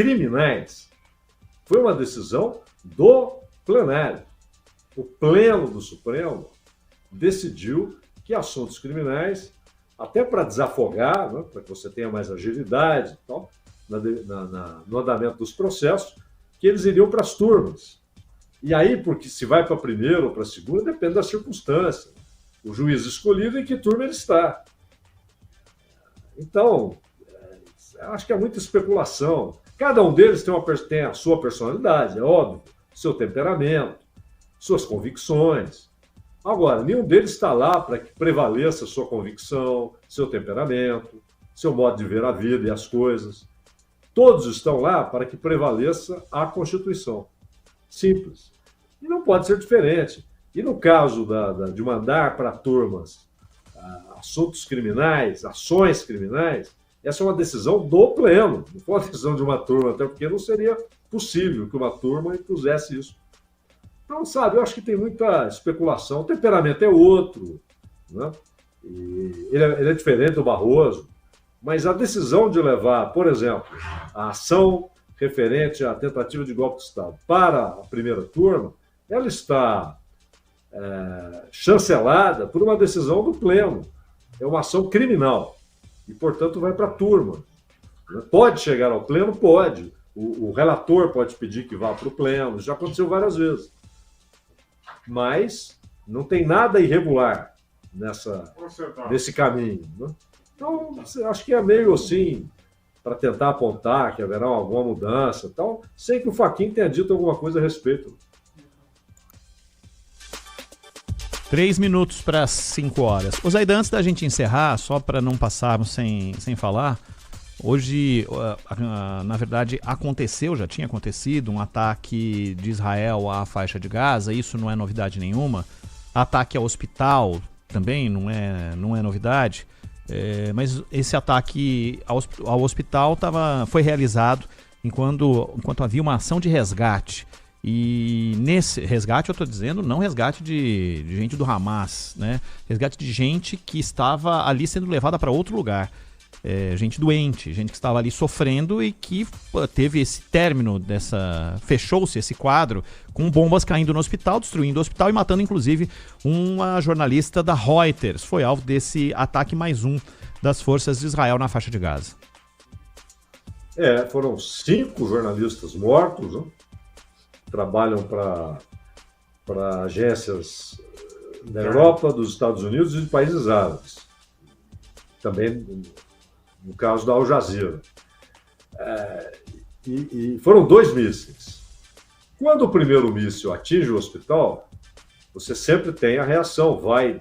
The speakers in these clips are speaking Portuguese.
criminais foi uma decisão do plenário. O pleno do Supremo decidiu que assuntos criminais, até para desafogar, né, para que você tenha mais agilidade e tal, no andamento dos processos, que eles iriam para as turmas. E aí, porque se vai para a primeira ou para a segunda, depende da circunstância. O juiz escolhido em que turma ele está. Então, acho que é muita especulação. Cada um deles tem a sua personalidade, é óbvio, seu temperamento, suas convicções. Agora, nenhum deles está lá para que prevaleça sua convicção, seu temperamento, seu modo de ver a vida e as coisas. Todos estão lá para que prevaleça a Constituição. Simples. E não pode ser diferente. E no caso de mandar para turmas assuntos criminais, ações criminais, essa é uma decisão do pleno, não foi uma decisão de uma turma, até porque não seria possível que uma turma impusesse isso. Então, sabe, eu acho que tem muita especulação. O temperamento é outro, né? E ele é diferente do Barroso, mas a decisão de levar, por exemplo, a ação referente à tentativa de golpe de Estado para a primeira turma, ela está chancelada por uma decisão do pleno. É uma ação criminal e, portanto, vai para a turma. Pode chegar ao pleno? Pode. O relator pode pedir que vá para o pleno, já aconteceu várias vezes. Mas não tem nada irregular nesse caminho, né? Então, acho que é meio assim, para tentar apontar que haverá alguma mudança, tal, sem que o Fachin tenha dito alguma coisa a respeito. 3 minutos para 5 horas. Ô Zaidan, antes da gente encerrar, só para não passarmos sem falar, hoje, na verdade, já tinha acontecido um ataque de Israel à faixa de Gaza, isso não é novidade nenhuma. Ataque ao hospital também não é novidade, mas esse ataque ao hospital foi realizado enquanto havia uma ação de resgate. E nesse resgate, eu estou dizendo, não resgate de gente do Hamas, né? Resgate de gente que estava ali sendo levada para outro lugar. Gente doente, gente que estava ali sofrendo e que teve esse término fechou-se esse quadro com bombas caindo no hospital, destruindo o hospital e matando inclusive uma jornalista da Reuters. Foi alvo desse ataque mais um das forças de Israel na faixa de Gaza. Foram 5 jornalistas mortos, né? Trabalham para agências da Europa, dos Estados Unidos e de países árabes. Também no caso da Al Jazeera. E foram 2 mísseis. Quando o primeiro míssil atinge o hospital, você sempre tem a reação, vai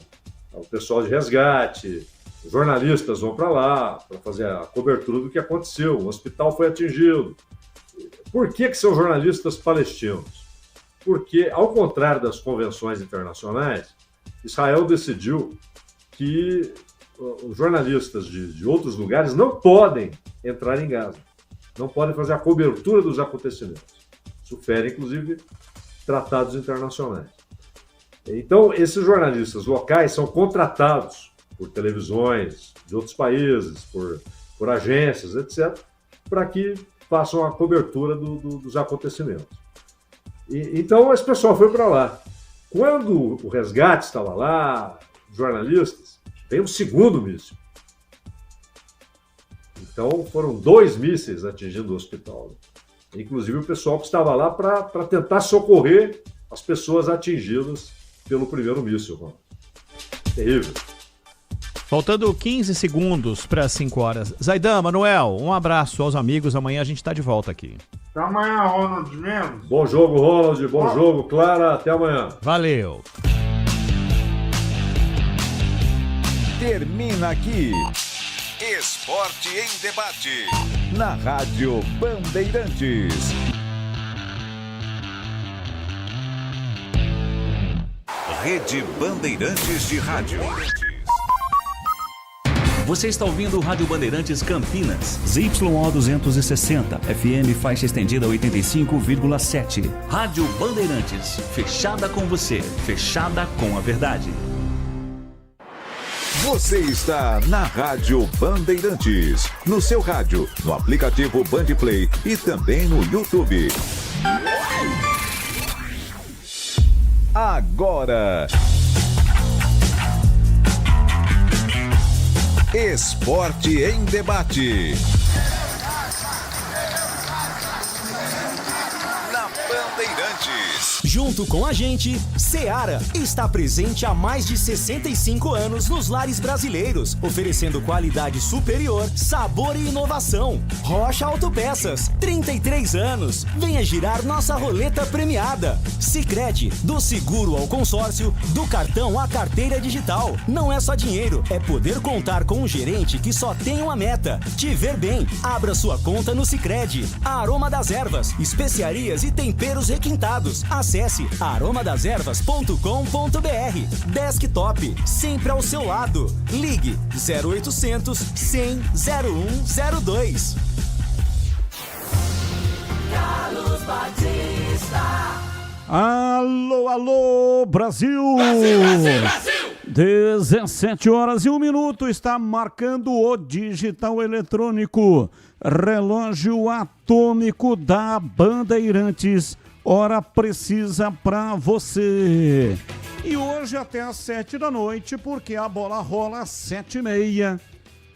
o pessoal de resgate, os jornalistas vão para lá para fazer a cobertura do que aconteceu, o hospital foi atingido. Por que são jornalistas palestinos? Porque, ao contrário das convenções internacionais, Israel decidiu que os jornalistas de outros lugares não podem entrar em Gaza, não podem fazer a cobertura dos acontecimentos. Isso fere, inclusive, tratados internacionais. Então, esses jornalistas locais são contratados por televisões de outros países, por agências, etc., para que façam a cobertura dos acontecimentos. Então, esse pessoal foi para lá. Quando o resgate estava lá, jornalistas, veio um segundo míssil. Então, foram 2 mísseis atingindo o hospital. Inclusive, o pessoal que estava lá para tentar socorrer as pessoas atingidas pelo primeiro míssil. Terrível. Faltando 15 segundos para 5 horas. Zaidan, Manuel, um abraço aos amigos. Amanhã a gente está de volta aqui. Até amanhã, Ronald Mendes. Bom jogo, Ronald. Bom jogo, Clara. Até amanhã. Valeu. Termina aqui. Esporte em Debate. Na Rádio Bandeirantes. Rede Bandeirantes de Rádio. Você está ouvindo o Rádio Bandeirantes Campinas. ZYO 260, FM faixa estendida 85,7. Rádio Bandeirantes, fechada com você, fechada com a verdade. Você está na Rádio Bandeirantes, no seu rádio, no aplicativo Bandplay e também no YouTube. Agora, Esporte em Debate. Na Bandeirantes. Junto com a gente, Seara está presente há mais de 65 anos nos lares brasileiros, oferecendo qualidade superior, sabor e inovação. Rocha Autopeças, 33 anos. Venha girar nossa roleta premiada. Sicredi, do seguro ao consórcio, do cartão à carteira digital. Não é só dinheiro, é poder contar com um gerente que só tem uma meta: te ver bem. Abra sua conta no Sicredi. Aroma das Ervas, especiarias e temperos requintados. Acesse aromadeservas.com.br. Desktop, sempre ao seu lado. Ligue 0800 100 0102. Carlos Batista. Alô, alô, Brasil! Brasil! 17 horas e 1 minuto, está marcando o digital eletrônico, relógio atômico da Bandeirantes, hora precisa pra você. E hoje até às 7 da noite, porque a bola rola às 7h30,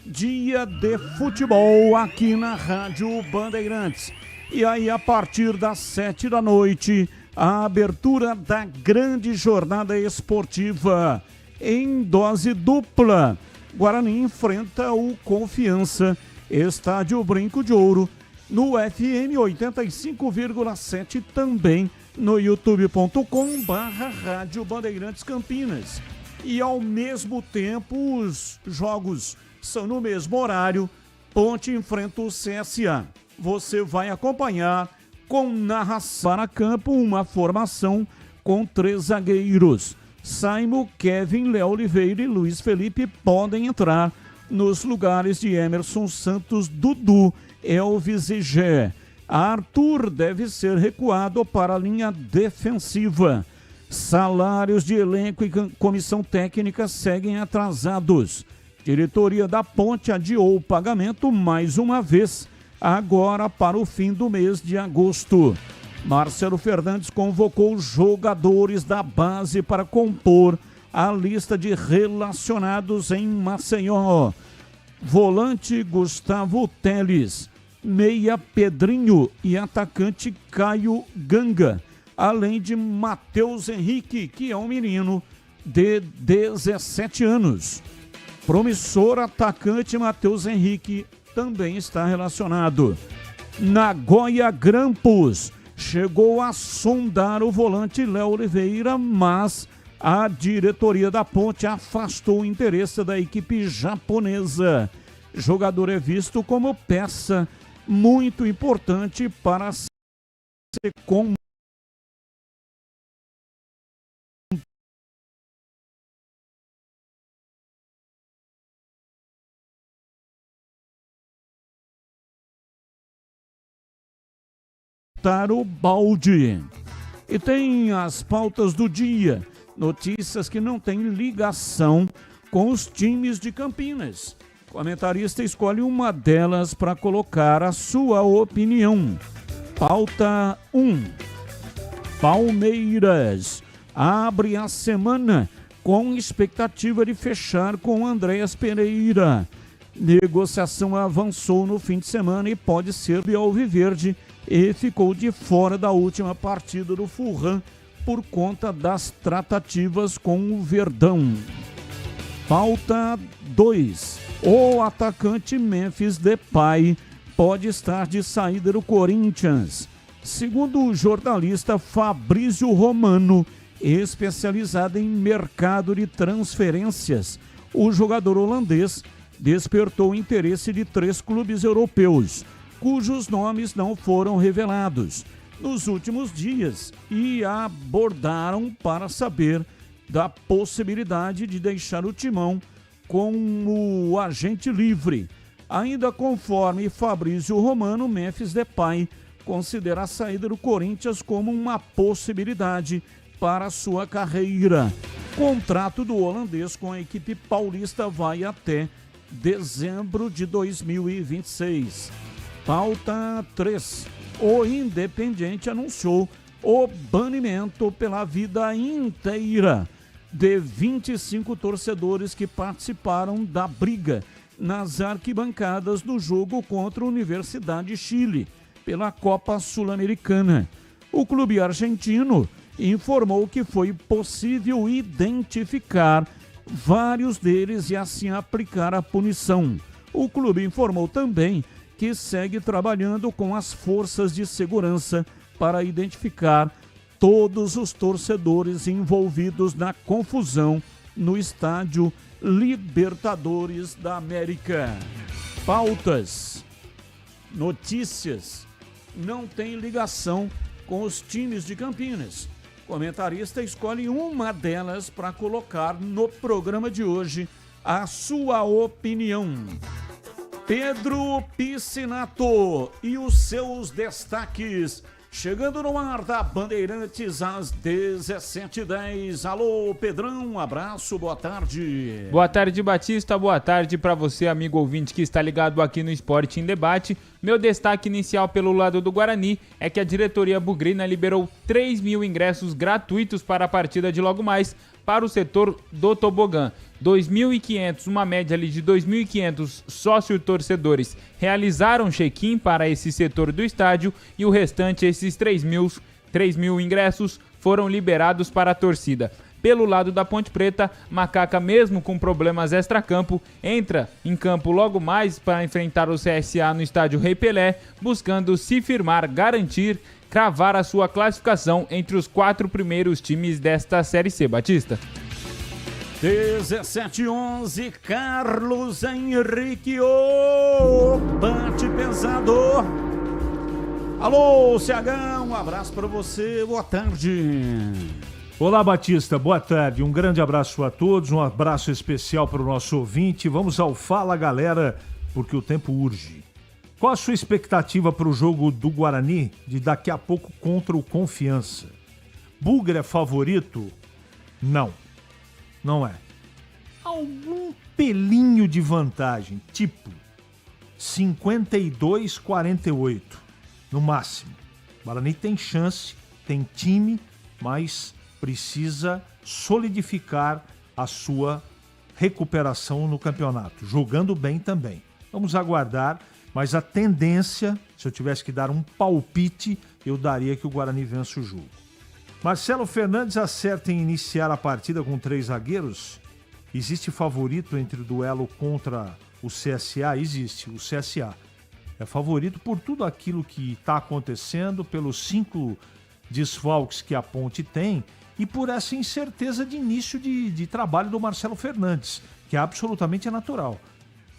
dia de futebol aqui na Rádio Bandeirantes. E aí a partir das 7 da noite, a abertura da grande jornada esportiva em dose dupla. Guarani enfrenta o Confiança, Estádio Brinco de Ouro, no FM 85,7, também no youtube.com/Rádio Bandeirantes Campinas. E ao mesmo tempo, os jogos são no mesmo horário. Ponte enfrenta o CSA. Você vai acompanhar com narração para campo uma formação com 3 zagueiros. Saimo, Kevin, Léo Oliveira e Luiz Felipe podem entrar nos lugares de Emerson Santos, Dudu, Elvis e Gé. Arthur deve ser recuado para a linha defensiva. Salários de elenco e comissão técnica seguem atrasados. Diretoria da Ponte adiou o pagamento mais uma vez, agora para o fim do mês de agosto. Marcelo Fernandes convocou jogadores da base para compor a lista de relacionados em Maceió. Volante Gustavo Teles, meia Pedrinho e atacante Caio Ganga, além de Matheus Henrique, que é um menino de 17 anos. Promissor atacante Matheus Henrique também está relacionado. Nagoya Grampus chegou a sondar o volante Léo Oliveira, mas a diretoria da Ponte afastou o interesse da equipe japonesa. O jogador é visto como peça muito importante para ser o balde. E tem as pautas do dia, notícias que não têm ligação com os times de Campinas. O comentarista escolhe uma delas para colocar a sua opinião. Pauta 1. Palmeiras abre a semana com expectativa de fechar com Andréas Pereira. Negociação avançou no fim de semana e pode ser de Alviverde e ficou de fora da última partida do Fulham por conta das tratativas com o Verdão. Pauta 2. O atacante Memphis Depay pode estar de saída do Corinthians. Segundo o jornalista Fabrício Romano, especializado em mercado de transferências, o jogador holandês despertou o interesse de 3 clubes europeus, cujos nomes não foram revelados nos últimos dias e abordaram para saber da possibilidade de deixar o timão com o agente livre. Ainda conforme Fabrício Romano, Memphis Depay considera a saída do Corinthians como uma possibilidade para a sua carreira. Contrato do holandês com a equipe paulista vai até dezembro de 2026. Pauta 3. O Independiente anunciou o banimento pela vida inteira de 25 torcedores que participaram da briga nas arquibancadas do jogo contra a Universidade de Chile pela Copa Sul-Americana. O clube argentino informou que foi possível identificar vários deles e assim aplicar a punição. O clube informou também que segue trabalhando com as forças de segurança para identificar todos os torcedores envolvidos na confusão no estádio Libertadores da América. Pautas, notícias, não tem ligação com os times de Campinas. Comentarista escolhe uma delas para colocar no programa de hoje a sua opinião. Pedro Piscinato e os seus destaques, chegando no ar da Bandeirantes às 17h10. Alô, Pedrão, um abraço, boa tarde. Boa tarde, Batista, boa tarde para você, amigo ouvinte que está ligado aqui no Esporte em Debate. Meu destaque inicial pelo lado do Guarani é que a diretoria bugrina liberou 3.000 ingressos gratuitos para a partida de logo mais para o setor do tobogã. 2.500, uma média ali de 2.500 sócio-torcedores realizaram check-in para esse setor do estádio e o restante, esses 3.000 ingressos, foram liberados para a torcida. Pelo lado da Ponte Preta, Macaca, mesmo com problemas extracampo, entra em campo logo mais para enfrentar o CSA no estádio Rei Pelé, buscando se firmar, garantir, cravar a sua classificação entre os 4 primeiros times desta Série C. Batista. 17h11, Carlos Henrique, o bate pesado. Alô, CH, um abraço para você, boa tarde. Olá, Batista, boa tarde, um grande abraço a todos, um abraço especial para o nosso ouvinte. Vamos ao Fala, galera, porque o tempo urge. Qual a sua expectativa para o jogo do Guarani de daqui a pouco contra o Confiança? Bugre é favorito? Não, não é. Algum pelinho de vantagem, tipo 52-48, no máximo. O Guarani tem chance, tem time, mas precisa solidificar a sua recuperação no campeonato, jogando bem também. Vamos aguardar, mas a tendência, se eu tivesse que dar um palpite, eu daria que o Guarani vença o jogo. Marcelo Fernandes acerta em iniciar a partida com 3 zagueiros? Existe favorito entre o duelo contra o CSA? Existe, o CSA. É favorito por tudo aquilo que está acontecendo, pelos 5 desfalques que a Ponte tem e por essa incerteza de início de trabalho do Marcelo Fernandes, que é absolutamente natural.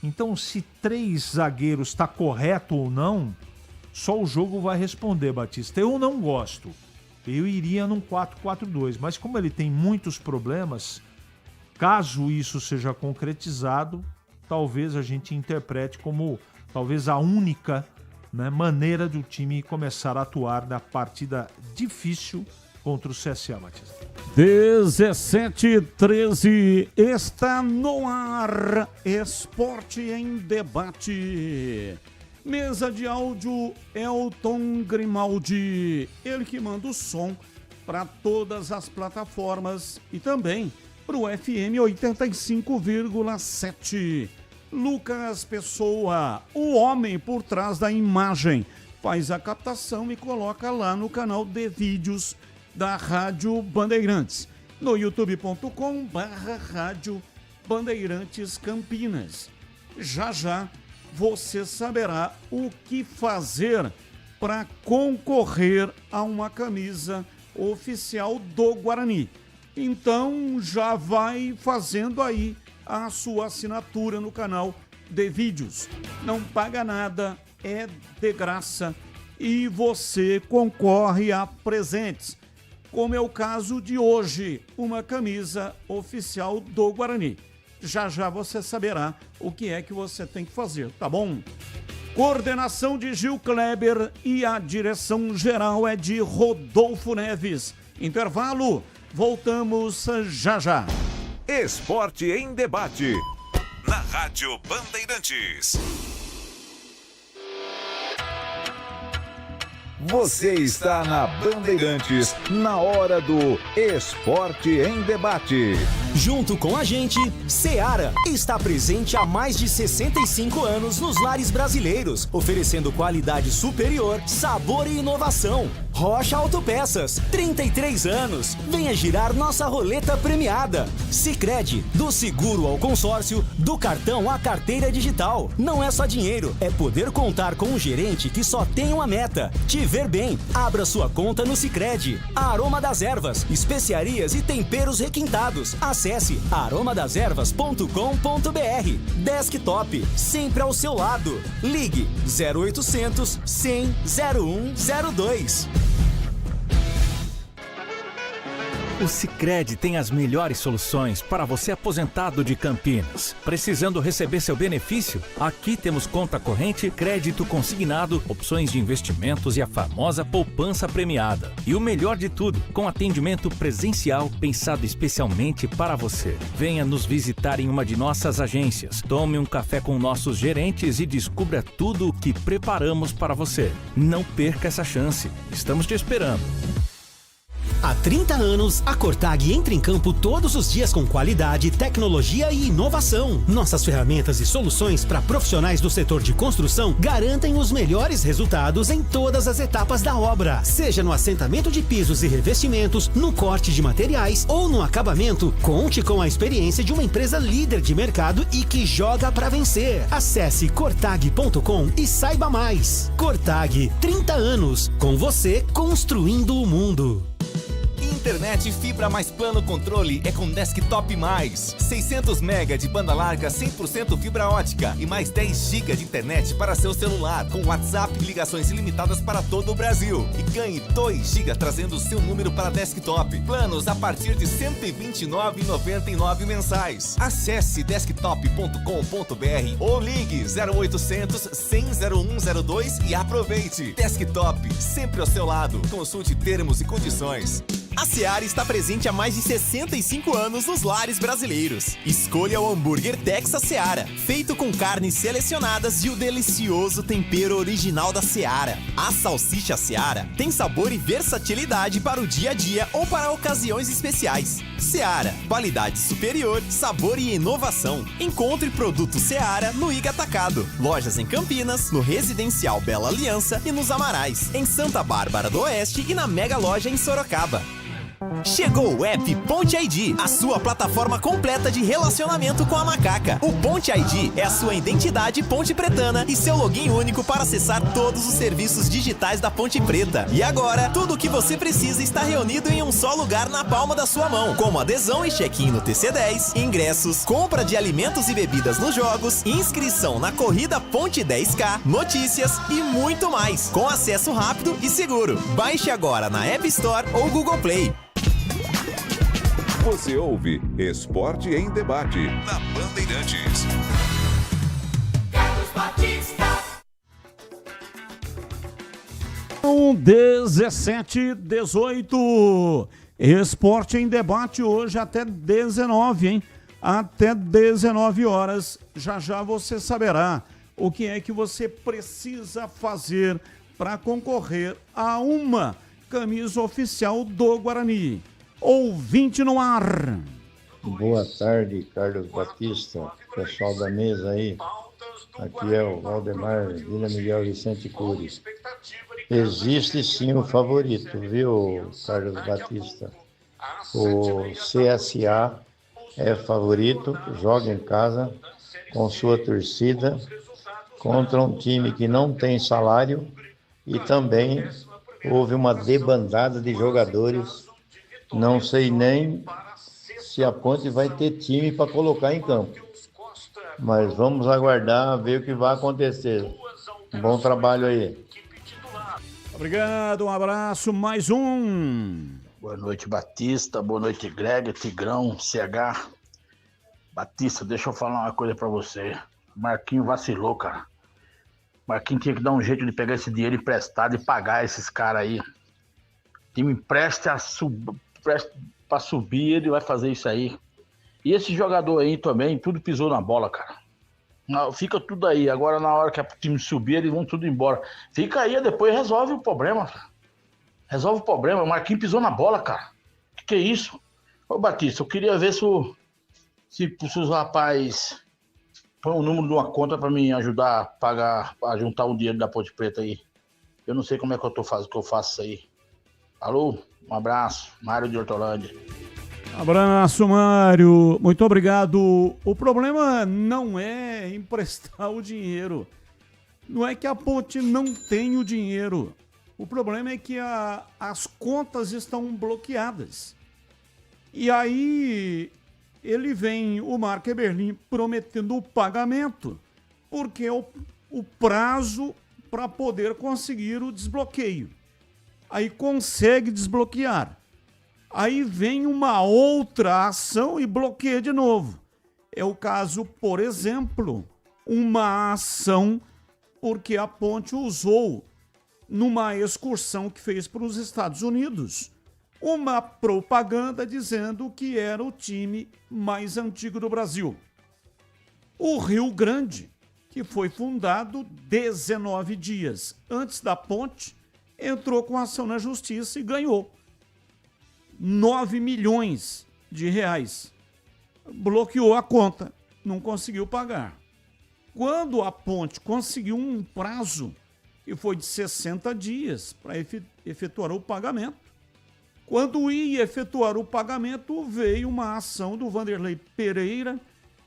Então, se 3 zagueiros está correto ou não, só o jogo vai responder, Batista. Eu não gosto. Eu iria num 4-4-2, mas como ele tem muitos problemas, caso isso seja concretizado, talvez a gente interprete como talvez a única, né, maneira do time começar a atuar na partida difícil contra o CSA, Batista. 17h13, está no ar, Esporte em Debate. Mesa de áudio, Elton Grimaldi, ele que manda o som para todas as plataformas e também para o FM 85,7. Lucas Pessoa, o homem por trás da imagem, faz a captação e coloca lá no canal de vídeos da Rádio Bandeirantes, no youtube.com/Rádio Bandeirantes Campinas. Já já você saberá o que fazer para concorrer a uma camisa oficial do Guarani. Então já vai fazendo aí a sua assinatura no canal de vídeos. Não paga nada, é de graça e você concorre a presentes, como é o caso de hoje, uma camisa oficial do Guarani. Já já você saberá o que é que você tem que fazer, tá bom? Coordenação de Gil Kleber e a direção geral é de Rodolfo Neves. Intervalo, Voltamos já já. Esporte em Debate, na Rádio Bandeirantes. Você está na Bandeirantes, na hora do Esporte em Debate. Junto com a gente, Seara está presente há mais de 65 anos nos lares brasileiros, oferecendo qualidade superior, sabor e inovação. Rocha Autopeças, 33 anos. Venha girar nossa roleta premiada. Sicredi, do seguro ao consórcio, do cartão à carteira digital. Não é só dinheiro, é poder contar com um gerente que só tem uma meta: te ver bem. Abra sua conta no Sicredi. Aroma das Ervas, especiarias e temperos requintados. Acesse aromadaservas.com.br. Desktop, sempre ao seu lado. Ligue 0800 100 0102. O Sicredi tem as melhores soluções para você aposentado de Campinas. Precisando receber seu benefício? Aqui temos conta corrente, crédito consignado, opções de investimentos e a famosa poupança premiada. E o melhor de tudo, com atendimento presencial pensado especialmente para você. Venha nos visitar em uma de nossas agências. Tome um café com nossos gerentes e descubra tudo o que preparamos para você. Não perca essa chance. Estamos te esperando. Há 30 anos, a Cortag entra em campo todos os dias com qualidade, tecnologia e inovação. Nossas ferramentas e soluções para profissionais do setor de construção garantem os melhores resultados em todas as etapas da obra. Seja no assentamento de pisos e revestimentos, no corte de materiais ou no acabamento, conte com a experiência de uma empresa líder de mercado e que joga para vencer. Acesse cortag.com e saiba mais. Cortag, 30 anos, com você construindo o mundo. Internet fibra mais plano controle é com Desktop Mais. 600 MB de banda larga 100% fibra ótica e mais 10 GB de internet para seu celular, com WhatsApp e ligações ilimitadas para todo o Brasil. E ganhe 2 GB trazendo o seu número para Desktop. Planos a partir de R$ 129,99 mensais. Acesse desktop.com.br ou ligue 0800 100 0102 e aproveite. Desktop, sempre ao seu lado. Consulte termos e condições. A Seara está presente há mais de 65 anos nos lares brasileiros. Escolha o hambúrguer Texas Seara, feito com carnes selecionadas e o delicioso tempero original da Seara. A salsicha Seara tem sabor e versatilidade para o dia a dia ou para ocasiões especiais. Seara, qualidade superior, sabor e inovação. Encontre produto Seara no Iga Atacado. Lojas em Campinas, no Residencial Bela Aliança e nos Amarais, em Santa Bárbara do Oeste e na Mega Loja em Sorocaba. Chegou o app Ponte ID, a sua plataforma completa de relacionamento com a macaca. O Ponte ID é a sua identidade ponte pretana e seu login único para acessar todos os serviços digitais da Ponte Preta. E agora, tudo o que você precisa está reunido em um só lugar na palma da sua mão, como adesão e check-in no TC10, ingressos, compra de alimentos e bebidas nos jogos, inscrição na corrida Ponte 10K, notícias e muito mais, com acesso rápido e seguro. Baixe agora na App Store ou Google Play. Você ouve Esporte em Debate, na Bandeirantes. Carlos Batista. 17:18. Esporte em Debate hoje até 19, hein? Até 19 horas. Já já você saberá o que é que você precisa fazer para concorrer a uma camisa oficial do Guarani. Ouvinte no ar. Boa tarde, Carlos Batista, pessoal da mesa aí. Aqui é o Valdemar, Vila Miguel Vicente Cury. Existe sim o favorito, viu, Carlos Batista? O CSA é favorito, joga em casa com sua torcida contra um time que não tem salário e também houve uma debandada de jogadores. Não sei nem se a Ponte vai ter time para colocar em campo. Mas vamos aguardar, ver o que vai acontecer. Bom trabalho aí. Obrigado, um abraço, mais um. Boa noite, Batista. Boa noite, Greg, Tigrão, CH. Batista, deixa eu falar uma coisa pra você. Marquinho vacilou, cara. Marquinho tinha que dar um jeito de pegar esse dinheiro emprestado e pagar esses caras aí. O time presta pra subir, ele vai fazer isso aí. E esse jogador aí também, tudo pisou na bola, cara. Não, fica tudo aí. Agora, na hora que o time subir, eles vão tudo embora. Fica aí, depois resolve o problema. Resolve o problema. O Marquinhos pisou na bola, cara. Que é isso? Ô, Batista, eu queria ver se os rapazes põem o número de uma conta pra me ajudar a pagar, a juntar o dinheiro da Ponte Preta aí. Eu não sei como é que eu faço isso aí. Alô? Um abraço. Mário de Hortolândia. Abraço, Mário. Muito obrigado. O problema não é emprestar o dinheiro. Não é que a Ponte não tem o dinheiro. O problema é que as contas estão bloqueadas. E aí o Marco Eberlin prometendo o pagamento, porque é o prazo para poder conseguir o desbloqueio. Aí consegue desbloquear. Aí vem uma outra ação e bloqueia de novo. É o caso, por exemplo, uma ação porque a Ponte usou, numa excursão que fez para os Estados Unidos, uma propaganda dizendo que era o time mais antigo do Brasil. O Rio Grande, que foi fundado 19 dias antes da Ponte, entrou com ação na justiça e ganhou 9 milhões de reais. Bloqueou a conta, não conseguiu pagar. Quando a Ponte conseguiu um prazo, que foi de 60 dias para efetuar o pagamento, quando ia efetuar o pagamento, veio uma ação do Vanderlei Pereira,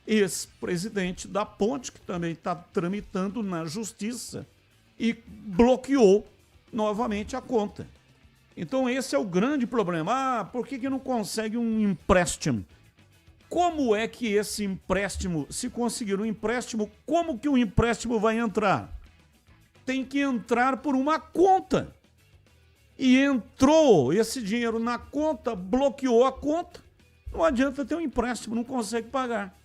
ex-presidente da Ponte, que também está tramitando na justiça, e bloqueou novamente a conta. Então esse é o grande problema. Por que não consegue um empréstimo? Como é que esse empréstimo, se conseguir um empréstimo, como que o empréstimo vai entrar? Tem que entrar por uma conta. E entrou esse dinheiro na conta, bloqueou a conta, não adianta ter um empréstimo, não consegue pagar.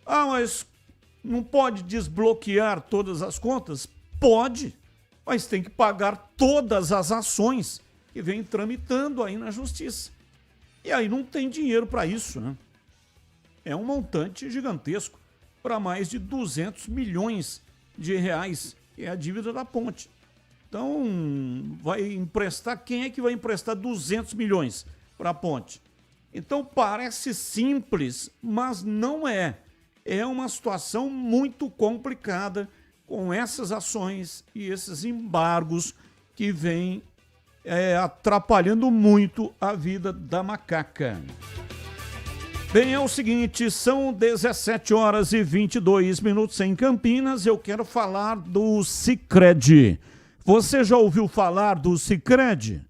Mas não pode desbloquear todas as contas? Pode, mas tem que pagar todas as ações que vem tramitando aí na justiça. E aí não tem dinheiro para isso, né? É um montante gigantesco, para mais de 200 milhões de reais, que é a dívida da Ponte. Então, vai emprestar, quem é que vai emprestar 200 milhões para a Ponte? Então, parece simples, mas não é. É uma situação muito complicada com essas ações e esses embargos que vêm atrapalhando muito a vida da macaca. Bem, é o seguinte, são 17 horas e 22 minutos em Campinas. Eu quero falar do Sicredi. Você já ouviu falar do Sicredi?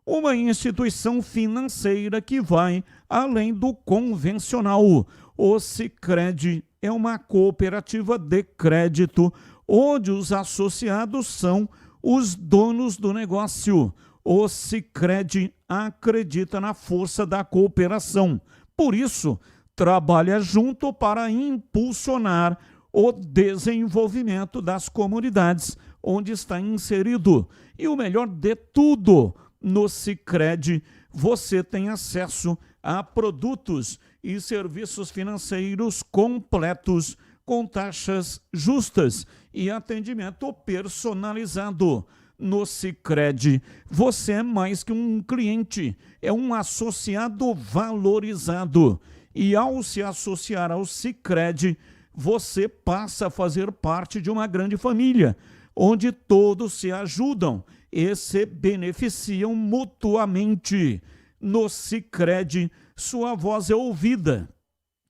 Uma instituição financeira que vai além do convencional. O Sicredi é uma cooperativa de crédito onde os associados são os donos do negócio. O Sicredi acredita na força da cooperação. Por isso, trabalha junto para impulsionar o desenvolvimento das comunidades onde está inserido. E o melhor de tudo, no Sicredi você tem acesso a produtos e serviços financeiros completos, com taxas justas e atendimento personalizado. No Sicredi, você é mais que um cliente, é um associado valorizado. E ao se associar ao Sicredi, você passa a fazer parte de uma grande família, onde todos se ajudam e se beneficiam mutuamente. No Sicredi, sua voz é ouvida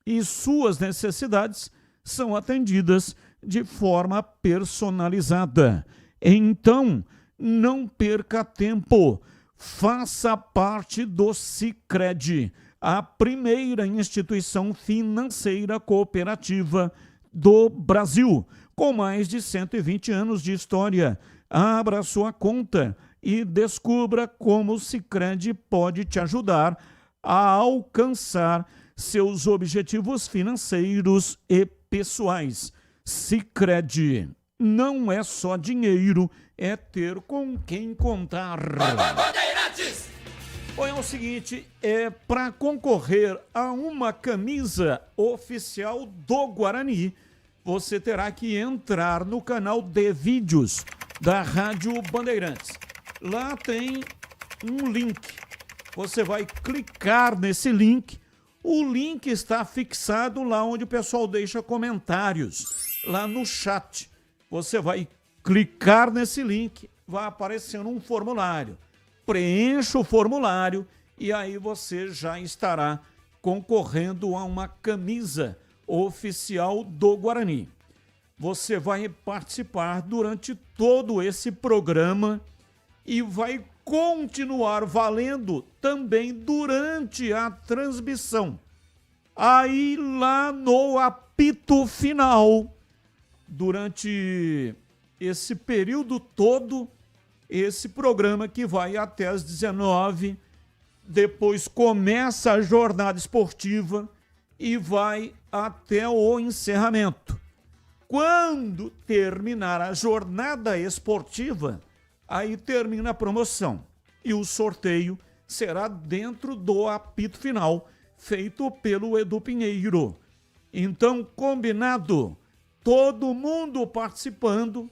e suas necessidades são atendidas de forma personalizada. Então, não perca tempo, faça parte do Sicredi, a primeira instituição financeira cooperativa do Brasil, com mais de 120 anos de história. Abra sua conta e descubra como o Sicredi pode te ajudar a alcançar seus objetivos financeiros e pessoais. Sicredi não é só dinheiro, é ter com quem contar. Bom, é o seguinte, para concorrer a uma camisa oficial do Guarani, você terá que entrar no canal de vídeos da Rádio Bandeirantes. Lá tem um link. Você vai clicar nesse link. O link está fixado lá onde o pessoal deixa comentários, lá no chat. Você vai clicar nesse link, vai aparecendo um formulário. Preencha o formulário e aí você já estará concorrendo a uma camisa oficial do Guarani. Você vai participar durante todo esse programa e vai continuar valendo também durante a transmissão. Aí lá no apito final, durante esse período todo, esse programa que vai até às 19h, depois começa a jornada esportiva e vai até o encerramento. Quando terminar a jornada esportiva, aí termina a promoção e o sorteio será dentro do apito final, feito pelo Edu Pinheiro. Então, combinado, todo mundo participando,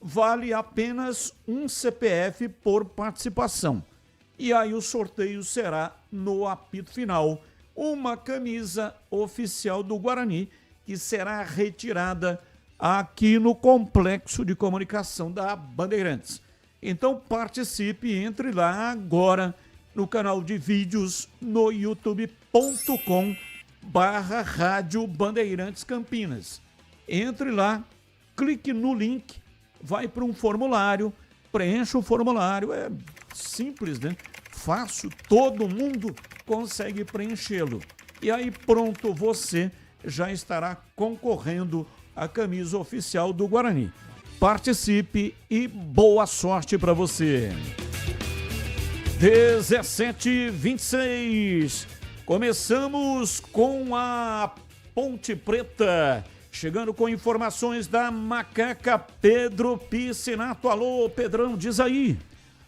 vale apenas um CPF por participação. E aí o sorteio será no apito final, uma camisa oficial do Guarani, que será retirada aqui no Complexo de Comunicação da Bandeirantes. Então participe, entre lá agora no canal de vídeos no youtube.com/Rádio Bandeirantes Campinas. Entre lá, clique no link, vai para um formulário, preencha o formulário, é simples, né? Fácil, todo mundo consegue preenchê-lo. E aí pronto, você já estará concorrendo à camisa oficial do Guarani. Participe e boa sorte para você. 17h26. Começamos com a Ponte Preta. Chegando com informações da Macaca, Pedro Piscinato. Alô, Pedrão, diz aí.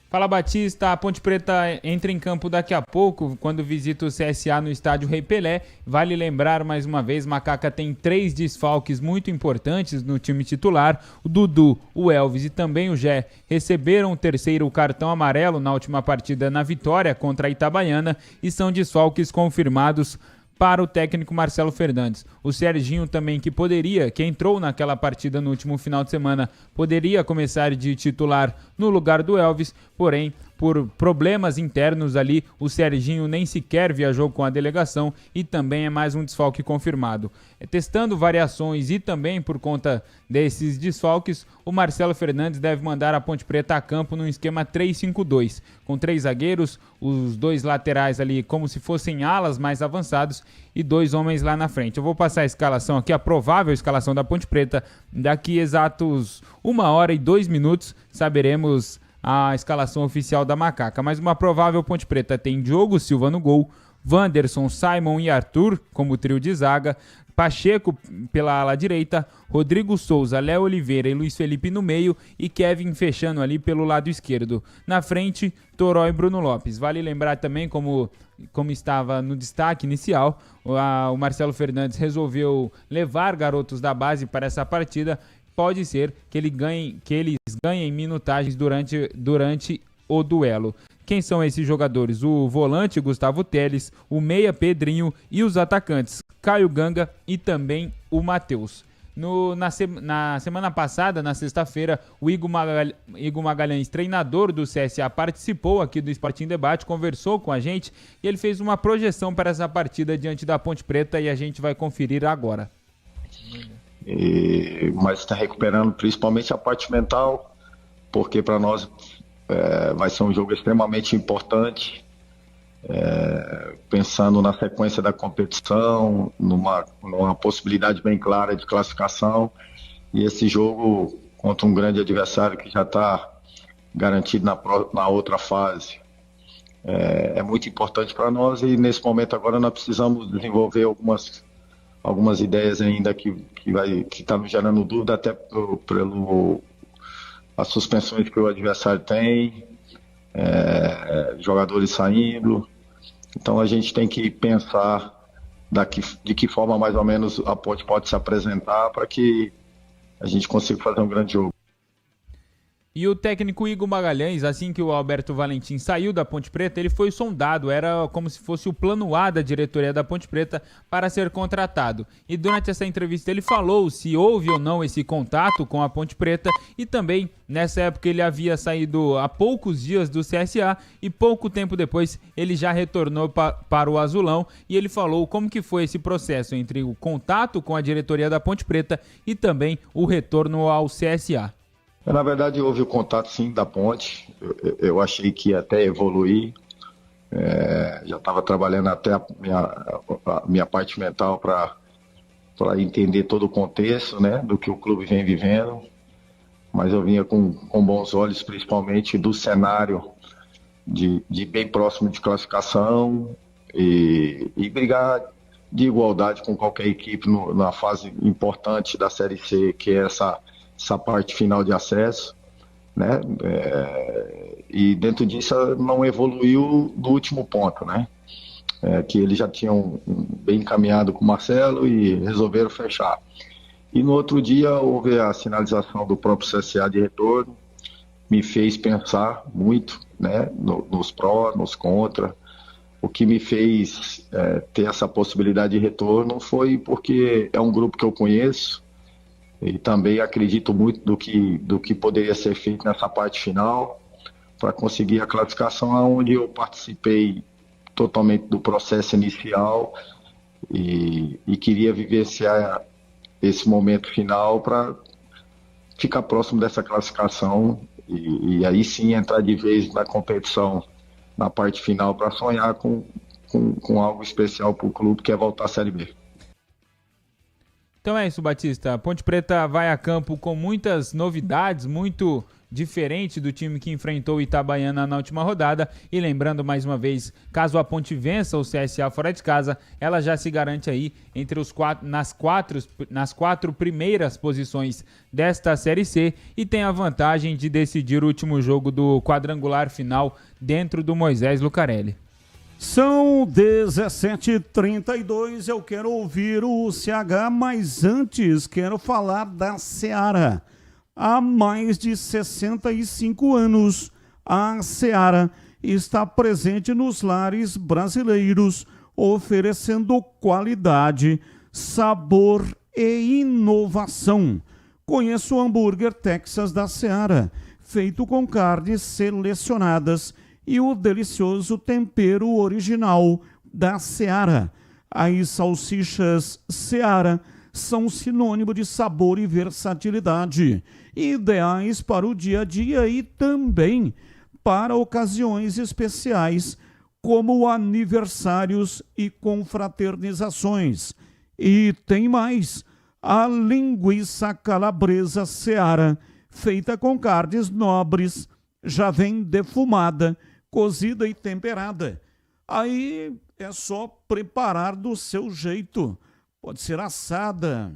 Fala, Batista. A Ponte Preta entra em campo daqui a pouco, quando visita o CSA no estádio Rei Pelé. Vale lembrar, mais uma vez, Macaca tem 3 desfalques muito importantes no time titular. O Dudu, o Elvis e também o Gé receberam o 3º cartão amarelo na última partida na vitória contra a Itabaiana e são desfalques confirmados para o técnico Marcelo Fernandes. O Serginho também, que entrou naquela partida no último final de semana, poderia começar de titular no lugar do Elvis, porém, por problemas internos ali, o Serginho nem sequer viajou com a delegação e também é mais um desfalque confirmado. Testando variações e também por conta desses desfalques, o Marcelo Fernandes deve mandar a Ponte Preta a campo num esquema 3-5-2, com 3 zagueiros, os 2 laterais ali como se fossem alas mais avançados e 2 homens lá na frente. Eu vou passar a escalação aqui, a provável escalação da Ponte Preta. Daqui exatos 1 hora e 2 minutos saberemos a escalação oficial da Macaca. Mas uma provável Ponte Preta tem Diogo Silva no gol, Wanderson, Simon e Arthur como trio de zaga, Pacheco pela ala direita, Rodrigo Souza, Léo Oliveira e Luiz Felipe no meio e Kevin fechando ali pelo lado esquerdo. Na frente, Toró e Bruno Lopes. Vale lembrar também, como estava no destaque inicial, o Marcelo Fernandes resolveu levar garotos da base para essa partida. Pode ser que eles ganhem minutagens durante o duelo. Quem são esses jogadores? O volante Gustavo Teles, o meia Pedrinho e os atacantes Caio Ganga e também o Matheus. Na semana passada, na sexta-feira, o Igor Magalhães, treinador do CSA, participou aqui do Esporte em Debate, conversou com a gente e ele fez uma projeção para essa partida diante da Ponte Preta e a gente vai conferir agora. Mas está recuperando principalmente a parte mental, porque para nós vai ser um jogo extremamente importante, pensando na sequência da competição, numa possibilidade bem clara de classificação, e esse jogo contra um grande adversário que já está garantido na outra fase é muito importante para nós, e nesse momento agora nós precisamos desenvolver algumas ideias ainda que está nos gerando dúvida, até pelo as suspensões que o adversário tem, jogadores saindo. Então a gente tem que pensar de que forma mais ou menos a Ponte pode se apresentar para que a gente consiga fazer um grande jogo. E o técnico Igor Magalhães, assim que o Alberto Valentim saiu da Ponte Preta, ele foi sondado, era como se fosse o plano A da diretoria da Ponte Preta para ser contratado. E durante essa entrevista ele falou se houve ou não esse contato com a Ponte Preta e também, nessa época, ele havia saído há poucos dias do CSA e pouco tempo depois ele já retornou para o Azulão e ele falou como que foi esse processo entre o contato com a diretoria da Ponte Preta e também o retorno ao CSA. Na verdade, houve o contato, sim, da Ponte. Eu achei que ia até evoluir. Já estava trabalhando até a minha parte mental para entender todo o contexto, né, do que o clube vem vivendo. Mas eu vinha com bons olhos, principalmente do cenário de bem próximo de classificação e brigar de igualdade com qualquer equipe na fase importante da Série C, que é essa parte final de acesso, né? E dentro disso não evoluiu no último ponto, né? Que eles já tinham bem encaminhado com o Marcelo e resolveram fechar. E no outro dia houve a sinalização do próprio CSA de retorno, me fez pensar muito, né? Nos prós, nos contra. O que me fez ter essa possibilidade de retorno foi porque é um grupo que eu conheço, e também acredito muito do que poderia ser feito nessa parte final para conseguir a classificação, onde eu participei totalmente do processo inicial e queria vivenciar esse momento final para ficar próximo dessa classificação e aí sim entrar de vez na competição na parte final para sonhar com algo especial para o clube, que é voltar à Série B. Então é isso, Batista. A Ponte Preta vai a campo com muitas novidades, muito diferente do time que enfrentou o Itabaiana na última rodada. E lembrando mais uma vez, caso a Ponte vença o CSA fora de casa, ela já se garante aí entre nas quatro primeiras posições desta Série C e tem a vantagem de decidir o último jogo do quadrangular final dentro do Moisés Lucarelli. São 17h32, eu quero ouvir o CH, mas antes quero falar da Seara. Há mais de 65 anos, a Seara está presente nos lares brasileiros, oferecendo qualidade, sabor e inovação. Conheça o hambúrguer Texas da Seara, feito com carnes selecionadas e o delicioso tempero original da Seara. As salsichas Seara são sinônimo de sabor e versatilidade, ideais para o dia a dia e também para ocasiões especiais, como aniversários e confraternizações. E tem mais, a linguiça calabresa Seara, feita com carnes nobres, já vem defumada, cozida e temperada. Aí é só preparar do seu jeito. Pode ser assada,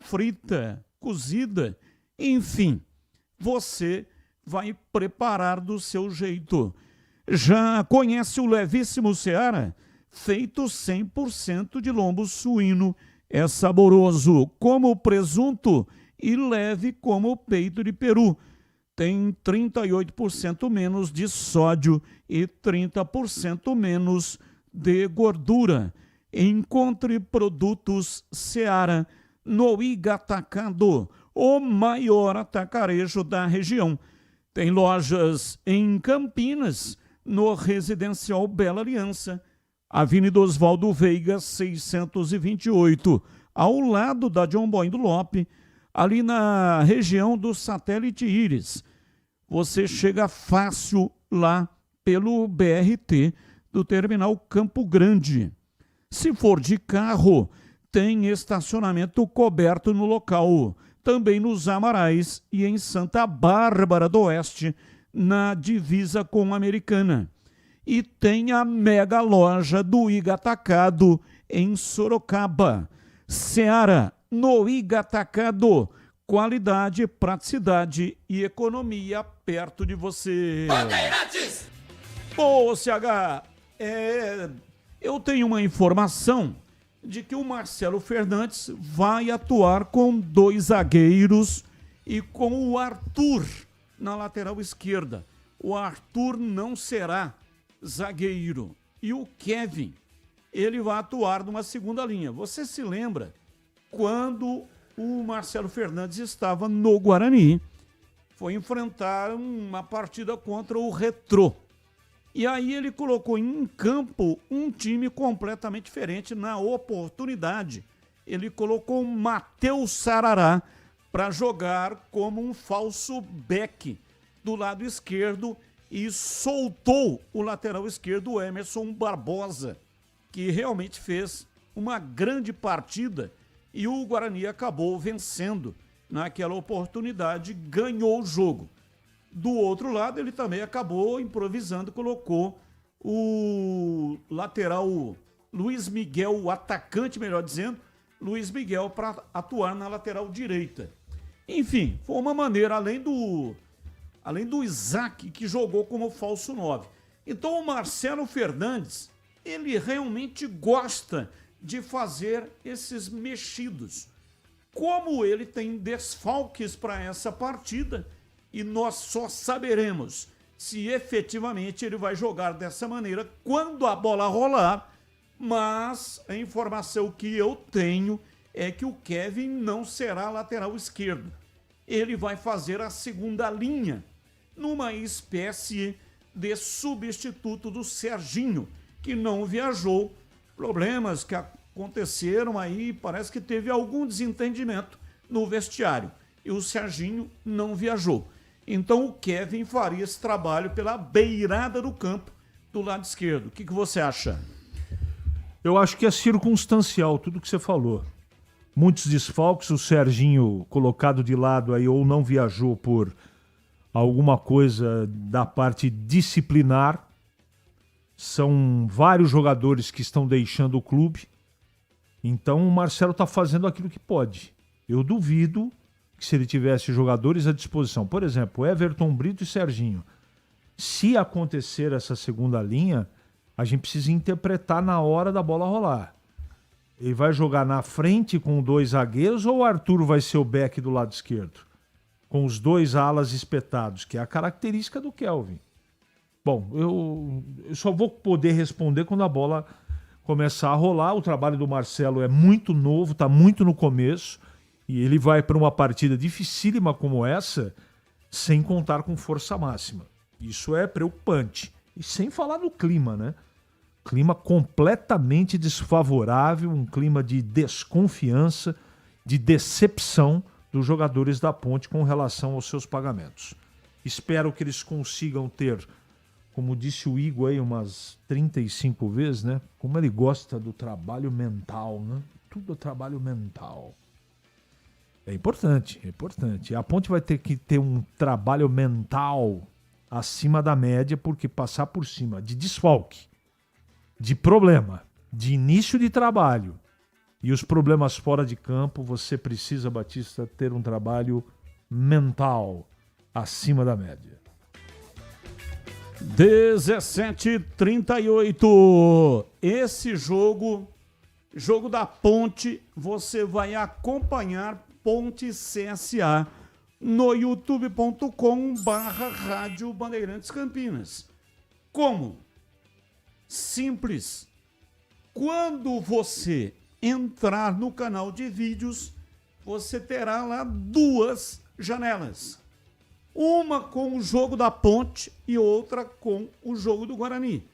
frita, cozida, enfim, você vai preparar do seu jeito. Já conhece o levíssimo Seara? Feito 100% de lombo suíno. É saboroso como presunto e leve como peito de peru. Tem 38% menos de sódio e 30% menos de gordura. Encontre produtos Seara no Igatacado, o maior atacarejo da região. Tem lojas em Campinas, no Residencial Bela Aliança, Avenida Oswaldo Veiga, 628, ao lado da John Boy do Lope, ali na região do Satélite Íris. Você chega fácil lá pelo BRT do Terminal Campo Grande. Se for de carro, tem estacionamento coberto no local, também nos Amarais e em Santa Bárbara do Oeste, na divisa com a Americana. E tem a mega loja do Igatacado em Sorocaba. Seara no Igatacado. Qualidade, praticidade e economia perto de você. Ô, CH, eu tenho uma informação de que o Marcelo Fernandes vai atuar com 2 zagueiros e com o Arthur na lateral esquerda. O Arthur não será zagueiro e o Kevin, ele vai atuar numa segunda linha. Você se lembra quando o Marcelo Fernandes estava no Guarani, foi enfrentar uma partida contra o Retrô. E aí ele colocou em campo um time completamente diferente na oportunidade. Ele colocou o Matheus Sarará para jogar como um falso back do lado esquerdo e soltou o lateral esquerdo, o Emerson Barbosa, que realmente fez uma grande partida e o Guarani acabou vencendo naquela oportunidade, ganhou o jogo. Do outro lado, ele também acabou improvisando, colocou o lateral Luiz Miguel, o atacante, melhor dizendo, Luiz Miguel para atuar na lateral direita. Enfim, foi uma maneira, além do Isaac, que jogou como falso 9. Então o Marcelo Fernandes, ele realmente gosta de fazer esses mexidos. Como ele tem desfalques para essa partida, e nós só saberemos se efetivamente ele vai jogar dessa maneira quando a bola rolar, mas a informação que eu tenho é que o Kevin não será lateral esquerdo. Ele vai fazer a segunda linha, numa espécie de substituto do Serginho, que não viajou. Problemas que aconteceram aí, parece que teve algum desentendimento no vestiário e o Serginho não viajou. Então o Kevin faria esse trabalho pela beirada do campo do lado esquerdo. O que você acha? Eu acho que é circunstancial tudo que você falou. Muitos desfalques, o Serginho colocado de lado aí ou não viajou por alguma coisa da parte disciplinar. São vários jogadores que estão deixando o clube. Então o Marcelo está fazendo aquilo que pode. Eu duvido que se ele tivesse jogadores à disposição, por exemplo, Everton Brito e Serginho, se acontecer essa segunda linha, a gente precisa interpretar na hora da bola rolar. Ele vai jogar na frente com 2 zagueiros ou o Arthur vai ser o back do lado esquerdo? Com os 2 alas espetados, que é a característica do Kelvin. Bom, eu só vou poder responder quando a bola começar a rolar. O trabalho do Marcelo é muito novo, está muito no começo. E ele vai para uma partida dificílima como essa sem contar com força máxima. Isso é preocupante. E sem falar no clima, né? Clima completamente desfavorável, um clima de desconfiança, de decepção dos jogadores da Ponte com relação aos seus pagamentos. Espero que eles consigam ter, como disse o Igor aí umas 35 vezes, né? Como ele gosta do trabalho mental, né? Tudo é trabalho mental. É importante, é importante. A Ponte vai ter que ter um trabalho mental acima da média, porque passar por cima de desfalque, de problema, de início de trabalho e os problemas fora de campo, você precisa, Batista, ter um trabalho mental acima da média. 17h38. Esse jogo da Ponte, você vai acompanhar Ponte CSA no youtube.com/Rádio Bandeirantes Campinas. Como? Simples. Quando você entrar no canal de vídeos, você terá lá 2 janelas. Uma com o jogo da Ponte e outra com o jogo do Guarani.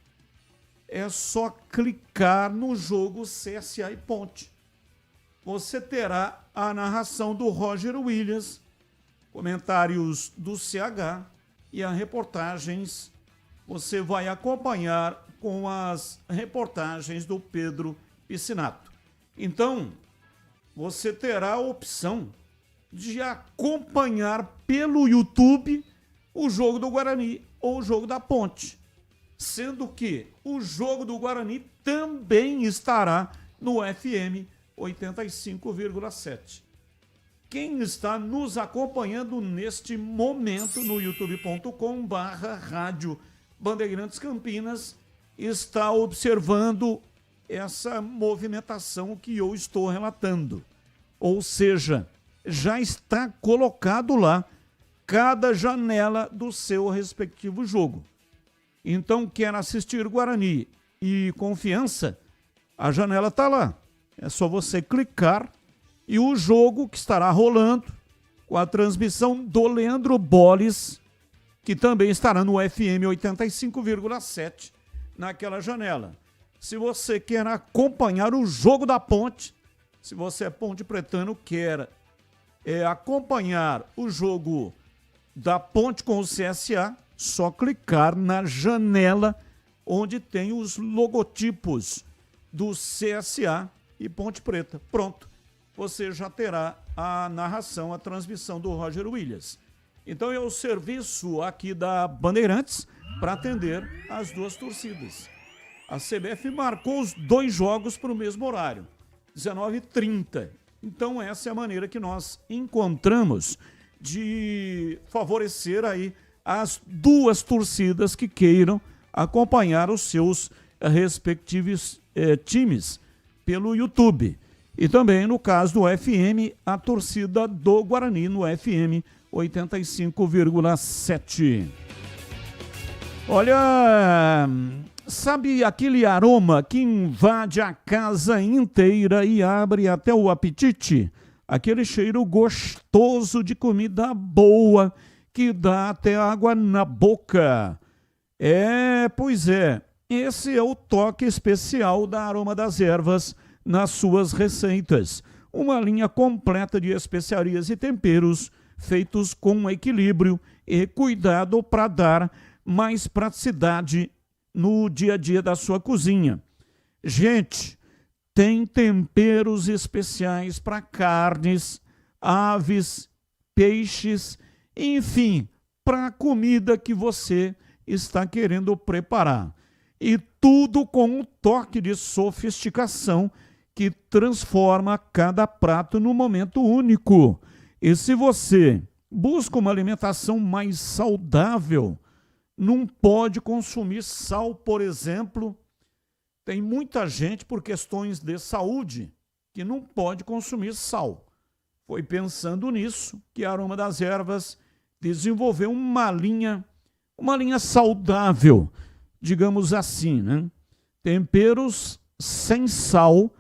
É só clicar no jogo CSA e Ponte. Você terá a narração do Roger Williams, comentários do CH e as reportagens. Você vai acompanhar com as reportagens do Pedro Piscinato. Então, você terá a opção de acompanhar pelo YouTube o jogo do Guarani ou o jogo da Ponte. Sendo que o jogo do Guarani também estará no FM 85,7. Quem está nos acompanhando neste momento no youtube.com/Rádio Bandeirantes Campinas está observando essa movimentação que eu estou relatando. Ou seja, já está colocado lá cada janela do seu respectivo jogo. Então, quer assistir Guarani e Confiança, a janela está lá. É só você clicar e o jogo que estará rolando com a transmissão do Leandro Bolles, que também estará no FM 85,7 naquela janela. Se você quer acompanhar o jogo da Ponte, se você é ponte pretano, quer acompanhar o jogo da Ponte com o CSA, só clicar na janela onde tem os logotipos do CSA e Ponte Preta. Pronto, você já terá a narração, a transmissão do Roger Williams. Então é o serviço aqui da Bandeirantes para atender as duas torcidas. A CBF marcou os 2 jogos para o mesmo horário, 19h30. Então essa é a maneira que nós encontramos de favorecer aí as duas torcidas que queiram acompanhar os seus respectivos times pelo YouTube. E também, no caso do FM, a torcida do Guarani no FM 85,7. Olha, sabe aquele aroma que invade a casa inteira e abre até o apetite? Aquele cheiro gostoso de comida boa que dá até água na boca. Pois é, esse é o toque especial da Aroma das Ervas nas suas receitas. Uma linha completa de especiarias e temperos feitos com equilíbrio e cuidado para dar mais praticidade no dia a dia da sua cozinha. Gente, tem temperos especiais para carnes, aves, peixes, enfim, para a comida que você está querendo preparar. E tudo com um toque de sofisticação que transforma cada prato num momento único. E se você busca uma alimentação mais saudável, não pode consumir sal, por exemplo. Tem muita gente, por questões de saúde, que não pode consumir sal. Foi pensando nisso que a Aroma das Ervas desenvolveu uma linha saudável, digamos assim, né? Temperos sem sal,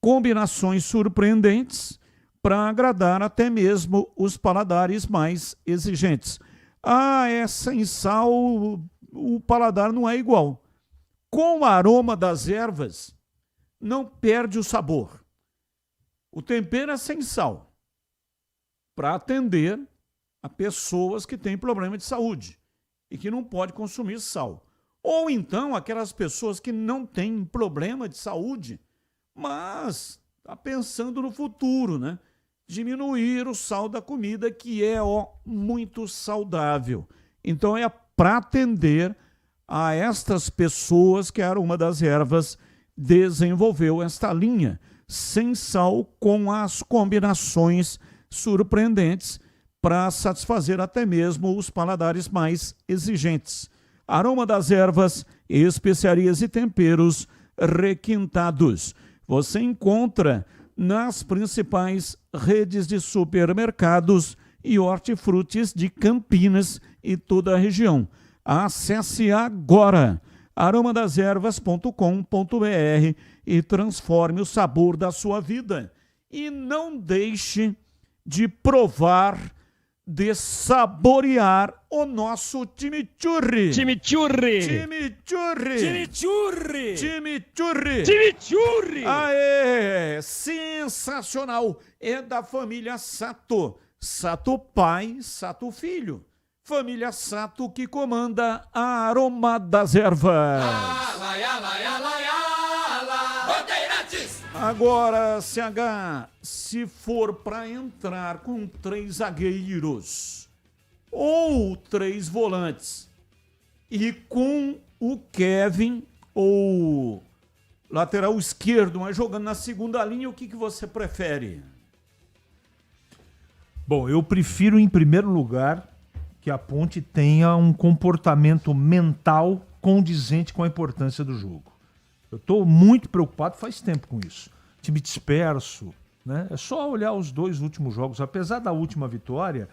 combinações surpreendentes para agradar até mesmo os paladares mais exigentes. Sem sal, o paladar não é igual. Com o Aroma das Ervas, não perde o sabor. O tempero é sem sal, para atender a pessoas que têm problema de saúde e que não podem consumir sal. Ou então aquelas pessoas que não têm problema de saúde, mas está pensando no futuro, né? Diminuir o sal da comida, que é muito saudável. Então é para atender a estas pessoas que a Aroma das Ervas desenvolveu esta linha sem sal com as combinações surpreendentes para satisfazer até mesmo os paladares mais exigentes. Aroma das Ervas, especiarias e temperos requintados. Você encontra nas principais redes de supermercados e hortifrutis de Campinas e toda a região. Acesse agora aromadeservas.com.br e transforme o sabor da sua vida. E não deixe de provar, de saborear o nosso chimichurri. Chimichurri! Chimichurri! Chimichurri! Chimichurri! Chimichurri! Aê! Sensacional! É da família Sato. Sato pai, Sato filho. Família Sato que comanda a Aroma das Ervas. Agora, CH, se for para entrar com 3 zagueiros ou 3 volantes e com o Kevin ou lateral esquerdo, mas jogando na segunda linha, o que você prefere? Bom, eu prefiro em primeiro lugar que a Ponte tenha um comportamento mental condizente com a importância do jogo. Eu estou muito preocupado faz tempo com isso. Time disperso, né? É só olhar os 2 últimos jogos. Apesar da última vitória,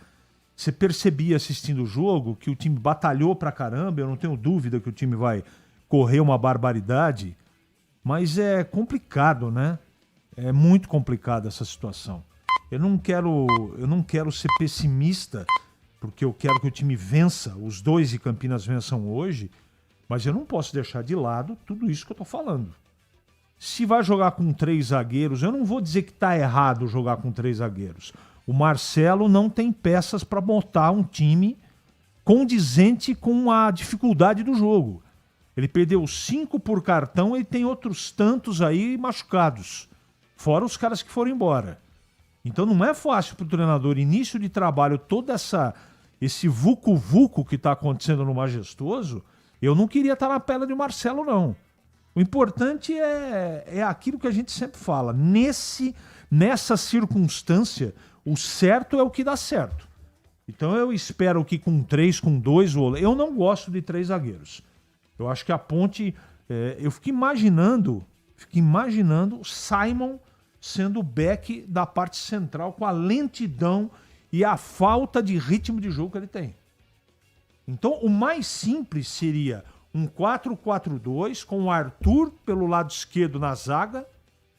você percebia assistindo o jogo que o time batalhou pra caramba. Eu não tenho dúvida que o time vai correr uma barbaridade, mas é complicado, né? É muito complicada essa situação. Eu não quero ser pessimista, porque eu quero que o time vença, os 2 de Campinas vençam hoje, mas eu não posso deixar de lado tudo isso que eu tô falando. Se vai jogar com 3 zagueiros, eu não vou dizer que tá errado jogar com 3 zagueiros. O Marcelo não tem peças para montar um time condizente com a dificuldade do jogo. Ele perdeu 5 por cartão e tem outros tantos aí machucados. Fora os caras que foram embora. Então não é fácil para o treinador, início de trabalho, todo esse vucu-vucu que está acontecendo no Majestoso, eu não queria estar na pele de Marcelo, não. O importante é aquilo que a gente sempre fala. Nessa circunstância, o certo é o que dá certo. Então eu espero que com 3, com 2, eu não gosto de 3 zagueiros. Eu acho que a Ponte... eu fico imaginando o Simon sendo o back da parte central com a lentidão e a falta de ritmo de jogo que ele tem. Então, o mais simples seria um 4-4-2 com o Arthur pelo lado esquerdo na zaga,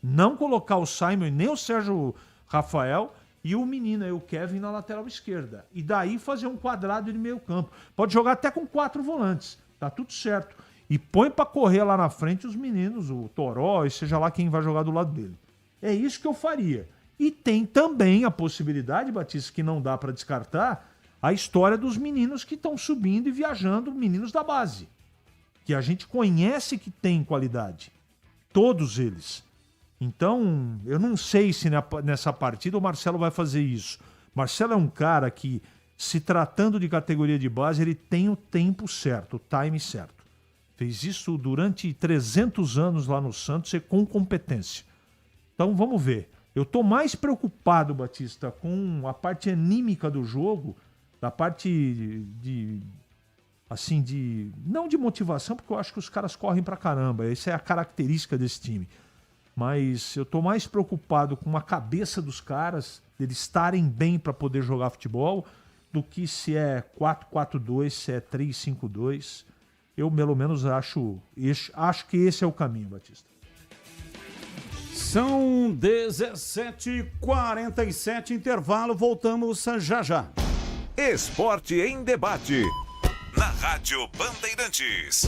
não colocar o Simon e nem o Sérgio Rafael e o menino aí, o Kevin, na lateral esquerda. E daí fazer um quadrado de meio campo. Pode jogar até com 4 volantes, tá tudo certo. E põe pra correr lá na frente os meninos, o Toró, e seja lá quem vai jogar do lado dele. É isso que eu faria. E tem também a possibilidade, Batista, que não dá pra descartar, a história dos meninos que estão subindo e viajando, meninos da base. Que a gente conhece que tem qualidade. Todos eles. Então, eu não sei se nessa partida o Marcelo vai fazer isso. Marcelo é um cara que, se tratando de categoria de base, ele tem o tempo certo, o time certo. Fez isso durante 300 anos lá no Santos e com competência. Então, vamos ver. Eu estou mais preocupado, Batista, com a parte anímica do jogo, da parte não de motivação, porque eu acho que os caras correm pra caramba. Essa é a característica desse time. Mas eu tô mais preocupado com a cabeça dos caras, deles estarem bem para poder jogar futebol, do que se é 4-4-2, se é 3-5-2. Eu, pelo menos, acho que esse é o caminho, Batista. São 17h47, intervalo, voltamos já já. Esporte em debate, na Rádio Bandeirantes.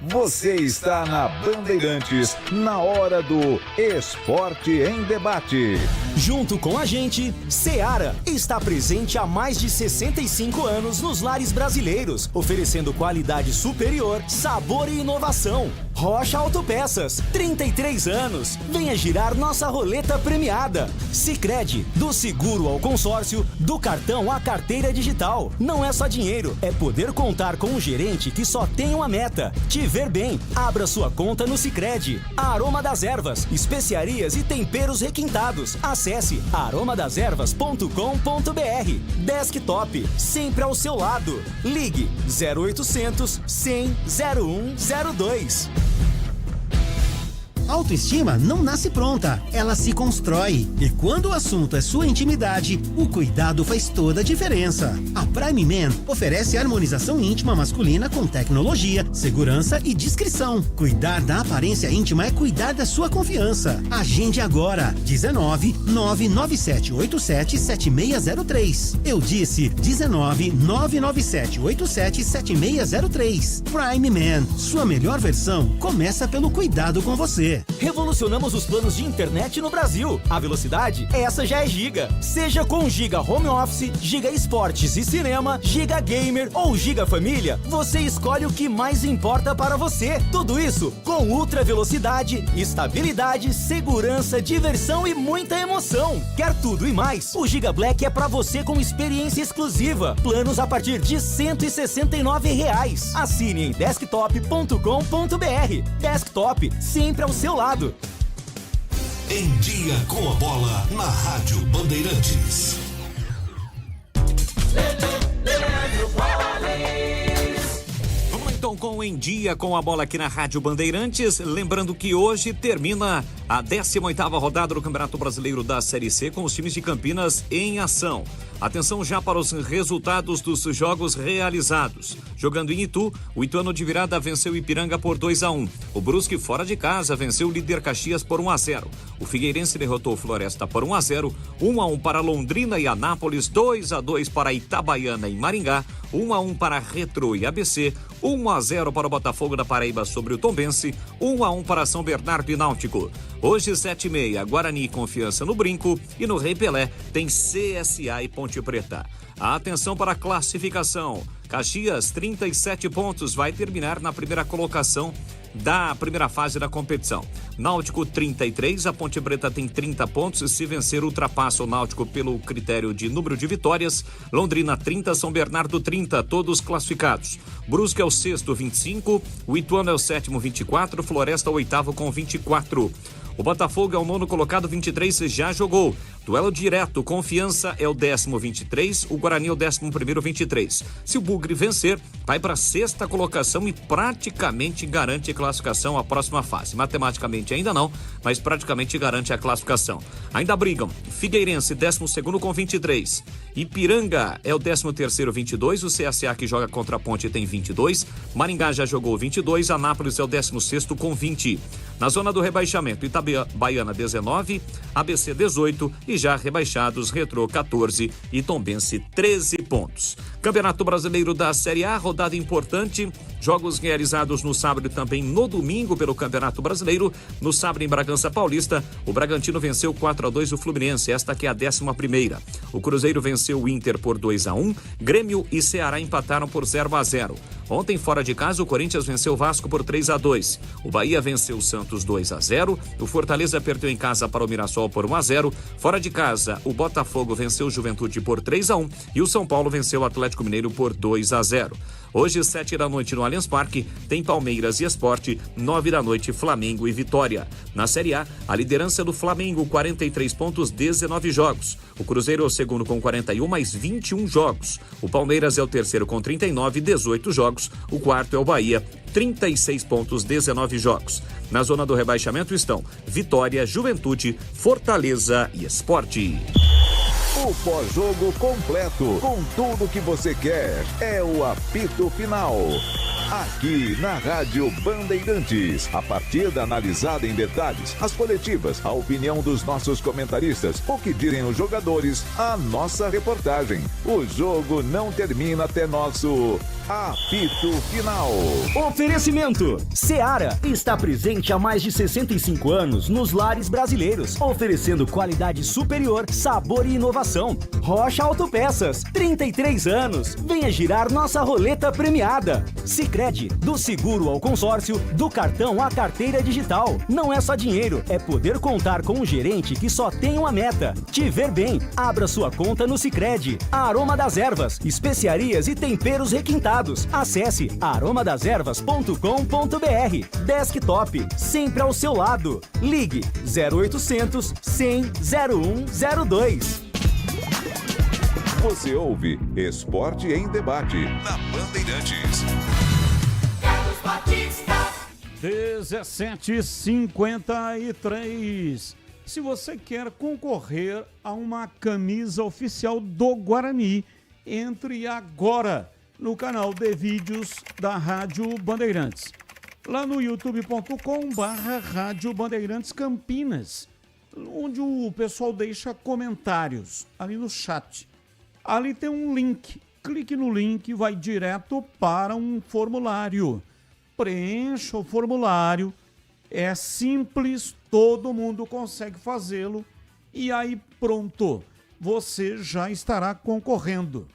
Você está na Bandeirantes, na hora do Esporte em Debate. Junto com a gente, Seara está presente há mais de 65 anos nos lares brasileiros, oferecendo qualidade superior, sabor e inovação. Rocha Autopeças, 33 anos. Venha girar nossa roleta premiada. Sicredi, do seguro ao consórcio, do cartão à carteira digital. Não é só dinheiro, é poder contar com um gerente que só tem uma meta: te ver bem. Abra sua conta no Sicredi. Aroma das Ervas, especiarias e temperos requintados. Acesse aromadeservas.com.br. Desktop, sempre ao seu lado. Ligue 0800 100 0102. Autoestima não nasce pronta, ela se constrói. E quando o assunto é sua intimidade, o cuidado faz toda a diferença. A Prime Man oferece harmonização íntima masculina com tecnologia, segurança e discrição. Cuidar da aparência íntima é cuidar da sua confiança. Agende agora, 19-99787-7603. Eu disse 19-99787-7603. Prime Man, sua melhor versão começa pelo cuidado com você. Revolucionamos os planos de internet no Brasil. A velocidade, essa já é Giga. Seja com Giga Home Office, Giga Esportes e Cinema, Giga Gamer ou Giga Família, você escolhe o que mais importa para você. Tudo isso com ultra velocidade, estabilidade, segurança, diversão e muita emoção. Quer tudo e mais? O Giga Black é para você com experiência exclusiva. Planos a partir de R$ 169. Assine em desktop.com.br. Desktop, sempre ao seu lado. Em Dia com a Bola, na Rádio Bandeirantes. Vamos então com Em Dia com a Bola aqui na Rádio Bandeirantes. Lembrando que hoje termina a 18ª rodada do Campeonato Brasileiro da Série C com os times de Campinas em ação. Atenção já para os resultados dos jogos realizados. Jogando em Itu, o Ituano de virada venceu o Ipiranga por 2-1. O Brusque fora de casa venceu o líder Caxias por 1-0. O Figueirense derrotou o Floresta por 1-0. 1-1 para Londrina e Anápolis, 2-2 para Itabaiana e Maringá, 1-1 para Retrô e ABC, 1-0 para o Botafogo da Paraíba sobre o Tombense, 1-1 para São Bernardo e Náutico. Hoje, 7h30, Guarani e Confiança no Brinco, e no Rei Pelé tem CSA e Ponte Preta. Atenção para a classificação. Caxias, 37 pontos, vai terminar na primeira colocação da primeira fase da competição. Náutico 33, a Ponte Preta tem 30 pontos, se vencer ultrapassa o Náutico pelo critério de número de vitórias. Londrina 30, São Bernardo 30, todos classificados. Brusque é o sexto, 25, o Ituano é o sétimo, 24, Floresta o oitavo com 24. O Botafogo é o nono colocado, 23, já jogou. Duelo direto, Confiança é o 10º, 23, o Guarani é o 11º, 23. Se o Bugre vencer, vai para a sexta colocação e praticamente garante a classificação à próxima fase. Matematicamente ainda não, mas praticamente garante a classificação. Ainda brigam, Figueirense 12º com 23, Ipiranga é o 13º, 22, o CSA que joga contra a Ponte tem 22, Maringá já jogou 22, Anápolis é o 16º com 20. Na zona do rebaixamento, Itabaiana 19, ABC 18 e já rebaixados Retrô 14 e Tombense 13 pontos. Campeonato Brasileiro da Série A, rodada importante, jogos realizados no sábado e também no domingo pelo Campeonato Brasileiro. No sábado em Bragança Paulista, o Bragantino venceu 4-2 o Fluminense, esta aqui é a 11ª. O Cruzeiro venceu o Inter por 2-1, Grêmio e Ceará empataram por 0-0. Ontem, fora de casa, o Corinthians venceu o Vasco por 3-2. O Bahia venceu o Santos 2-0. O Fortaleza perdeu em casa para o Mirassol por 1-0. Fora de casa, o Botafogo venceu o Juventude por 3-1 e o São Paulo venceu o Atlético Mineiro por 2-0. Hoje, 7h no Allianz Parque, tem Palmeiras e Sport, 9h, Flamengo e Vitória. Na Série A, a liderança do Flamengo, 43 pontos, 19 jogos. O Cruzeiro é o segundo com 41, mais 21 jogos. O Palmeiras é o terceiro com 39, 18 jogos. O quarto é o Bahia, 36 pontos, 19 jogos. Na zona do rebaixamento estão Vitória, Juventude, Fortaleza e Sport. O pós-jogo completo, com tudo que você quer, é o apito final. Aqui na Rádio Bandeirantes, a partida analisada em detalhes, as coletivas, a opinião dos nossos comentaristas, o que direm os jogadores, a nossa reportagem. O jogo não termina até nosso apito final. Oferecimento: Seara está presente há mais de 65 anos nos lares brasileiros, oferecendo qualidade superior, sabor e inovação. Rocha Autopeças, 33 anos. Venha girar nossa roleta premiada. Sicredi, do seguro ao consórcio, do cartão à carteira digital. Não é só dinheiro, é poder contar com um gerente que só tem uma meta: te ver bem. Abra sua conta no Sicredi. Aroma das Ervas, especiarias e temperos requintados. Acesse aromadeservas.com.br. Desktop, sempre ao seu lado. Ligue 0800 100 0102. Você ouve Esporte em Debate na Bandeirantes. 17h53. Se você quer concorrer a uma camisa oficial do Guarani, entre agora no canal de vídeos da Rádio Bandeirantes, lá no youtube.com/Rádio Bandeirantes Campinas, onde o pessoal deixa comentários ali no chat. Ali tem um link, clique no link e vai direto para um formulário. Preencha o formulário, é simples, todo mundo consegue fazê-lo e aí pronto, você já estará concorrendo.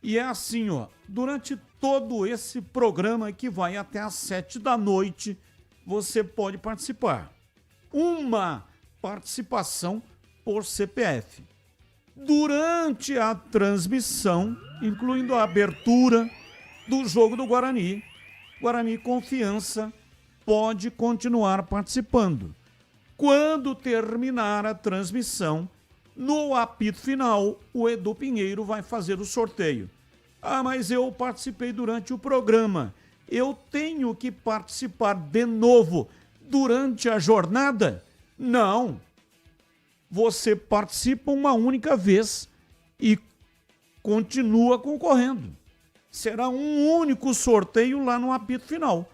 E é assim, ó, durante todo esse programa que vai até às 7h, você pode participar. Uma participação por CPF. Durante a transmissão, incluindo a abertura do jogo do Guarani, Guarani Confiança pode continuar participando. Quando terminar a transmissão, no apito final, o Edu Pinheiro vai fazer o sorteio. Ah, mas eu participei durante o programa. Eu tenho que participar de novo durante a jornada? Não. Você participa uma única vez e continua concorrendo. Será um único sorteio lá no apito final.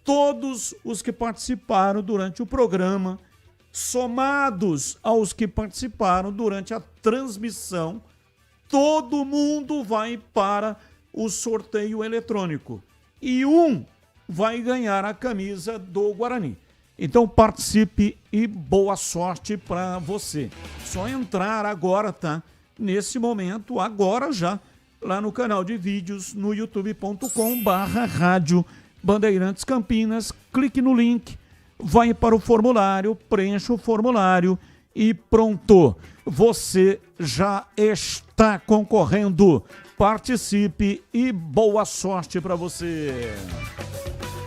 Todos os que participaram durante o programa, somados aos que participaram durante a transmissão, todo mundo vai para o sorteio eletrônico. E um vai ganhar a camisa do Guarani. Então participe e boa sorte para você. Só entrar agora, tá? Nesse momento, agora já, lá no canal de vídeos no youtube.com/Rádio Bandeirantes Campinas. Clique no link, vai para o formulário, preencha o formulário e pronto. Você já está concorrendo. Participe e boa sorte para você.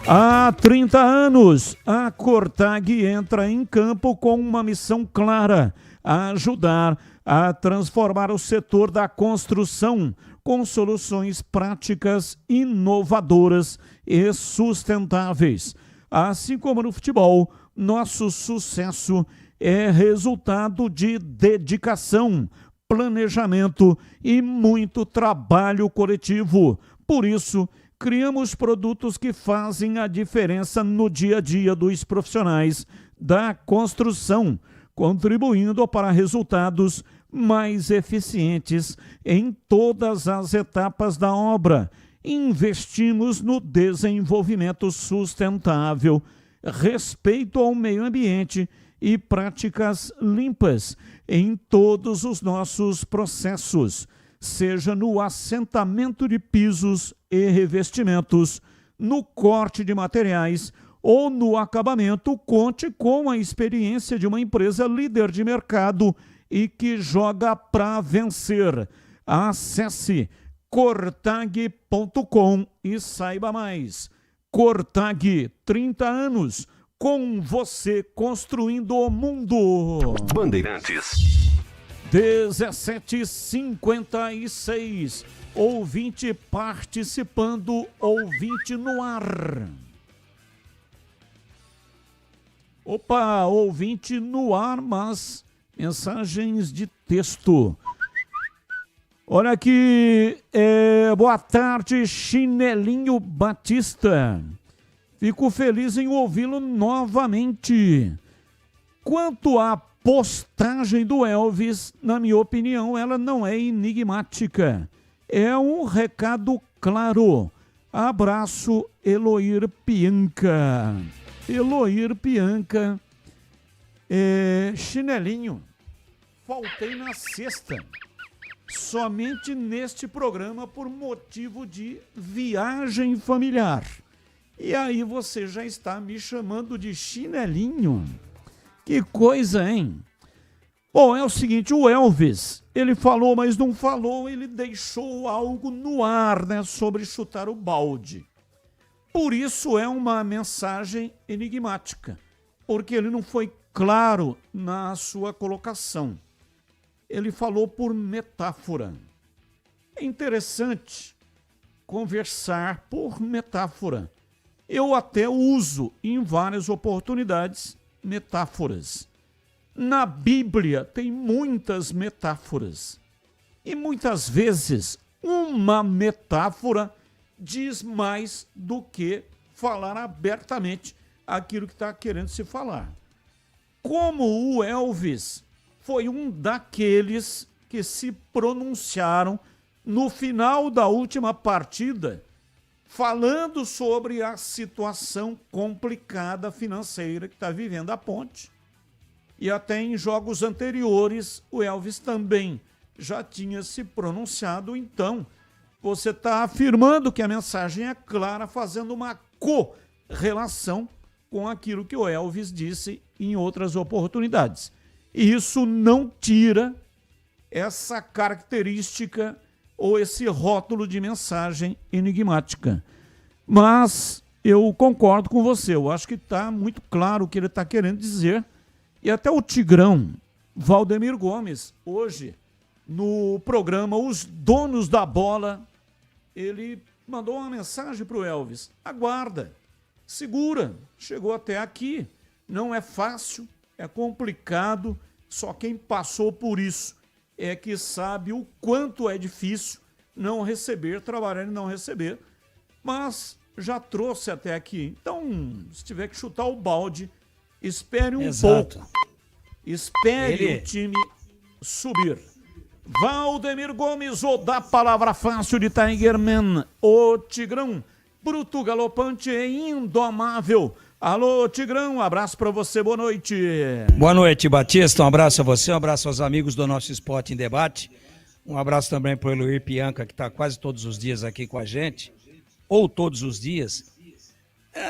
Há 30 anos, a Cortag entra em campo com uma missão clara: ajudar a transformar o setor da construção com soluções práticas, inovadoras e sustentáveis. Assim como no futebol, nosso sucesso é resultado de dedicação, planejamento e muito trabalho coletivo. Por isso, criamos produtos que fazem a diferença no dia a dia dos profissionais da construção, contribuindo para resultados mais eficientes em todas as etapas da obra. Investimos no desenvolvimento sustentável, respeito ao meio ambiente e práticas limpas em todos os nossos processos, seja no assentamento de pisos e revestimentos, no corte de materiais ou no acabamento. Conte com a experiência de uma empresa líder de mercado e que joga para vencer. Acesse cortag.com e saiba mais. Cortag, 30 anos, com você construindo o mundo. Bandeirantes. 17h56. Ouvinte participando, ouvinte no ar. Opa, ouvinte no ar, mas mensagens de texto. Olha aqui, boa tarde, Chinelinho Batista. Fico feliz em ouvi-lo novamente. Quanto à postagem do Elvis, na minha opinião, ela não é enigmática. É um recado claro. Abraço, Eloir Pianca. Eloir Pianca. Chinelinho, faltei na sexta. Somente neste programa por motivo de viagem familiar. E aí você já está me chamando de chinelinho? Que coisa, hein? Bom, é o seguinte, o Elvis, ele falou, mas não falou, ele deixou algo no ar, né, sobre chutar o balde. Por isso é uma mensagem enigmática, porque ele não foi claro na sua colocação. Ele falou por metáfora. É interessante conversar por metáfora. Eu até uso em várias oportunidades metáforas. Na Bíblia tem muitas metáforas. E muitas vezes uma metáfora diz mais do que falar abertamente aquilo que está querendo se falar. Como o Elvis foi um daqueles que se pronunciaram no final da última partida, falando sobre a situação complicada financeira que está vivendo a Ponte. E até em jogos anteriores, o Elvis também já tinha se pronunciado. Então, você está afirmando que a mensagem é clara, fazendo uma correlação com aquilo que o Elvis disse em outras oportunidades. E isso não tira essa característica ou esse rótulo de mensagem enigmática. Mas eu concordo com você, eu acho que está muito claro o que ele está querendo dizer. E até o Tigrão, Valdemir Gomes, hoje, no programa Os Donos da Bola, ele mandou uma mensagem para o Elvis. Aguarda, segura, chegou até aqui. Não é fácil, é complicado, só quem passou por isso é que sabe o quanto é difícil não receber, trabalhar e não receber. Mas já trouxe até aqui. Então, se tiver que chutar o balde, espere um pouco. Espere o time subir. Valdemir Gomes, o da palavra fácil de Tigerman, o Tigrão, bruto, galopante e indomável. Alô, Tigrão, um abraço pra você, boa noite. Boa noite, Batista, um abraço a você, um abraço aos amigos do nosso Esporte em Debate. Um abraço também pro Eloir Pianca, que tá quase todos os dias aqui com a gente, ou todos os dias.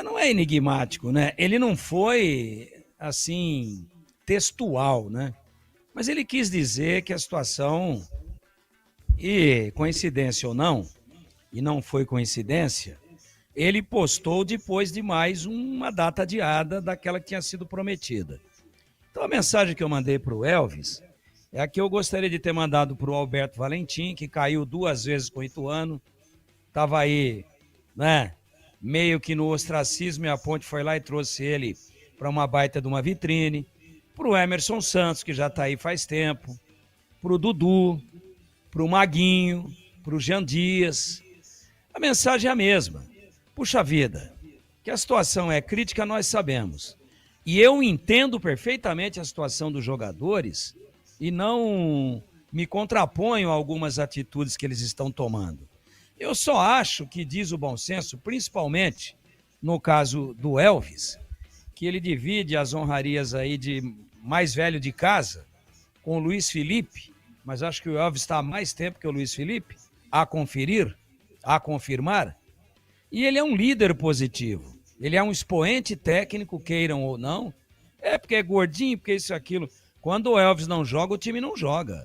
Não é enigmático, né? Ele não foi, assim, textual, né? Mas ele quis dizer que a situação, e coincidência ou não, e não foi coincidência, ele postou depois de mais uma data adiada daquela que tinha sido prometida. Então a mensagem que eu mandei para o Elvis é a que eu gostaria de ter mandado para o Alberto Valentim, que caiu 2 vezes com o Ituano, estava aí, né, meio que no ostracismo, e a Ponte foi lá e trouxe ele para uma baita de uma vitrine. Para o Emerson Santos, que já está aí faz tempo, para o Dudu, para o Maguinho, para o Jean Dias. A mensagem é a mesma. Puxa vida, que a situação é crítica, nós sabemos. E eu entendo perfeitamente a situação dos jogadores e não me contraponho a algumas atitudes que eles estão tomando. Eu só acho que, diz o bom senso, principalmente no caso do Elvis, que ele divide as honrarias aí de mais velho de casa com o Luiz Felipe, mas acho que o Elvis está há mais tempo que o Luiz Felipe, a conferir, a confirmar, e ele é um líder positivo, ele é um expoente técnico, queiram ou não, porque é gordinho, porque isso e aquilo. Quando o Elvis não joga, o time não joga.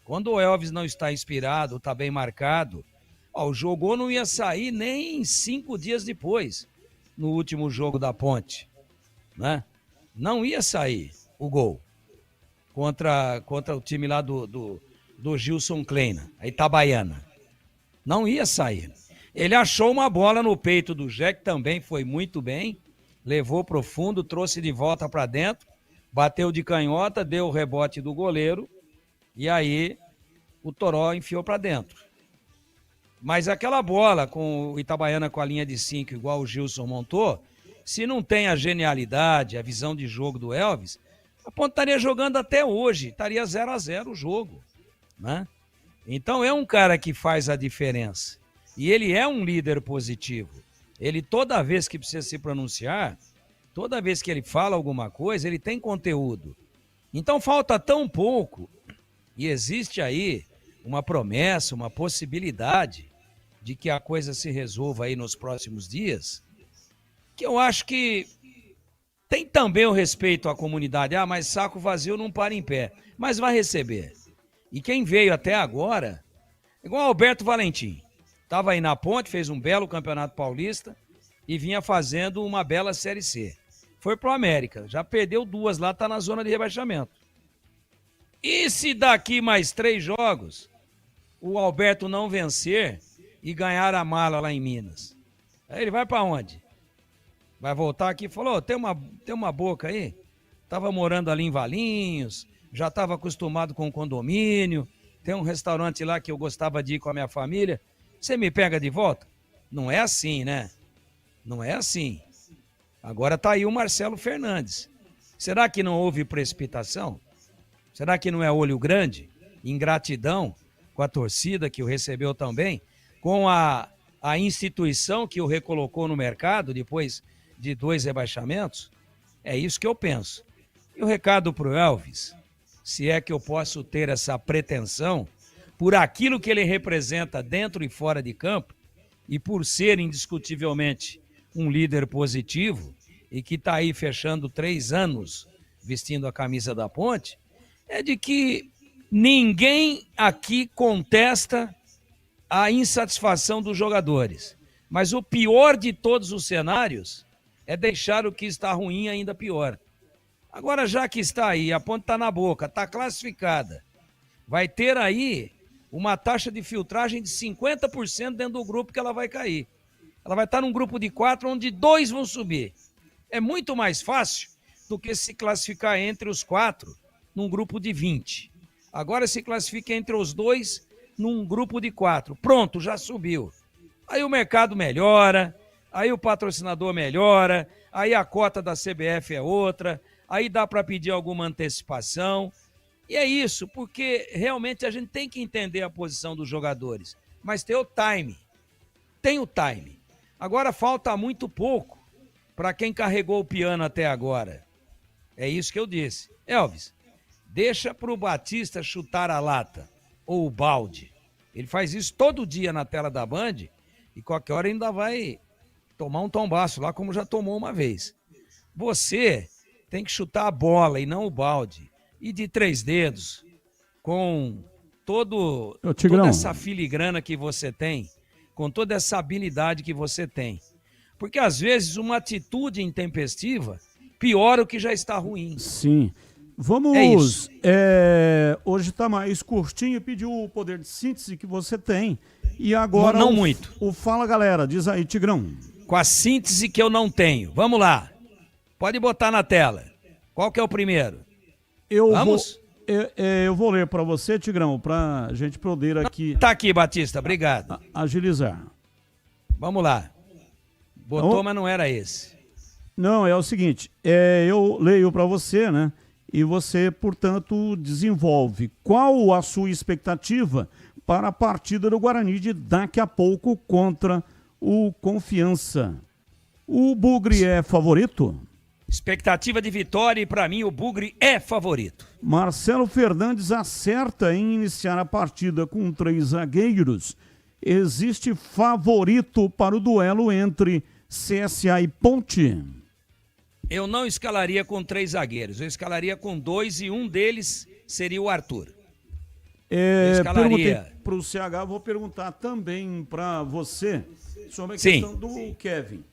Quando o Elvis não está inspirado, está bem marcado, o jogo não ia sair nem 5 dias depois, no último jogo da Ponte, né? Não ia sair o gol contra o time lá do Gilson Kleina, a Itabaiana. Não ia sair. Ele achou uma bola no peito do Jack, também foi muito bem, levou pro fundo, trouxe de volta para dentro, bateu de canhota, deu o rebote do goleiro e aí o Toró enfiou para dentro. Mas aquela bola com o Itabaiana com a linha de 5, igual o Gilson montou, se não tem a genialidade, a visão de jogo do Elvis, a Ponte estaria jogando até hoje, estaria 0-0 o jogo, né? Então é um cara que faz a diferença. E ele é um líder positivo. Ele, toda vez que precisa se pronunciar, toda vez que ele fala alguma coisa, ele tem conteúdo. Então falta tão pouco, e existe aí uma promessa, uma possibilidade de que a coisa se resolva aí nos próximos dias, que eu acho que tem também o respeito à comunidade. Mas saco vazio não para em pé. Mas vai receber. E quem veio até agora, igual o Alberto Valentim, estava aí na Ponte, fez um belo Campeonato Paulista e vinha fazendo uma bela Série C. Foi pro América, já perdeu 2 lá, tá na zona de rebaixamento. E se daqui mais 3 jogos o Alberto não vencer e ganhar a mala lá em Minas? Aí ele vai para onde? Vai voltar aqui e falou, tem uma boca aí? Tava morando ali em Valinhos, já estava acostumado com o condomínio, tem um restaurante lá que eu gostava de ir com a minha família, você me pega de volta? Não é assim, né? Não é assim. Agora tá aí o Marcelo Fernandes. Será que não houve precipitação? Será que não é olho grande? Ingratidão com a torcida que o recebeu também? Com a instituição que o recolocou no mercado depois de 2 rebaixamentos? É isso que eu penso. E o recado pro Elvis, se é que eu posso ter essa pretensão, por aquilo que ele representa dentro e fora de campo, e por ser indiscutivelmente um líder positivo, e que está aí fechando 3 anos vestindo a camisa da Ponte, é de que ninguém aqui contesta a insatisfação dos jogadores. Mas o pior de todos os cenários é deixar o que está ruim ainda pior. Agora, já que está aí, a ponte está na boca, está classificada, vai ter aí uma taxa de filtragem de 50% dentro do grupo que ela vai cair. Ela vai estar num grupo de 4, onde 2 vão subir. É muito mais fácil do que se classificar entre os 4 num grupo de 20. Agora se classifica entre os 2 num grupo de 4. Pronto, já subiu. Aí o mercado melhora, aí o patrocinador melhora, aí a cota da CBF é outra, aí dá para pedir alguma antecipação. E é isso, porque realmente a gente tem que entender a posição dos jogadores, mas tem o time. Tem o time. Agora falta muito pouco para quem carregou o piano até agora. É isso que eu disse. Elvis, deixa para o Batista chutar a lata ou o balde. Ele faz isso todo dia na tela da Band e qualquer hora ainda vai tomar um tombaço lá, como já tomou uma vez. Você tem que chutar a bola e não o balde. E de 3 dedos, com toda essa filigrana que você tem, com toda essa habilidade que você tem. Porque às vezes uma atitude intempestiva piora o que já está ruim. Sim. Vamos. É isso. Hoje está mais curtinho, pediu o poder de síntese que você tem. E agora. Não muito. O Fala Galera, diz aí, Tigrão. Com a síntese que eu não tenho. Vamos lá. Pode botar na tela. Qual que é o primeiro? Vamos? Eu vou ler para você, Tigrão, para a gente poder aqui. Tá aqui, Batista, obrigado. Agilizar. Vamos lá. Botou, mas não era esse. Não, é o seguinte, eu leio para você, né? E você, portanto, desenvolve. Qual a sua expectativa para a partida do Guarani de daqui a pouco contra o Confiança? O Bugre é favorito? Expectativa de vitória e, para mim, o Bugre é favorito. Marcelo Fernandes acerta em iniciar a partida com 3 zagueiros. Existe favorito para o duelo entre CSA e Ponte? Eu não escalaria com 3 zagueiros. Eu escalaria com 2 e um deles seria o Arthur. Eu escalaria. Para o CH, vou perguntar também para você sobre a questão do Kevin.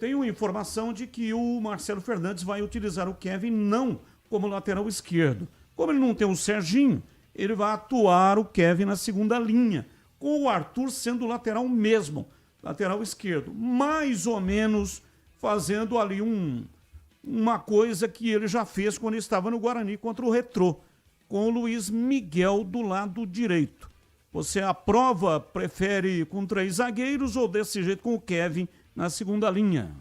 Tenho informação de que o Marcelo Fernandes vai utilizar o Kevin não como lateral esquerdo. Como ele não tem o Serginho, ele vai atuar o Kevin na segunda linha, com o Arthur sendo o lateral mesmo, lateral esquerdo. Mais ou menos fazendo ali uma coisa que ele já fez quando estava no Guarani contra o Retrô, com o Luiz Miguel do lado direito. Você aprova, prefere com 3 zagueiros ou desse jeito com o Kevin na segunda linha?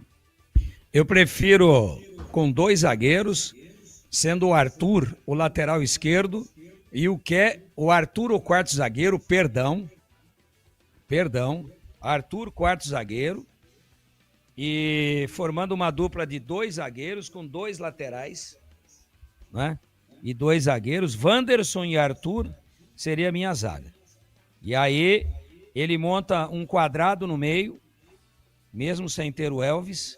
Eu prefiro com 2 zagueiros, sendo o Arthur o lateral esquerdo e o Arthur o quarto zagueiro, perdão, Arthur quarto zagueiro, e formando uma dupla de 2 zagueiros com 2 laterais, né? E 2 zagueiros, Wanderson e Arthur seria a minha zaga. E aí ele monta um quadrado no meio, mesmo sem ter o Elvis,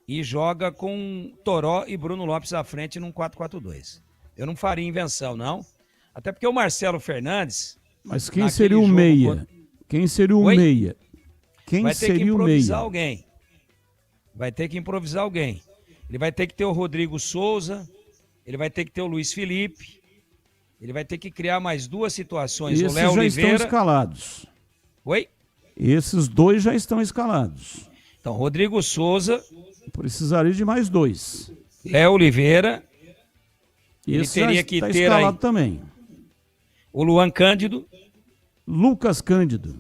e joga com Toró e Bruno Lopes à frente num 4-4-2. Eu não faria invenção, não. Até porque o Marcelo Fernandes... Mas quem seria o meia? Quem seria o meia? Quem seria o meia? Vai ter que improvisar alguém. Ele vai ter que ter o Rodrigo Souza, ele vai ter que ter o Luiz Felipe, ele vai ter que criar mais 2 situações. Esses o Léo já Oliveira... estão escalados. Oi? Esses 2 já estão escalados. Então, Rodrigo Souza... Precisaria de mais 2. Léo Oliveira... Esse ele teria que ter escalado aí também. O Luan Cândido. Lucas Cândido.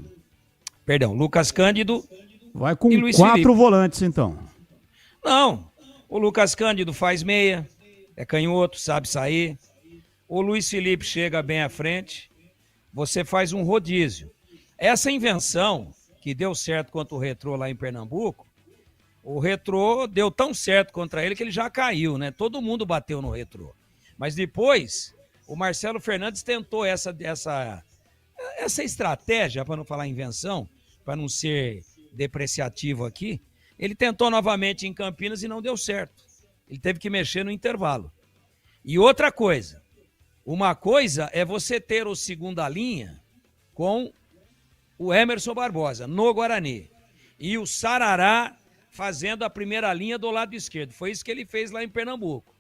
Perdão, Lucas Cândido. Vai com e Luiz 4 Felipe. volantes, então. Não, o Lucas Cândido faz meia, é canhoto, sabe sair. O Luiz Felipe chega bem à frente. Você faz um rodízio. Essa invenção que deu certo contra o Retrô lá em Pernambuco, o Retrô deu tão certo contra ele que ele já caiu, né? Todo mundo bateu no Retrô. Mas depois, o Marcelo Fernandes tentou essa estratégia, para não falar invenção, para não ser depreciativo aqui, ele tentou novamente em Campinas e não deu certo. Ele teve que mexer no intervalo. E outra coisa, uma coisa é você ter o segunda linha com o Emerson Barbosa, no Guarani. E o Sarará fazendo a primeira linha do lado esquerdo. Foi isso que ele fez lá em Pernambuco.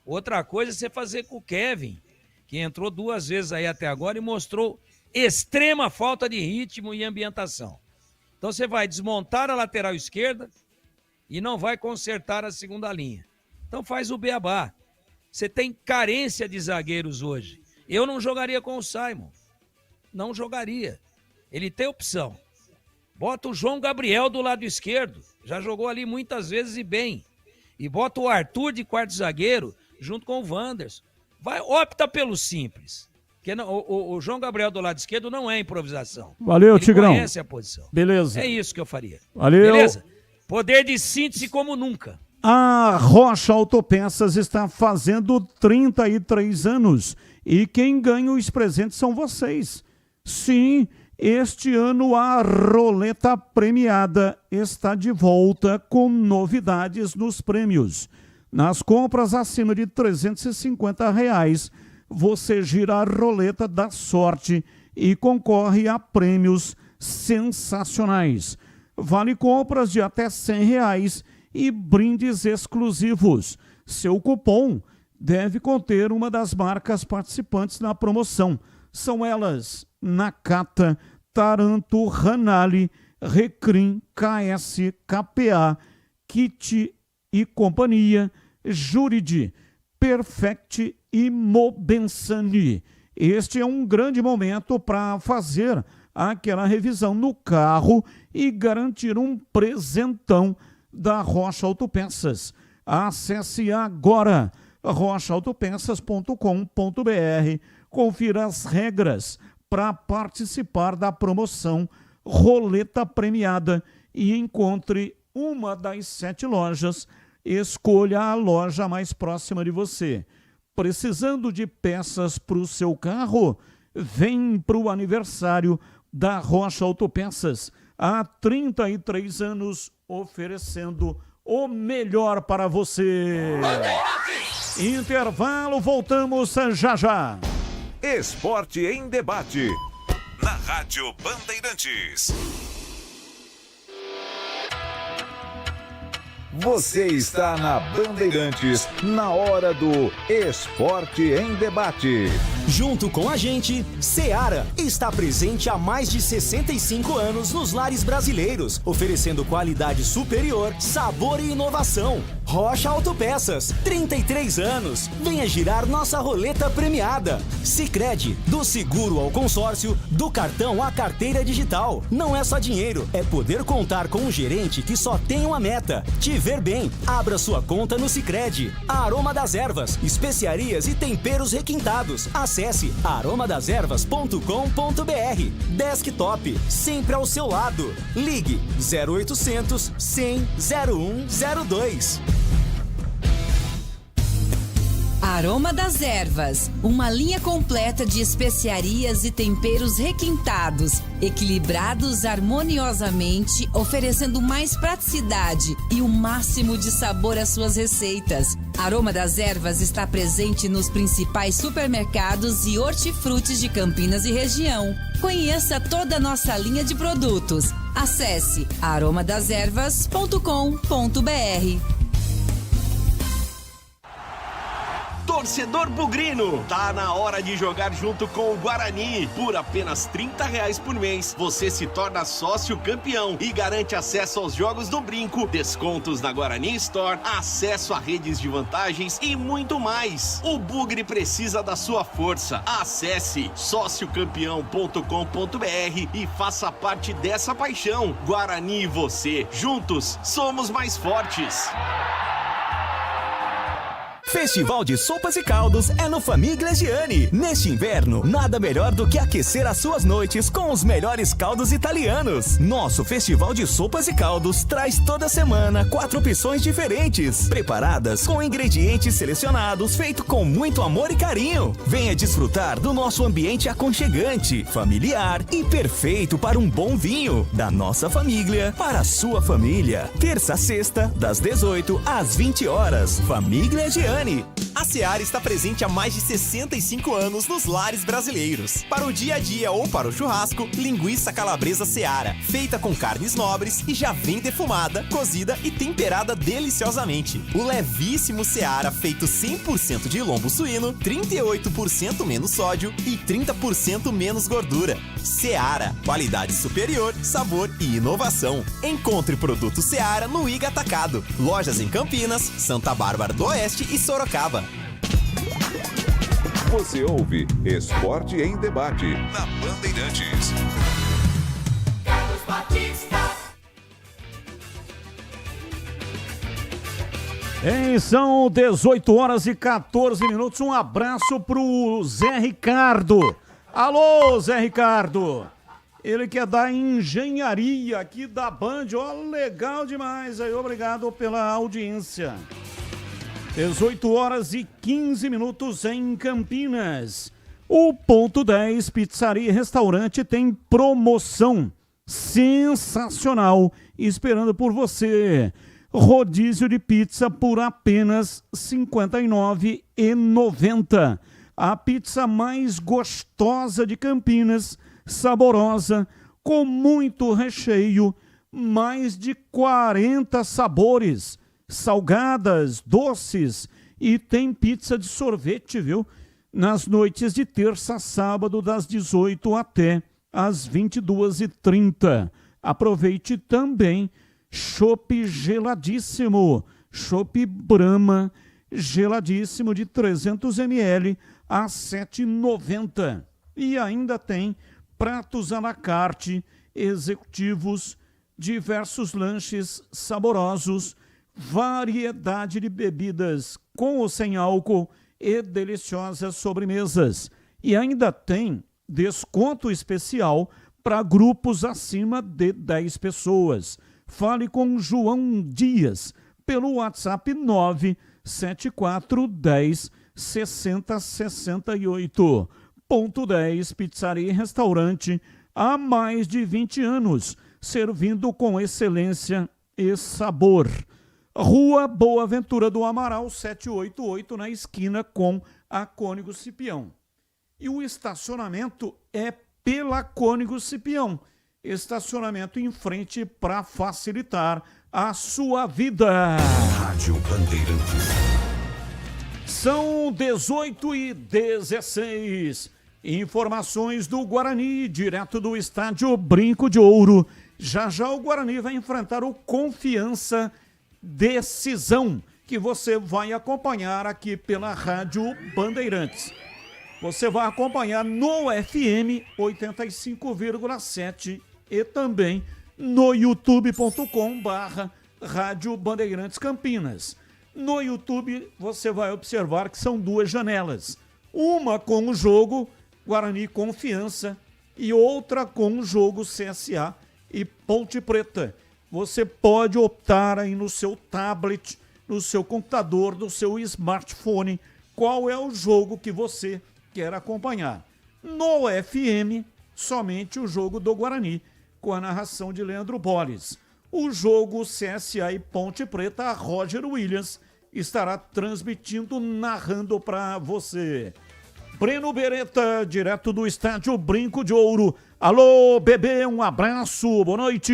Outra coisa é você fazer com o Kevin, que entrou 2 vezes aí até agora e mostrou extrema falta de ritmo e ambientação. Então você vai desmontar a lateral esquerda e não vai consertar a segunda linha. Então faz o beabá. Você tem carência de zagueiros hoje. Eu não jogaria com o Simon. Não jogaria. Ele tem opção. Bota o João Gabriel do lado esquerdo. Já jogou ali muitas vezes e bem. E bota o Arthur de quarto zagueiro junto com o Wanderson. Opta pelo simples. Porque o João Gabriel do lado esquerdo não é improvisação. Valeu, Tigrão. Ele conhece a posição. Beleza. É isso que eu faria. Valeu. Beleza? Poder de síntese como nunca. A Rocha Autopeças está fazendo 33 anos e quem ganha os presentes são vocês. Sim, este ano a roleta premiada está de volta com novidades nos prêmios. Nas compras acima de R$ 350, você gira a roleta da sorte e concorre a prêmios sensacionais. Vale compras de até R$ 100 e brindes exclusivos. Seu cupom deve conter uma das marcas participantes na promoção. São elas Nakata, Taranto, Ranali, Recrim, KS, KPA, Kit e Companhia, Juridi, Perfect e Mobensani. Este é um grande momento para fazer aquela revisão no carro e garantir um presentão da Rocha Autopeças. Acesse agora rochaautopeças.com.br, confira as regras para participar da promoção Roleta Premiada e encontre uma das 7 lojas. Escolha a loja mais próxima de você. Precisando de peças para o seu carro? Vem para o aniversário da Rocha Autopeças. Há 33 anos oferecendo o melhor para você. Intervalo, voltamos já já. Esporte em debate. Na Rádio Bandeirantes. Você está na Bandeirantes, na hora do Esporte em Debate. Junto com a gente, Seara está presente há mais de 65 anos nos lares brasileiros, oferecendo qualidade superior, sabor e inovação. Rocha Autopeças, 33 anos. Venha girar nossa roleta premiada. Sicredi, do seguro ao consórcio, do cartão à carteira digital. Não é só dinheiro, é poder contar com um gerente que só tem uma meta: te ver bem. Abra sua conta no Sicredi. Aroma das Ervas, especiarias e temperos requintados. Acesse aromadeservas.com.br. Desktop, sempre ao seu lado. Ligue 0800 100 0102. Aroma das Ervas, uma linha completa de especiarias e temperos requintados, equilibrados harmoniosamente, oferecendo mais praticidade e o máximo de sabor às suas receitas. Aroma das Ervas está presente nos principais supermercados e hortifrutis de Campinas e região. Conheça toda a nossa linha de produtos. Acesse aromadeservas.com.br. Torcedor bugrino, tá na hora de jogar junto com o Guarani. Por apenas R$30 por mês, você se torna sócio campeão e garante acesso aos jogos do Brinco, descontos na Guarani Store, acesso a redes de vantagens e muito mais. O Bugre precisa da sua força. Acesse sociocampeão.com.br e faça parte dessa paixão. Guarani e você, juntos, somos mais fortes. Festival de Sopas e Caldos é no Família Gianni. Neste inverno, nada melhor do que aquecer as suas noites com os melhores caldos italianos. Nosso Festival de Sopas e Caldos traz toda semana 4 opções diferentes, preparadas com ingredientes selecionados, feito com muito amor e carinho. Venha desfrutar do nosso ambiente aconchegante, familiar e perfeito para um bom vinho. Da nossa família para a sua família. Terça a sexta, das 18 às 20 horas. Família Gianni. A Seara está presente há mais de 65 anos nos lares brasileiros. Para o dia a dia ou para o churrasco, linguiça calabresa Seara, feita com carnes nobres e já vem defumada, cozida e temperada deliciosamente. O levíssimo Seara, feito 100% de lombo suíno, 38% menos sódio e 30% menos gordura. Seara, qualidade superior, sabor e inovação. Encontre produto Seara no Iga Atacado. Lojas em Campinas, Santa Bárbara do Oeste e Sorocaba. Você ouve Esporte em Debate na Bandeirantes. Carlos Batista. São 18 horas e 14 minutos. Um abraço pro Zé Ricardo. Alô, Zé Ricardo. Ele que é da engenharia aqui da Band. Ó, legal demais aí. Obrigado pela audiência. 18 horas e 15 minutos em Campinas. O Ponto 10 Pizzaria e Restaurante tem promoção sensacional esperando por você. Rodízio de pizza por apenas R$ 59,90. A pizza mais gostosa de Campinas, saborosa, com muito recheio, mais de 40 sabores, salgadas, doces e tem pizza de sorvete, viu? Nas noites de terça a sábado, das 18 até às 22h30. Aproveite também chopp geladíssimo, chopp Brahma geladíssimo de 300 ml a R$ 7,90. E ainda tem pratos à la carte, executivos, diversos lanches saborosos, variedade de bebidas com ou sem álcool e deliciosas sobremesas. E ainda tem desconto especial para grupos acima de 10 pessoas. Fale com João Dias pelo WhatsApp 97410 6068. Ponto 10 Pizzaria e Restaurante há mais de 20 anos, servindo com excelência e sabor. Rua Boa Ventura do Amaral, 788, na esquina com a Cônigo Cipião. E o estacionamento é pela Cônigo Cipião. Estacionamento em frente para facilitar a sua vida. Rádio Bandeirantes. São 18h16. Informações do Guarani, direto do estádio Brinco de Ouro. Já já o Guarani vai enfrentar o Confiança, decisão que você vai acompanhar aqui pela Rádio Bandeirantes. Você vai acompanhar no FM 85,7 e também no youtube.com/Rádio Bandeirantes Campinas. No YouTube você vai observar que são duas janelas. Uma com o jogo Guarani Confiança e outra com o jogo CSA e Ponte Preta. Você pode optar aí no seu tablet, no seu computador, no seu smartphone, qual é o jogo que você quer acompanhar. No FM, somente o jogo do Guarani, com a narração de Leandro Boles. O jogo CSA e Ponte Preta, a Roger Williams estará transmitindo, narrando para você. Breno Beretta, direto do estádio Brinco de Ouro. Alô, bebê, um abraço, boa noite.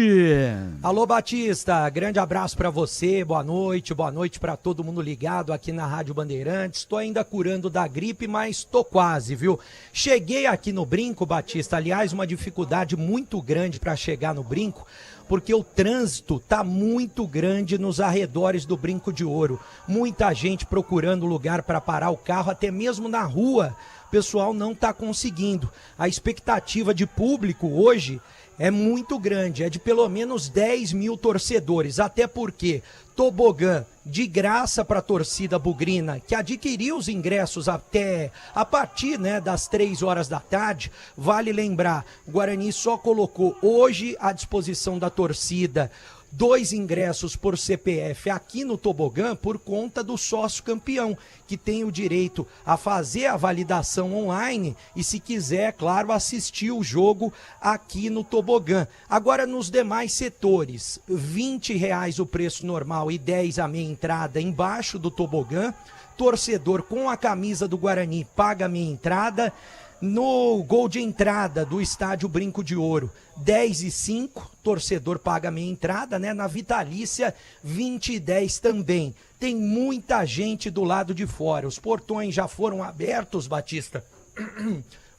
Alô, Batista, grande abraço para você, boa noite para todo mundo ligado aqui na Rádio Bandeirantes. Estou ainda curando da gripe, mas tô quase, viu? Cheguei aqui no Brinco, Batista, aliás, uma dificuldade muito grande para chegar no Brinco, porque o trânsito tá muito grande nos arredores do Brinco de Ouro. Muita gente procurando lugar para parar o carro, até mesmo na rua. O pessoal não está conseguindo. A expectativa de público hoje é muito grande, é de pelo menos 10 mil torcedores, até porque tobogã de graça para a torcida bugrina, que adquiriu os ingressos até a partir, das 3 horas da tarde. Vale lembrar, o Guarani só colocou hoje à disposição da torcida 2 ingressos por CPF aqui no tobogã por conta do sócio campeão, que tem o direito a fazer a validação online e, se quiser, claro, assistir o jogo aqui no tobogã. Agora, nos demais setores, R$20 o preço normal e 10 a meia entrada embaixo do tobogã. Torcedor com a camisa do Guarani paga meia entrada. No gol de entrada do estádio Brinco de Ouro, 10 e 5, torcedor paga meia entrada, né? Na Vitalícia, 20 e 10 também. Tem muita gente do lado de fora. Os portões já foram abertos, Batista.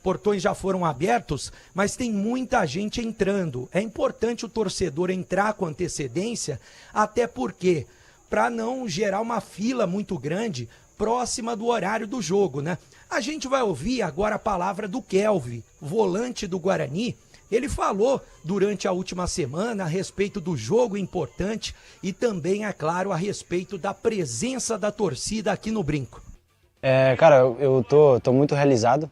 Portões já foram abertos, mas tem muita gente entrando. É importante o torcedor entrar com antecedência, até porque, para não gerar uma fila muito grande próxima do horário do jogo, né? A gente vai ouvir agora a palavra do Kelvin, volante do Guarani. Ele falou durante a última semana a respeito do jogo importante e também, é claro, a respeito da presença da torcida aqui no Brinco. Cara, eu tô muito realizado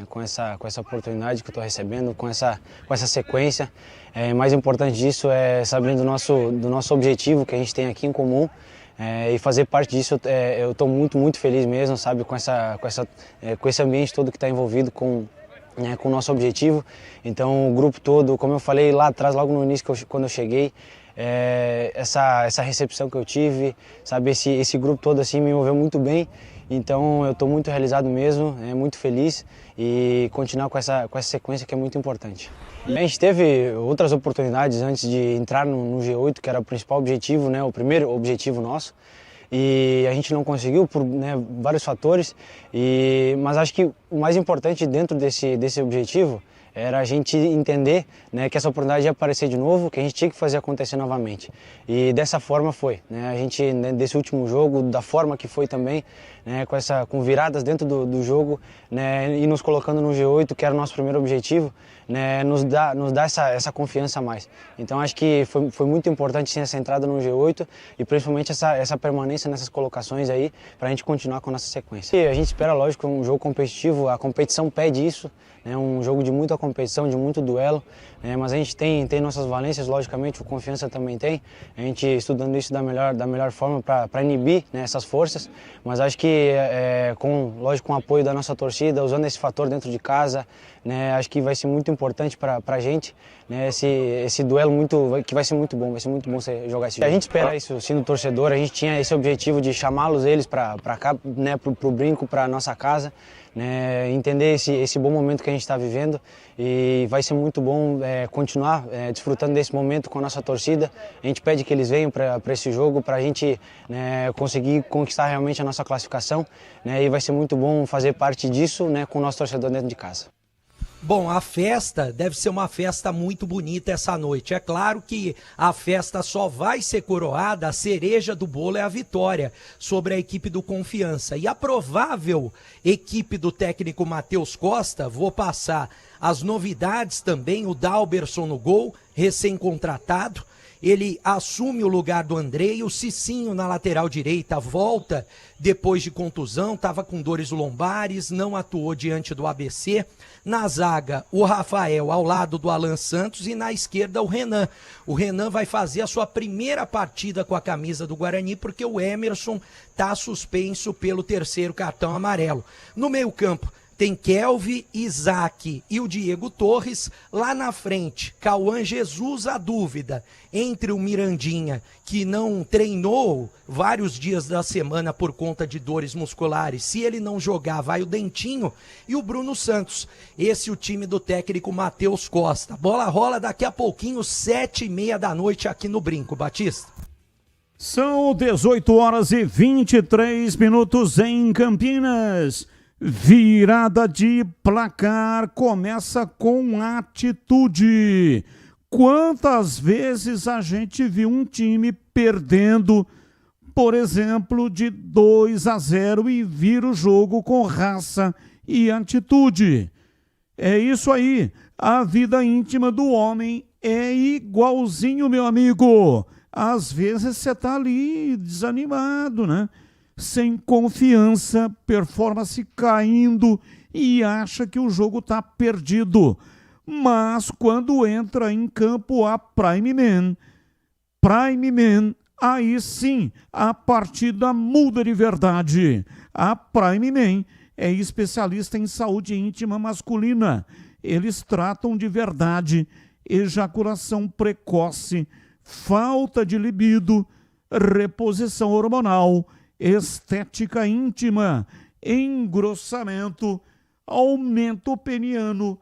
com essa oportunidade que eu tô recebendo, com essa sequência. Mais importante disso é saber do nosso objetivo que a gente tem aqui em comum. E fazer parte disso, eu estou muito feliz mesmo, sabe, com esse ambiente todo que está envolvido com o nosso objetivo. Então o grupo todo, como eu falei lá atrás, logo no início, quando eu cheguei, essa recepção que eu tive, sabe, esse grupo todo assim me envolveu muito bem. Então eu estou muito realizado mesmo, muito feliz e continuar com essa sequência que é muito importante. A gente teve outras oportunidades antes de entrar no G8, que era o principal objetivo, né, o primeiro objetivo nosso, e a gente não conseguiu por vários fatores, mas acho que o mais importante dentro desse objetivo era a gente entender, né, que essa oportunidade ia aparecer de novo, que a gente tinha que fazer acontecer novamente. E dessa forma foi, né, a gente, desse último jogo, da forma que foi também, né, com viradas dentro do jogo, né, e nos colocando no G8, que era o nosso primeiro objetivo, né, nos dá essa confiança a mais. Então acho que foi muito importante sim essa entrada no G8 e principalmente essa permanência nessas colocações aí, para a gente continuar com a nossa sequência. E a gente espera, lógico, um jogo competitivo, a competição pede isso, né, um jogo de muita competição, de muito duelo, né, mas a gente tem nossas valências, logicamente, o Confiança também tem, a gente estudando isso da melhor forma para inibir, né, essas forças, mas acho que com o apoio da nossa torcida, usando esse fator dentro de casa, né, acho que vai ser muito importante para a gente, né, esse duelo que vai ser muito bom você jogar esse jogo. A gente espera isso sim do torcedor, a gente tinha esse objetivo de chamá-los eles para cá, né, pro Brinco, para nossa casa, né, entender esse bom momento que a gente está vivendo, e vai ser muito bom continuar desfrutando desse momento com a nossa torcida. A gente pede que eles venham para esse jogo, para a gente, né, conseguir conquistar realmente a nossa classificação, né, e vai ser muito bom fazer parte disso, né, com o nosso torcedor dentro de casa. Bom, a festa deve ser uma festa muito bonita essa noite. É claro que a festa só vai ser coroada, a cereja do bolo é a vitória sobre a equipe do Confiança. E a provável equipe do técnico Matheus Costa, vou passar as novidades também, o Dalberson no gol, recém-contratado. Ele assume o lugar do Andrei, o Cicinho na lateral direita volta depois de contusão, estava com dores lombares, não atuou diante do ABC. Na zaga, o Rafael ao lado do Alan Santos e na esquerda o Renan. O Renan vai fazer a sua primeira partida com a camisa do Guarani porque o Emerson está suspenso pelo 3º cartão amarelo. No meio-campo, tem Kelvin, Isaac e o Diego Torres. Lá na frente, Cauã Jesus, a dúvida entre o Mirandinha, que não treinou vários dias da semana por conta de dores musculares. Se ele não jogar, vai o Dentinho, e o Bruno Santos. Esse é o time do técnico Matheus Costa. Bola rola daqui a pouquinho, 7h30 da noite aqui no Brinco. Batista. São 18h23 em Campinas. Virada de placar começa com atitude. Quantas vezes a gente viu um time perdendo, por exemplo, de 2-0 e vira o jogo com raça e atitude? É isso aí. A vida íntima do homem é igualzinho, meu amigo. Às vezes você tá ali desanimado, né? Sem confiança, performance caindo e acha que o jogo está perdido. Mas quando entra em campo a Prime Man, Prime Man, aí sim a partida muda de verdade. A Prime Man é especialista em saúde íntima masculina. Eles tratam de verdade ejaculação precoce, falta de libido, reposição hormonal, estética íntima, engrossamento, aumento peniano,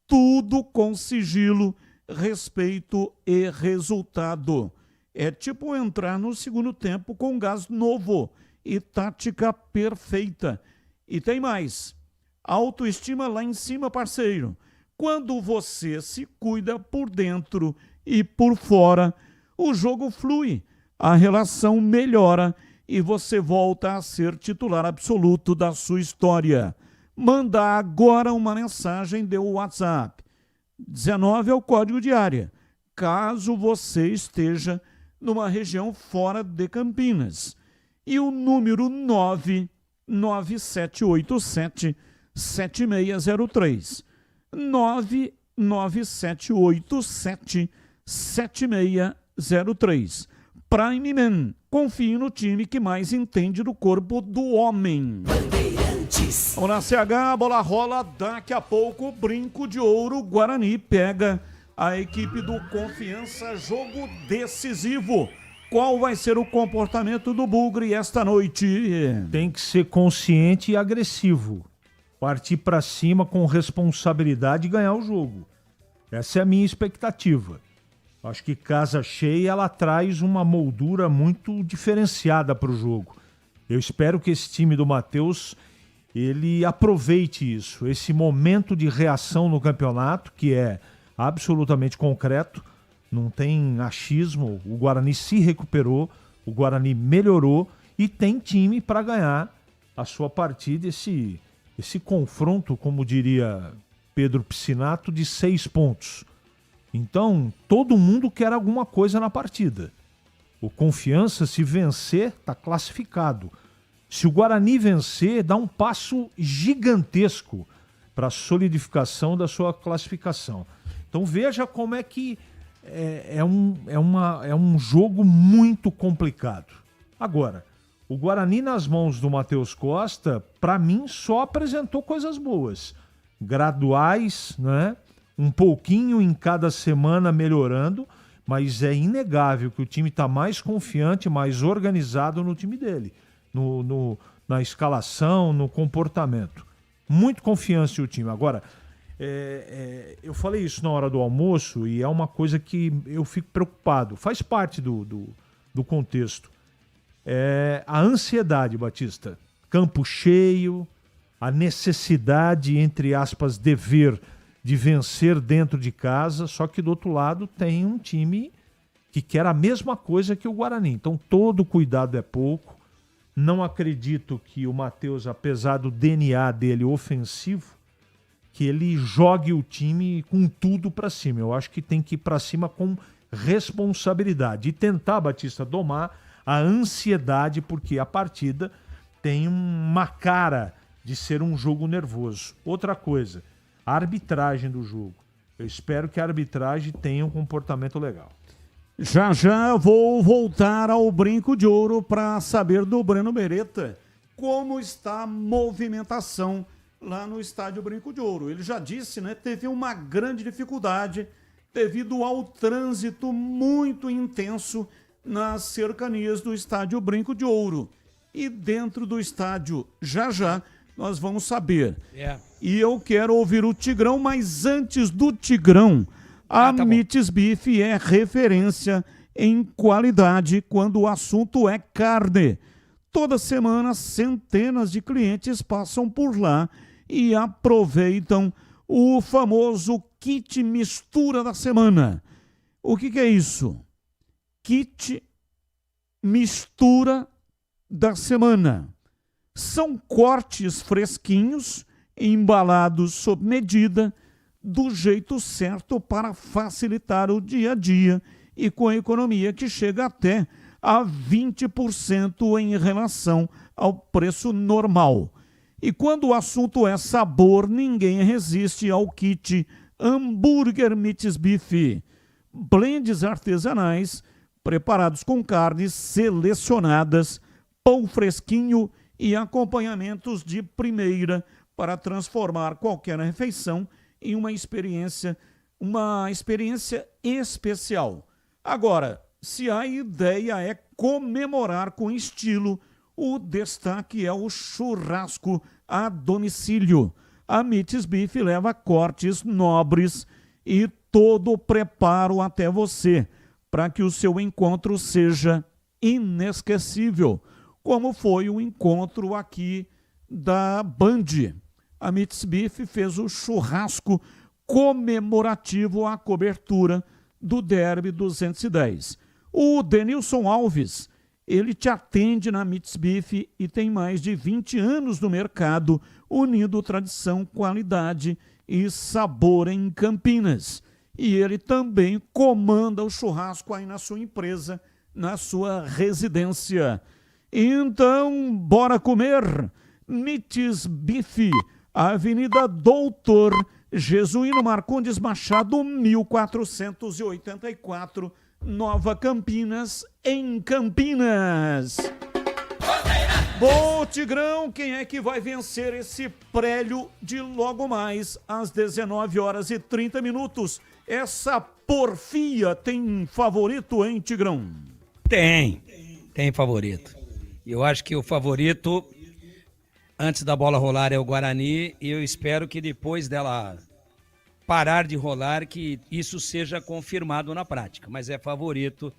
tudo com sigilo, respeito e resultado. É tipo entrar no segundo tempo com gás novo e tática perfeita. E tem mais, autoestima lá em cima, parceiro. Quando você se cuida por dentro e por fora, o jogo flui, a relação melhora e você volta a ser titular absoluto da sua história. Manda agora uma mensagem de WhatsApp. 19 é o código de área, caso você esteja numa região fora de Campinas. E o número 99787-7603. 99787-7603. Prime Man, confie no time que mais entende do corpo do homem. Vamos lá, CH, a bola rola, daqui a pouco, Brinco de Ouro, Guarani pega a equipe do Confiança, jogo decisivo. Qual vai ser o comportamento do Bugre esta noite? Tem que ser consciente e agressivo. Partir para cima com responsabilidade e ganhar o jogo. Essa é a minha expectativa. Acho que casa cheia, ela traz uma moldura muito diferenciada para o jogo. Eu espero que esse time do Matheus, ele aproveite isso, esse momento de reação no campeonato, que é absolutamente concreto, não tem achismo, o Guarani se recuperou, o Guarani melhorou e tem time para ganhar a sua partida, esse confronto, como diria Pedro Piscinato, de 6 pontos. Então, todo mundo quer alguma coisa na partida. O Confiança, se vencer, está classificado. Se o Guarani vencer, dá um passo gigantesco para a solidificação da sua classificação. Então veja como é que é um jogo muito complicado. Agora, o Guarani nas mãos do Matheus Costa, para mim, só apresentou coisas boas. Graduais, né? Um pouquinho em cada semana melhorando, mas é inegável que o time está mais confiante, mais organizado no time dele. Na escalação, no comportamento. Muito confiança o time. Agora, eu falei isso na hora do almoço e é uma coisa que eu fico preocupado. Faz parte do contexto. A ansiedade, Batista. Campo cheio, a necessidade, entre aspas, dever de vencer dentro de casa, só que do outro lado tem um time que quer a mesma coisa que o Guarani. Então todo cuidado é pouco. Não acredito que o Matheus, apesar do DNA dele ofensivo, que ele jogue o time com tudo para cima. Eu acho que tem que ir para cima com responsabilidade e tentar, Batista, domar a ansiedade, porque a partida tem uma cara de ser um jogo nervoso. Outra coisa, a arbitragem do jogo. Eu espero que a arbitragem tenha um comportamento legal. Já já vou voltar ao Brinco de Ouro para saber do Breno Beretta como está a movimentação lá no estádio Brinco de Ouro. Ele já disse, né, teve uma grande dificuldade devido ao trânsito muito intenso nas cercanias do estádio Brinco de Ouro. E dentro do estádio, já já, nós vamos saber. E eu quero ouvir o Tigrão, mas antes do Tigrão, a Mites Beef é referência em qualidade quando o assunto é carne. Toda semana, centenas de clientes passam por lá e aproveitam o famoso kit mistura da semana. O que é isso? Kit mistura da semana. São cortes fresquinhos, embalados sob medida, do jeito certo para facilitar o dia a dia e com economia que chega até a 20% em relação ao preço normal. E quando o assunto é sabor, ninguém resiste ao kit Hambúrguer Mites Beef. Blends artesanais preparados com carnes selecionadas, pão fresquinho e acompanhamentos de primeira para transformar qualquer refeição em uma experiência especial. Agora, se a ideia é comemorar com estilo, o destaque é o churrasco a domicílio. A Meats Beef leva cortes nobres e todo o preparo até você, para que o seu encontro seja inesquecível, como foi o encontro aqui da Band. A Meats Beef fez o churrasco comemorativo à cobertura do Derby 210. O Denilson Alves, ele te atende na Meats Beef e tem mais de 20 anos no mercado, unindo tradição, qualidade e sabor em Campinas. E ele também comanda o churrasco aí na sua empresa, na sua residência. Então, bora comer? Meats Beef, Avenida Doutor Jesuíno Marcondes Machado, 1484, Nova Campinas, em Campinas. Bom, Tigrão, quem é que vai vencer esse prélio de logo mais às 19h30? Essa porfia tem favorito, hein, Tigrão? Tem favorito. Eu acho que o favorito, antes da bola rolar, é o Guarani, e eu espero que depois dela parar de rolar, que isso seja confirmado na prática. Mas é favorito,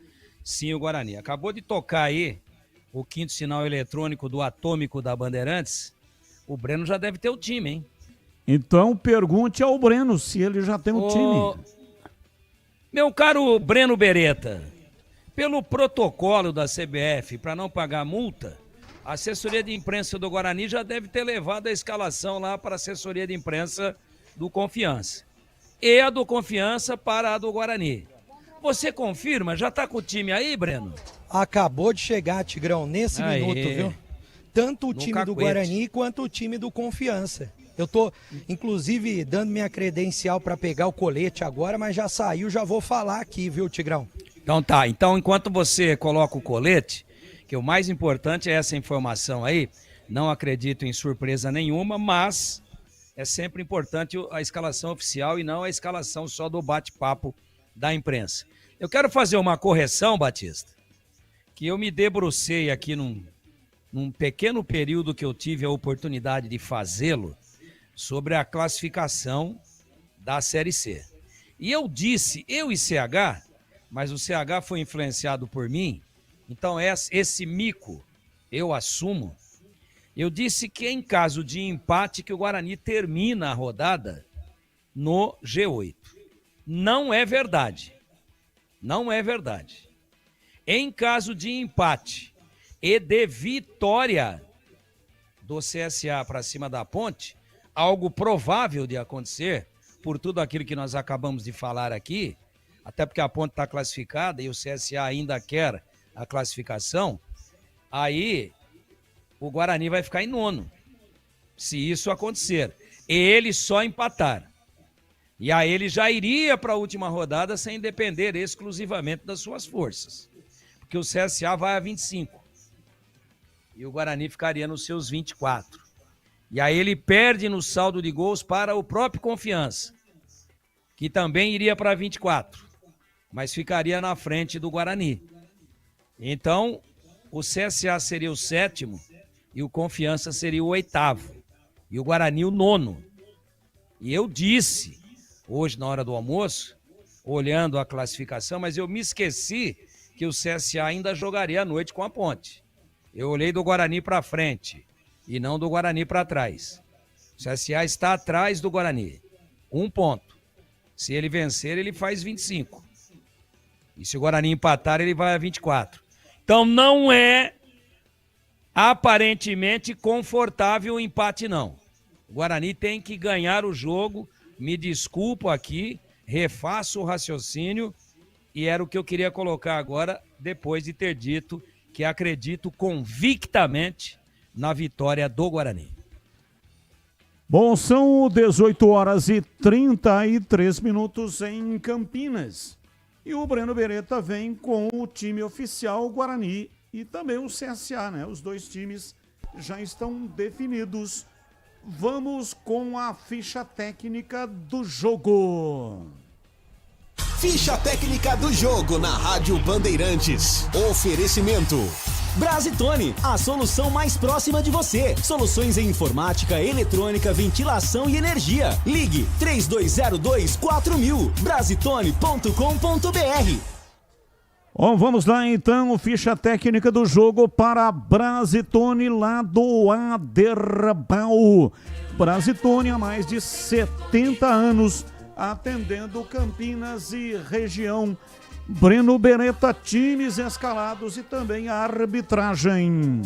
sim, o Guarani. Acabou de tocar aí o quinto sinal eletrônico do Atômico da Bandeirantes. O Breno já deve ter o time, hein? Então pergunte ao Breno se ele já tem o time. Meu caro Breno Beretta, pelo protocolo da CBF, para não pagar multa, a assessoria de imprensa do Guarani já deve ter levado a escalação lá para a assessoria de imprensa do Confiança. E a do Confiança para a do Guarani. Você confirma? Já tá com o time aí, Breno? Acabou de chegar, Tigrão, nesse minuto, viu? Tanto o time do Guarani quanto o time do Confiança. Eu tô, inclusive, dando minha credencial para pegar o colete agora, mas já saiu, já vou falar aqui, viu, Tigrão? Então tá, então enquanto você coloca o colete, que o mais importante é essa informação aí, não acredito em surpresa nenhuma, mas é sempre importante a escalação oficial e não a escalação só do bate-papo da imprensa. Eu quero fazer uma correção, Batista, que eu me debrucei aqui num pequeno período que eu tive a oportunidade de fazê-lo, sobre a classificação da Série C. E eu disse, eu e CH, mas o CH foi influenciado por mim, então esse mico eu assumo. Eu disse que em caso de empate que o Guarani termina a rodada no G8. Não é verdade. Não é verdade. Em caso de empate e de vitória do CSA para cima da Ponte, algo provável de acontecer, por tudo aquilo que nós acabamos de falar aqui, até porque a Ponte está classificada e o CSA ainda quer a classificação, aí o Guarani vai ficar em nono, se isso acontecer. E ele só empatar. E aí ele já iria para a última rodada sem depender exclusivamente das suas forças. Porque o CSA vai a 25. E o Guarani ficaria nos seus 24. E aí ele perde no saldo de gols para o próprio Confiança, que também iria para 24, mas ficaria na frente do Guarani. Então, o CSA seria o 7º e o Confiança seria o 8º. E o Guarani o 9º. E eu disse, hoje na hora do almoço, olhando a classificação, mas eu me esqueci que o CSA ainda jogaria à noite com a Ponte. Eu olhei do Guarani para frente e não do Guarani para trás. O CSA está atrás do Guarani. 1 ponto. Se ele vencer, ele faz 25. E se o Guarani empatar, ele vai a 24. Então não é aparentemente confortável o empate, não. O Guarani tem que ganhar o jogo. Me desculpo aqui, refaço o raciocínio. E era o que eu queria colocar agora, depois de ter dito que acredito convictamente na vitória do Guarani. Bom, são 18h33 em Campinas. E o Breno Beretta vem com o time oficial, o Guarani e também o CSA, né? Os dois times já estão definidos. Vamos com a ficha técnica do jogo. Ficha técnica do jogo na Rádio Bandeirantes. Oferecimento Brasitone, a solução mais próxima de você. Soluções em informática, eletrônica, ventilação e energia. Ligue 3202-4000. Brasitone.com.br. Bom, vamos lá então, ficha técnica do jogo para Brasitone lá do Aderbal. Brasitone há mais de 70 anos, atendendo Campinas e região. Breno Beretta, times escalados e também a arbitragem.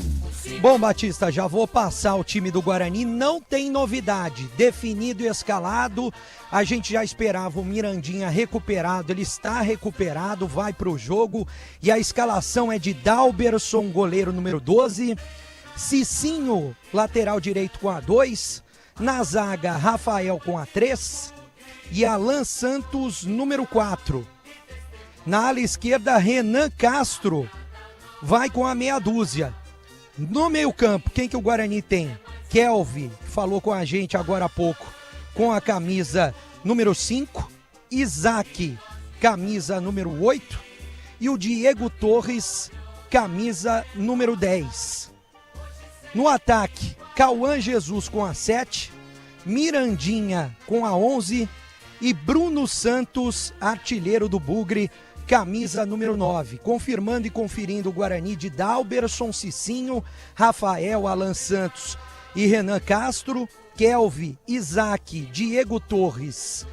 Bom, Batista, já vou passar o time do Guarani, não tem novidade, definido e escalado, a gente já esperava o Mirandinha recuperado, ele está recuperado, vai para o jogo, e a escalação é de Dalberson, goleiro número 12, Cicinho, lateral direito com a 2, na zaga Rafael com a 3 e Alan Santos, número 4. Na ala esquerda, Renan Castro vai com a meia dúzia. No meio campo, quem que o Guarani tem? Kelvin, falou com a gente agora há pouco, com a camisa número 5. Isaac, camisa número 8. E o Diego Torres, camisa número 10. No ataque, Cauã Jesus com a 7. Mirandinha com a 11. E Bruno Santos, artilheiro do Bugre, camisa número 9, confirmando e conferindo o Guarani de Dalberson, Cicinho, Rafael, Alan Santos e Renan Castro, Kelvin, Isaac, Diego Torres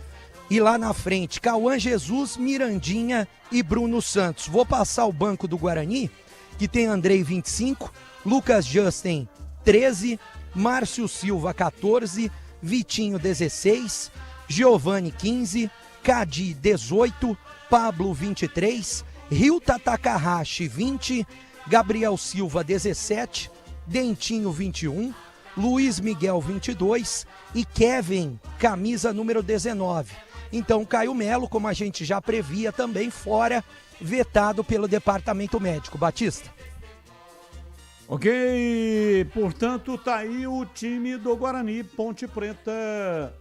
e lá na frente Cauã Jesus, Mirandinha e Bruno Santos. Vou passar o banco do Guarani, que tem Andrei 25, Lucas Justin 13, Márcio Silva 14, Vitinho 16, Giovani 15, Cadi 18, Pablo 23, Ryuta Takahashi 20, Gabriel Silva 17, Dentinho 21, Luiz Miguel 22 e Kevin, camisa número 19. Então Caio Melo, como a gente já previa, também fora, vetado pelo departamento médico. Batista. Ok, portanto tá aí o time do Guarani. Ponte Preta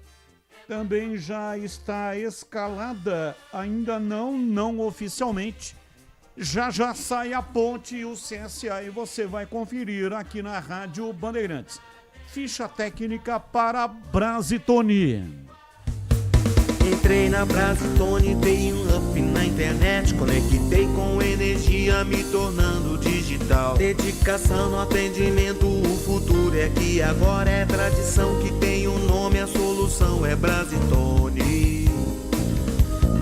também já está escalada, ainda não oficialmente. Já sai a Ponte e o CSA e você vai conferir aqui na Rádio Bandeirantes. Ficha técnica para Brasitone. Entrei na Brasitone, dei um up na internet, conectei com energia, me tornando digital. Dedicação no atendimento, o futuro é aqui agora, é tradição que tem um nome, a solução é Brasitone.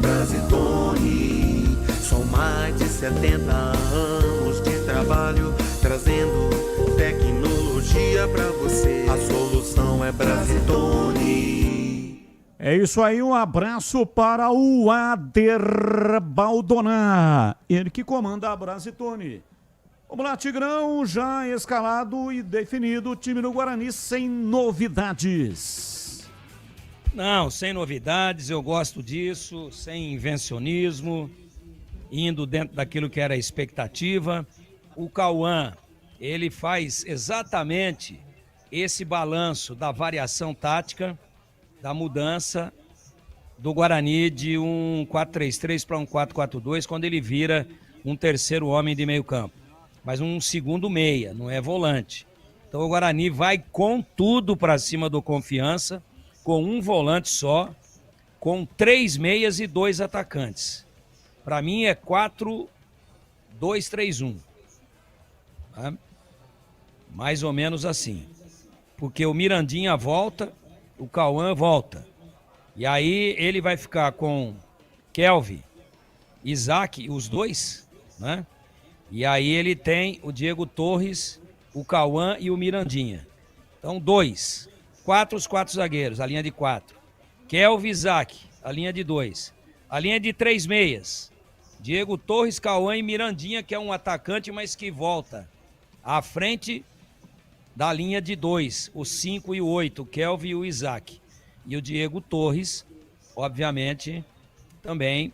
Brasitone, são mais de 70 anos de trabalho, trazendo tecnologia pra você. A solução é Brasitone. É isso aí, um abraço para o Ader Baldonar, ele que comanda a Brasitone. Vamos lá, Tigrão, já escalado e definido o time do Guarani sem novidades. Não, sem novidades, eu gosto disso, sem invencionismo, indo dentro daquilo que era a expectativa. O Cauã, ele faz exatamente esse balanço da variação tática, da mudança do Guarani de um 4-3-3 para um 4-4-2, quando ele vira um terceiro homem de meio campo. Mas um segundo meia, não é volante. Então o Guarani vai com tudo para cima do Confiança, com um volante só, com 3 meias e 2 atacantes. Para mim é 4-2-3-1. Tá? Mais ou menos assim. Porque o Mirandinha volta, o Cauã volta. E aí ele vai ficar com Kelvin, Isaac, os dois, né? E aí ele tem o Diego Torres, o Cauã e o Mirandinha. Então 2. 4 os 4 zagueiros, a linha de 4. Kelvin, Isaac, a linha de 2. A linha de 3 meias. Diego Torres, Cauã e Mirandinha, que é um atacante, mas que volta à frente da linha de 2, o 5 e o 8, o Kelvin e o Isaac. E o Diego Torres, obviamente, também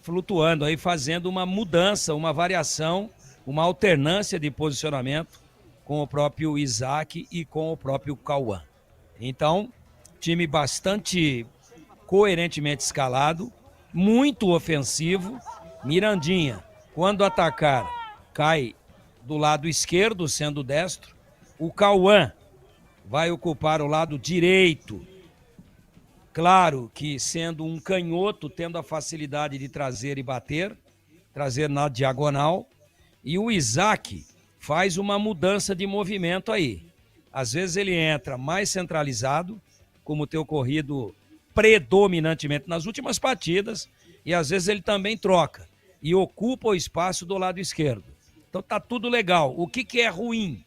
flutuando aí, fazendo uma mudança, uma variação, uma alternância de posicionamento com o próprio Isaac e com o próprio Cauã. Então, time bastante coerentemente escalado, muito ofensivo. Mirandinha, quando atacar, cai do lado esquerdo, sendo destro. O Cauã vai ocupar o lado direito. Claro que sendo um canhoto, tendo a facilidade de trazer e bater, trazer na diagonal. E o Isaac faz uma mudança de movimento aí. Às vezes ele entra mais centralizado, como tem ocorrido predominantemente nas últimas partidas, e às vezes ele também troca e ocupa o espaço do lado esquerdo. Então tá tudo legal. O que é ruim?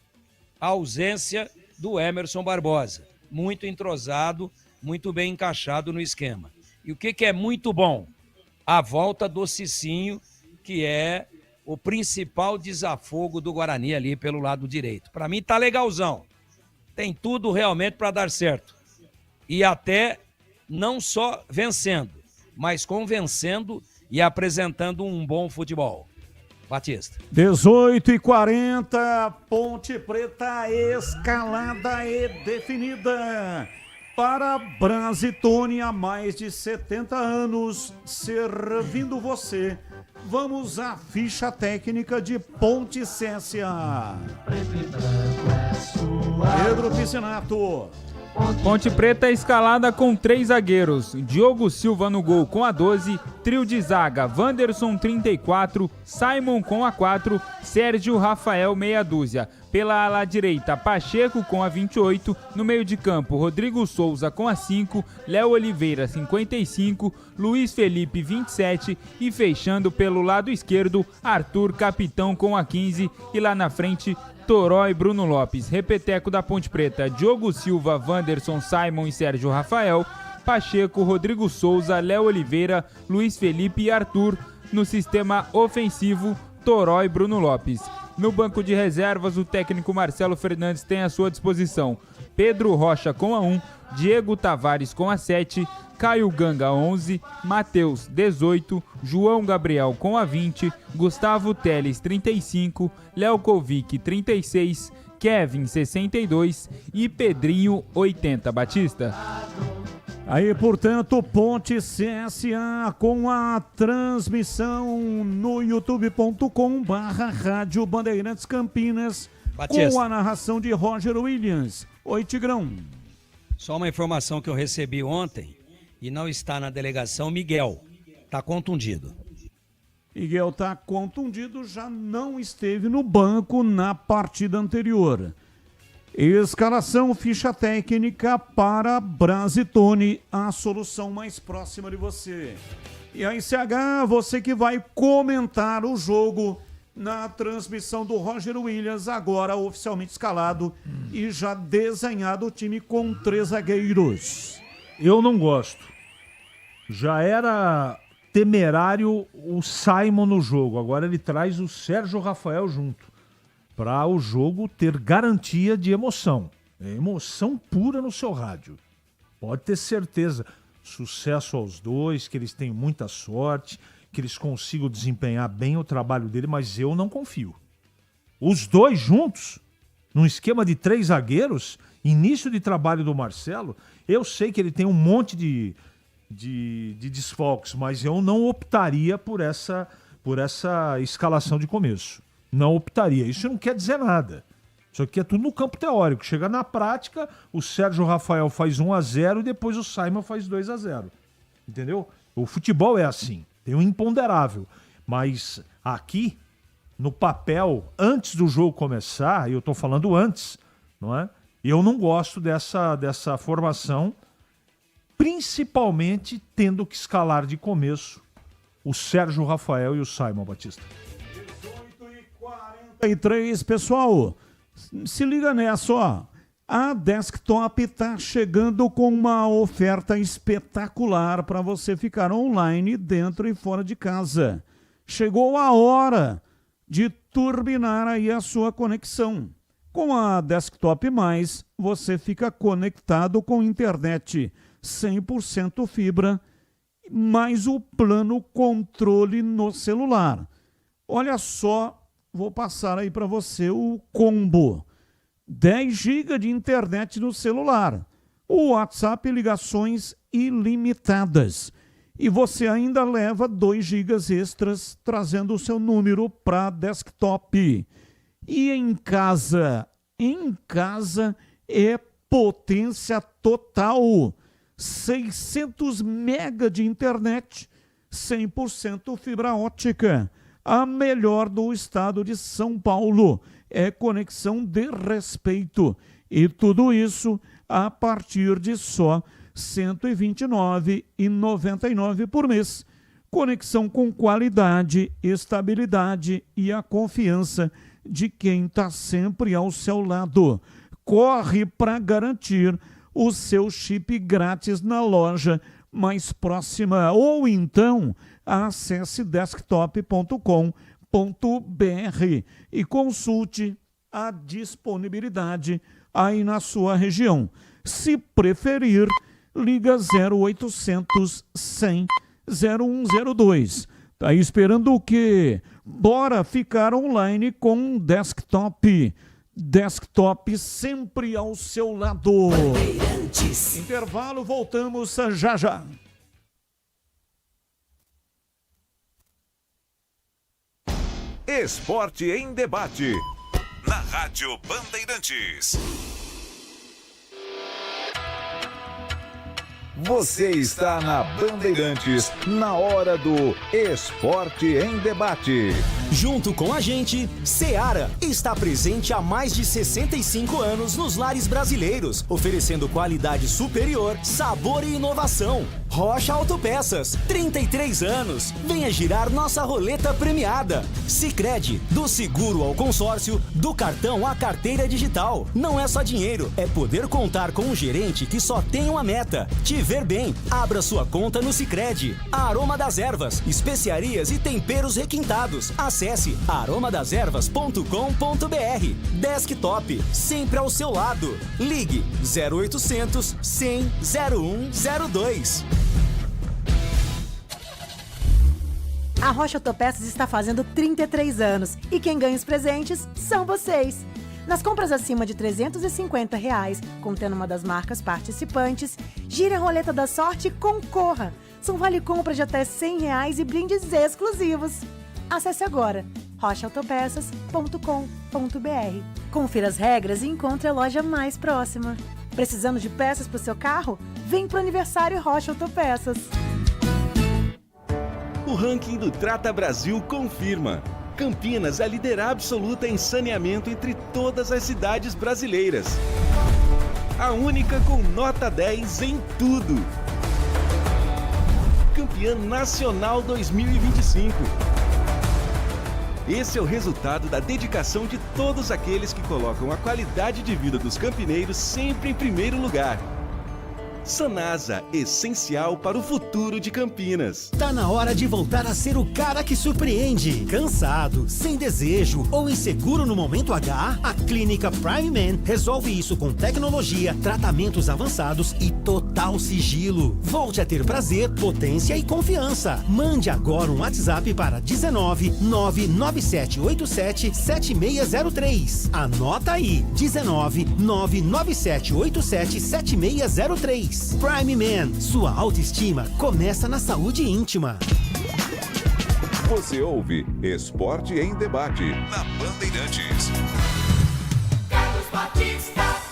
A ausência do Emerson Barbosa. Muito entrosado, muito bem encaixado no esquema. E o que é muito bom? A volta do Cicinho, que é o principal desafogo do Guarani ali pelo lado direito. Para mim tá legalzão. Tem tudo realmente para dar certo. E até não só vencendo, mas convencendo e apresentando um bom futebol. Batista. 18h40, Ponte Preta escalada e definida para Brasitone há mais de 70 anos, servindo você. Vamos à ficha técnica de Ponte CSA. Pedro Piscinato. Ponte Preta escalada com 3 zagueiros, Diogo Silva no gol com a 12, trio de zaga, Wanderson 34, Simon com a 4, Sérgio Rafael meia dúzia. Pela ala direita, Pacheco com a 28, no meio de campo, Rodrigo Souza com a 5, Léo Oliveira 55, Luiz Felipe 27 e fechando pelo lado esquerdo, Arthur Capitão com a 15 e lá na frente, Toró e Bruno Lopes. Repeteco da Ponte Preta, Diogo Silva, Wanderson, Simon e Sérgio Rafael, Pacheco, Rodrigo Souza, Léo Oliveira, Luiz Felipe e Arthur. No sistema ofensivo, Toró e Bruno Lopes. No banco de reservas, o técnico Marcelo Fernandes tem à sua disposição Pedro Rocha com a 1, Diego Tavares com a 7, Caio Ganga 11, Matheus 18, João Gabriel com a 20, Gustavo Teles 35, Léo Kovic 36, Kevin 62 e Pedrinho 80. Batista. Aí, portanto, Ponte CSA com a transmissão no youtube.com/Rádio Bandeirantes Campinas, Batista, com a narração de Roger Williams. Oi, Tigrão. Só uma informação que eu recebi ontem e não está na delegação, Miguel está contundido. Miguel está contundido, já não esteve no banco na partida anterior. Escalação, ficha técnica para Brasitone, a solução mais próxima de você. E a ICH, você que vai comentar o jogo na transmissão do Roger Williams, agora oficialmente escalado e já desenhado o time com 3 zagueiros. Eu não gosto. Já era temerário o Simon no jogo, agora ele traz o Sérgio Rafael junto, para o jogo ter garantia de emoção. É emoção pura no seu rádio. Pode ter certeza. Sucesso aos dois, que eles têm muita sorte, que eles consigam desempenhar bem o trabalho dele, mas eu não confio. Os dois juntos, num esquema de 3 zagueiros, início de trabalho do Marcelo, eu sei que ele tem um monte de desfalques, mas eu não optaria por essa escalação de começo. Não optaria. Isso não quer dizer nada. Isso aqui é tudo no campo teórico. Chega na prática, o Sérgio Rafael faz 1-0 e depois o Simon faz 2-0. Entendeu? O futebol é assim. Tem um imponderável. Mas aqui, no papel, antes do jogo começar, e eu estou falando antes, não é? Eu não gosto dessa formação, principalmente tendo que escalar de começo o Sérgio Rafael e o Simon, Batista. 18h43, pessoal, se liga nessa, ó. A Desktop está chegando com uma oferta espetacular para você ficar online dentro e fora de casa. Chegou a hora de turbinar aí a sua conexão. Com a Desktop Mais, você fica conectado com internet 100% fibra mais o plano controle no celular. Olha só, vou passar aí para você o combo. 10 GB de internet no celular, o WhatsApp e ligações ilimitadas. E você ainda leva 2 GB extras, trazendo o seu número para desktop. E em casa é potência total. 600 mega de internet, 100% fibra ótica. A melhor do estado de São Paulo. É conexão de respeito. E tudo isso a partir de só R$ 129,99 por mês. Conexão com qualidade, estabilidade e a confiança de quem está sempre ao seu lado. Corre para garantir o seu chip grátis na loja mais próxima ou então acesse desktop.com.br e consulte a disponibilidade aí na sua região. Se preferir, liga 0800 100 0102. Tá esperando o quê? Bora ficar online com desktop. Desktop sempre ao seu lado. Intervalo, voltamos já já. Esporte em debate. Na Rádio Bandeirantes. Você está na Bandeirantes, na hora do Esporte em Debate. Junto com a gente, Seara está presente há mais de 65 anos nos lares brasileiros, oferecendo qualidade superior, sabor e inovação. Rocha Autopeças, 33 anos. Venha girar nossa roleta premiada. Sicredi, do seguro ao consórcio, do cartão à carteira digital. Não é só dinheiro, é poder contar com um gerente que só tem uma meta: te ver bem. Abra sua conta no Sicredi. Aroma das Ervas, especiarias e temperos requintados. Acesse aromadeservas.com.br. Desktop, sempre ao seu lado. Ligue 0800 100 0102. A Rocha Autopeças está fazendo 33 anos e quem ganha os presentes são vocês. Nas compras acima de R$ 350, contendo uma das marcas participantes, gire a roleta da sorte e concorra. São vale-compra de até R$ 100 e brindes exclusivos. Acesse agora rochaautopeças.com.br. Confira as regras e encontre a loja mais próxima. Precisando de peças para o seu carro? Vem para o aniversário Rocha Autopeças. O ranking do Trata Brasil confirma. Campinas é a líder absoluta em saneamento entre todas as cidades brasileiras. A única com nota 10 em tudo. Campeã nacional 2025. Esse é o resultado da dedicação de todos aqueles que colocam a qualidade de vida dos campineiros sempre em primeiro lugar. Sanasa, essencial para o futuro de Campinas. Tá na hora de voltar a ser o cara que surpreende. Cansado, sem desejo ou inseguro no momento H? A Clínica Prime Man resolve isso com tecnologia, tratamentos avançados e total sigilo. Volte a ter prazer, potência e confiança. Mande agora um WhatsApp para 19 99787 7603. Anota aí, 19 99787 7603. Prime Man, sua autoestima começa na saúde íntima. Você ouve Esporte em Debate, na Bandeirantes.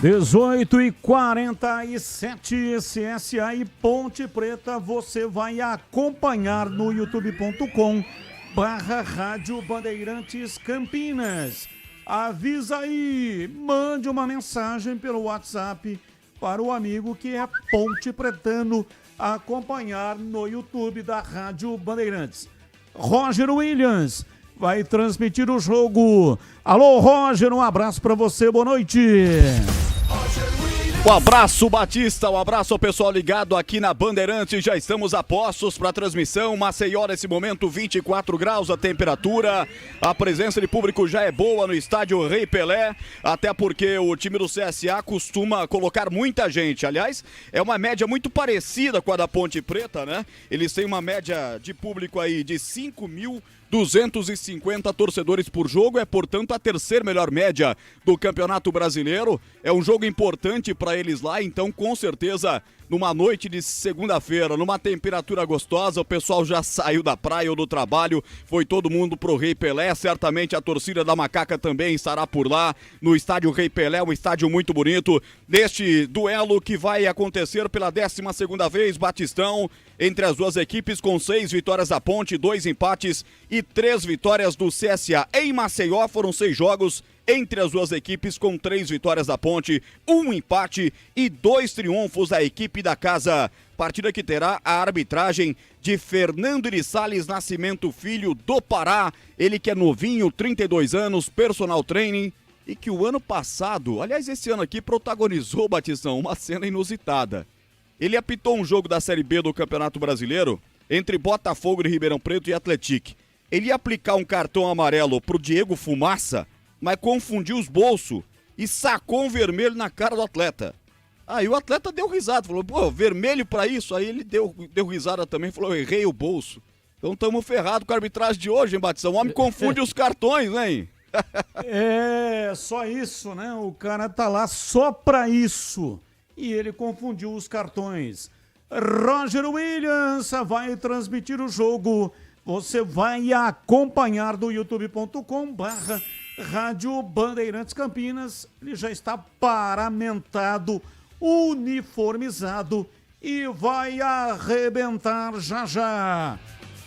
18h47, CSA e Ponte Preta, você vai acompanhar no youtube.com/Rádio Bandeirantes Campinas. Avisa aí, mande uma mensagem pelo WhatsApp para o amigo que é Ponte Pretano acompanhar no YouTube da Rádio Bandeirantes. Roger Williams vai transmitir o jogo. Alô, Roger, um abraço para você, boa noite. Um abraço, Batista, um abraço ao pessoal ligado aqui na Bandeirantes. Já estamos a postos para a transmissão. Maceió, nesse momento, 24 graus a temperatura. A presença de público já é boa no estádio Rei Pelé, até porque o time do CSA costuma colocar muita gente. Aliás, é uma média muito parecida com a da Ponte Preta, né? Eles têm uma média de público aí de 5.250 torcedores por jogo, é, portanto, a terceira melhor média do Campeonato Brasileiro. É um jogo importante para eles lá, então, com certeza, numa noite de segunda-feira, numa temperatura gostosa, o pessoal já saiu da praia ou do trabalho, foi todo mundo pro Rei Pelé, certamente a torcida da Macaca também estará por lá, no estádio Rei Pelé, um estádio muito bonito, neste duelo que vai acontecer pela 12ª vez, Batistão, entre as duas equipes, com 6 vitórias da Ponte, 2 empates e 3 vitórias do CSA. Em Maceió foram 6 jogos entre as duas equipes, com 3 vitórias da Ponte, 1 empate e 2 triunfos da equipe da casa. Partida que terá a arbitragem de Fernando de Sales Nascimento Filho, do Pará. Ele que é novinho, 32 anos, personal training, e que o ano passado, aliás, esse ano aqui, protagonizou, Batistão, uma cena inusitada. Ele apitou um jogo da Série B do Campeonato Brasileiro entre Botafogo de Ribeirão Preto e Atlético. Ele ia aplicar um cartão amarelo pro Diego Fumaça, mas confundiu os bolsos e sacou um vermelho na cara do atleta. Aí o atleta deu risada, falou, pô, vermelho pra isso? Aí ele deu risada também, falou, errei o bolso. Então tamo ferrado com a arbitragem de hoje, hein, Batistão? O homem confunde os cartões, né? É, só isso, né? O cara tá lá só pra isso. E ele confundiu os cartões. Roger Williams vai transmitir o jogo. Você vai acompanhar do youtube.com/Rádio Bandeirantes Campinas. Ele já está paramentado, uniformizado e vai arrebentar já já.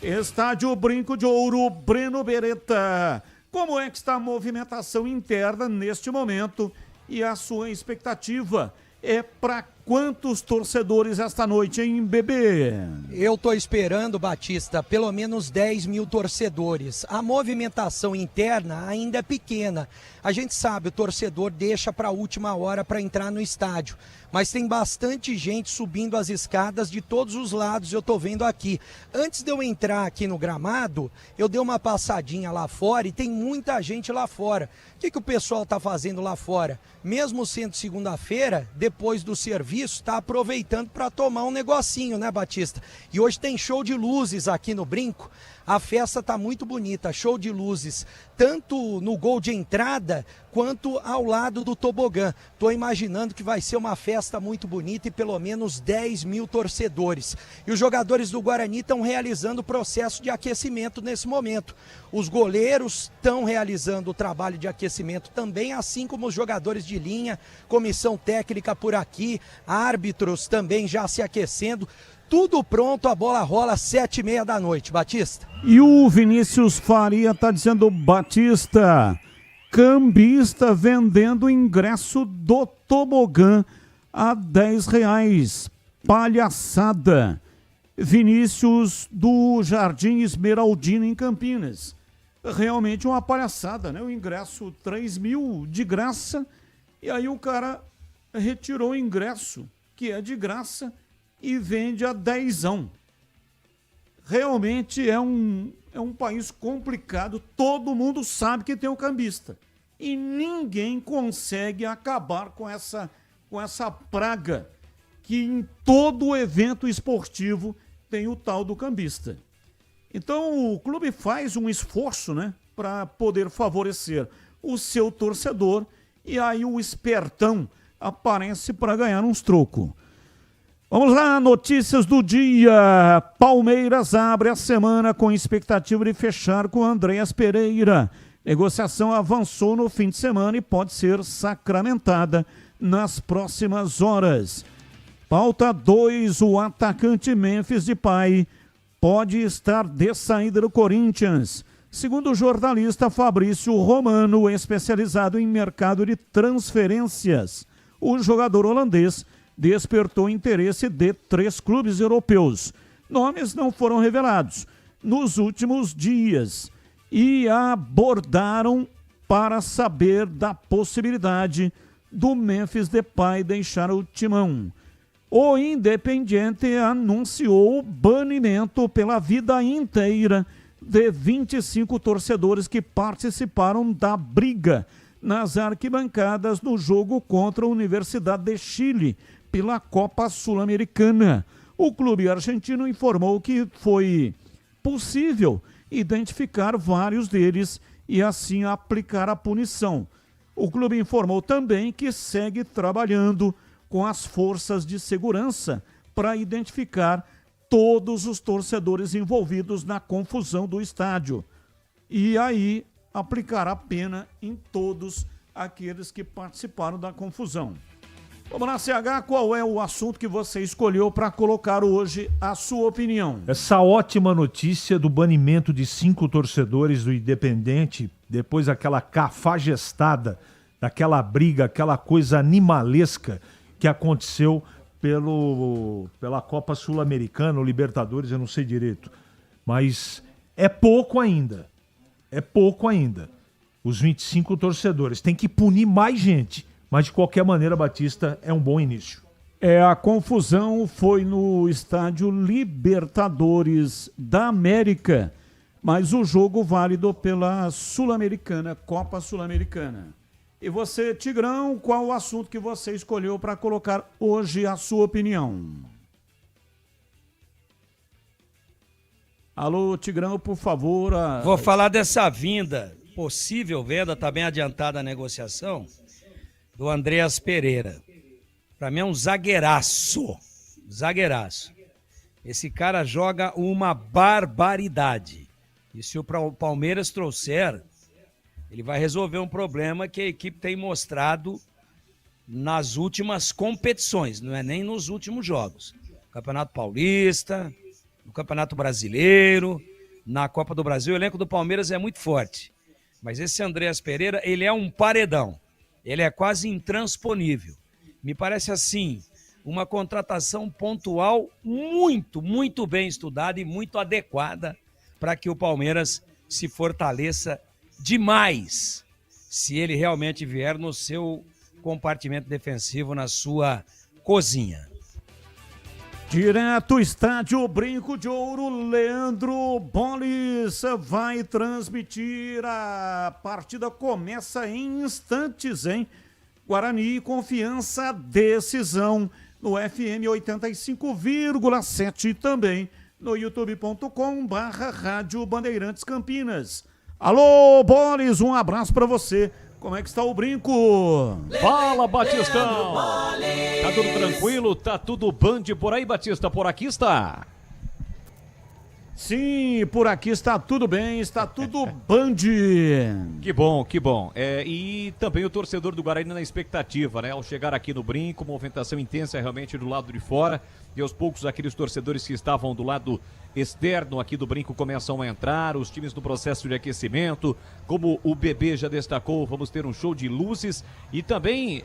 Estádio Brinco de Ouro, Breno Beretta. Como é que está a movimentação interna neste momento e a sua expectativa? É para quantos torcedores esta noite, hein, Bebê? Eu tô esperando, Batista, pelo menos 10 mil torcedores. A movimentação interna ainda é pequena. A gente sabe, o torcedor deixa para a última hora para entrar no estádio. Mas tem bastante gente subindo as escadas de todos os lados, eu tô vendo aqui. Antes de eu entrar aqui no gramado, eu dei uma passadinha lá fora e tem muita gente lá fora. O que o pessoal tá fazendo lá fora? Mesmo sendo segunda-feira, depois do serviço, tá aproveitando para tomar um negocinho, né, Batista? E hoje tem show de luzes aqui no Brinco. A festa tá muito bonita, show de luzes, tanto no gol de entrada quanto ao lado do tobogã. Tô imaginando que vai ser uma festa muito bonita e pelo menos 10 mil torcedores. E os jogadores do Guarani estão realizando o processo de aquecimento nesse momento. Os goleiros estão realizando o trabalho de aquecimento também, assim como os jogadores de linha, comissão técnica por aqui, árbitros também já se aquecendo. Tudo pronto, a bola rola às 7h30 da noite, Batista. E o Vinícius Faria tá dizendo, Batista, cambista vendendo ingresso do tobogã a R$10. Palhaçada. Vinícius do Jardim Esmeraldina em Campinas. Realmente uma palhaçada, né? O ingresso 3 mil de graça e aí o cara retirou o ingresso, que é de graça, e vende a 10. Realmente é um país complicado, todo mundo sabe que tem o cambista. E ninguém consegue acabar com essa praga que em todo evento esportivo tem o tal do cambista. Então o clube faz um esforço, né, para poder favorecer o seu torcedor e aí o espertão aparece para ganhar uns trocos. Vamos lá, notícias do dia. Palmeiras abre a semana com expectativa de fechar com Andréas Pereira. Negociação avançou no fim de semana e pode ser sacramentada nas próximas horas. Pauta 2, o atacante Memphis Depay pode estar de saída do Corinthians. Segundo o jornalista Fabrício Romano, especializado em mercado de transferências, o jogador holandês despertou interesse de 3 clubes europeus. Nomes não foram revelados nos últimos dias e abordaram para saber da possibilidade do Memphis Depay deixar o timão. O Independiente anunciou o banimento pela vida inteira de 25 torcedores que participaram da briga nas arquibancadas no jogo contra a Universidade de Chile pela Copa Sul-Americana. O clube argentino informou que foi possível identificar vários deles e assim aplicar a punição. O clube informou também que segue trabalhando com as forças de segurança para identificar todos os torcedores envolvidos na confusão do estádio. E aí aplicar a pena em todos aqueles que participaram da confusão. Vamos lá, CH, qual é o assunto que você escolheu para colocar hoje a sua opinião? Essa ótima notícia do banimento de 5 torcedores do Independente, depois daquela cafajestada, daquela briga, aquela coisa animalesca que aconteceu pela Copa Sul-Americana, ou Libertadores, eu não sei direito. Mas é pouco ainda. É pouco ainda. Os 25 torcedores. Tem que punir mais gente. Mas, de qualquer maneira, Batista, é um bom início. A confusão foi no estádio Libertadores da América, mas o jogo válido pela Sul-Americana, Copa Sul-Americana. E você, Tigrão, qual o assunto que você escolheu para colocar hoje a sua opinião? Alô, Tigrão, por favor. Vou falar dessa vinda, possível venda, está bem adiantada a negociação, do Andreas Pereira. Para mim é um zagueiraço. Zagueiraço. Esse cara joga uma barbaridade. E se o Palmeiras trouxer, ele vai resolver um problema que a equipe tem mostrado nas últimas competições, não é nem nos últimos jogos. Campeonato Paulista, no Campeonato Brasileiro, na Copa do Brasil, o elenco do Palmeiras é muito forte. Mas esse Andreas Pereira, ele é um paredão. Ele é quase intransponível. Me parece assim, uma contratação pontual muito, muito bem estudada e muito adequada para que o Palmeiras se fortaleça demais, se ele realmente vier no seu compartimento defensivo, na sua cozinha. Direto estádio Brinco de Ouro, Leandro Bolis vai transmitir. A partida começa em instantes, hein? Guarani e Confiança, decisão no FM 85,7 e também no youtube.com/Rádio Bandeirantes Campinas. Alô, Bolis, um abraço pra você. Como é que está o Brinco? Fala, Batistão! Tá tudo tranquilo? Tá tudo band por aí, Batista? Por aqui está. Sim, por aqui está tudo bem, está tudo band. Que bom, que bom. E também o torcedor do Guarani na expectativa, né? Ao chegar aqui no Brinco, movimentação intensa realmente do lado de fora. E aos poucos aqueles torcedores que estavam do lado externo aqui do Brinco começam a entrar, os times no processo de aquecimento. Como o Bebê já destacou, vamos ter um show de luzes e também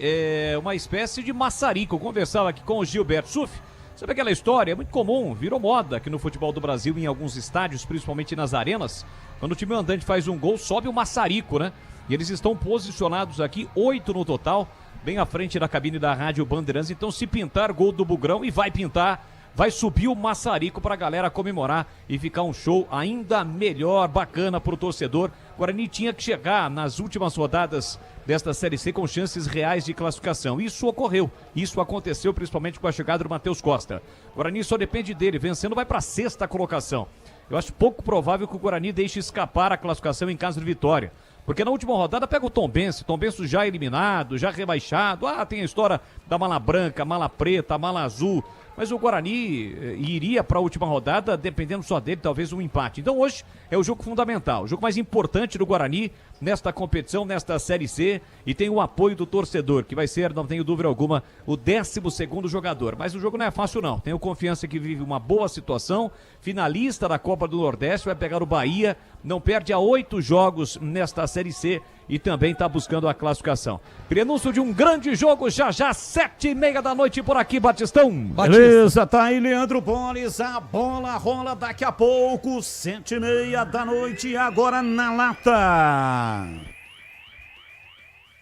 uma espécie de maçarico. Eu conversava aqui com o Gilberto Suf. Sabe aquela história? É muito comum, virou moda aqui no futebol do Brasil, em alguns estádios, principalmente nas arenas. Quando o time mandante faz um gol, sobe o maçarico, né? E eles estão posicionados aqui, 8 no total, bem à frente da cabine da Rádio Bandeirantes. Então, se pintar gol do Bugrão, e vai pintar, vai subir o maçarico pra galera comemorar e ficar um show ainda melhor, bacana pro torcedor. O Guarani tinha que chegar nas últimas rodadas desta Série C com chances reais de classificação. Isso ocorreu, isso aconteceu principalmente com a chegada do Matheus Costa. O Guarani só depende dele, vencendo vai para a 6ª colocação. Eu acho pouco provável que o Guarani deixe escapar a classificação em caso de vitória. Porque na última rodada pega o Tombense já eliminado, já rebaixado. Tem a história da mala branca, mala preta, mala azul. Mas o Guarani iria para a última rodada, dependendo só dele, talvez um empate. Então hoje é o jogo fundamental, o jogo mais importante do Guarani nesta competição, nesta Série C, e tem o apoio do torcedor, que vai ser, não tenho dúvida alguma, o 12º jogador. Mas o jogo não é fácil não, tenho confiança que vive uma boa situação, finalista da Copa do Nordeste, vai pegar o Bahia, não perde há 8 jogos nesta Série C e também está buscando a classificação. Prenúncio de um grande jogo, já 7h30 da noite por aqui, Batistão. Beleza, tá aí Leandro Bolis, a bola rola daqui a pouco, 7h30 da noite, agora na lata.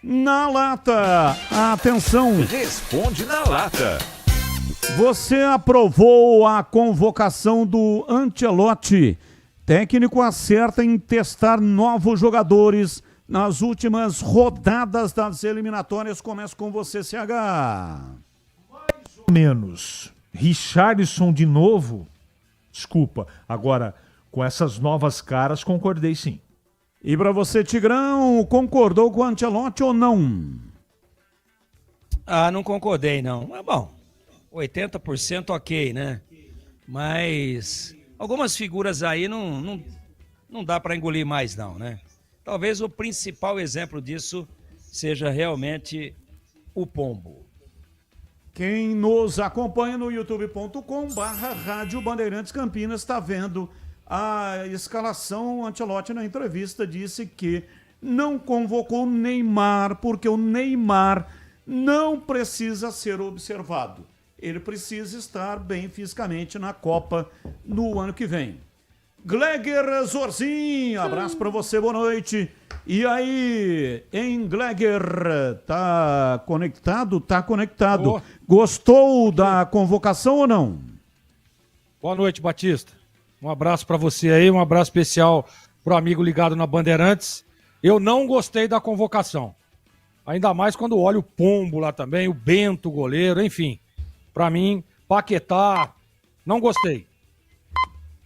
na lata. Atenção. Responde na lata. Você aprovou a convocação do Ancelotti. Técnico acerta em testar novos jogadores nas últimas rodadas das eliminatórias. Começa com você, CH. Mais ou menos. Richarlison de novo? Desculpa. Agora, com essas novas caras, concordei sim. E para você, Tigrão, concordou com o Ancelotti ou não? Não concordei, não. Mas bom, 80% ok, né? Mas algumas figuras aí não dá para engolir mais, não, né? Talvez o principal exemplo disso seja realmente o Pombo. Quem nos acompanha no youtube.com/Rádio Bandeirantes Campinas está vendo a escalação. O Ancelotti, na entrevista, disse que não convocou o Neymar porque o Neymar não precisa ser observado. Ele precisa estar bem fisicamente na Copa no ano que vem. Gleger Zorzin, abraço pra você, boa noite. E aí, hein, Gleger? Tá conectado? Tá conectado. Gostou da convocação ou não? Boa noite, Batista. Um abraço pra você aí, um abraço especial pro amigo ligado na Bandeirantes. Eu não gostei da convocação. Ainda mais quando olho o Pombo lá também, o Bento, o goleiro, enfim. Pra mim, Paquetá, não gostei.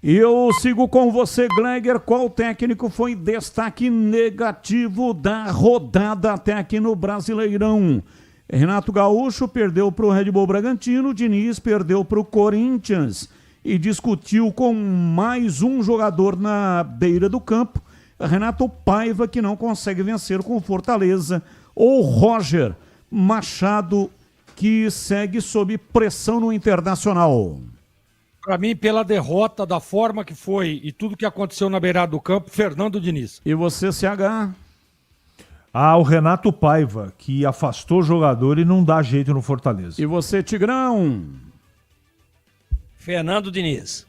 E eu sigo com você, Gleger. Qual técnico foi destaque negativo da rodada até aqui no Brasileirão? Renato Gaúcho perdeu para o Red Bull Bragantino, Diniz perdeu para o Corinthians e discutiu com mais um jogador na beira do campo, Renato Paiva, que não consegue vencer com Fortaleza, ou Roger Machado, que segue sob pressão no Internacional. Para mim, pela derrota, da forma que foi e tudo que aconteceu na beirada do campo, Fernando Diniz. E você, CH? O Renato Paiva, que afastou o jogador e não dá jeito no Fortaleza. E você, Tigrão? Fernando Diniz.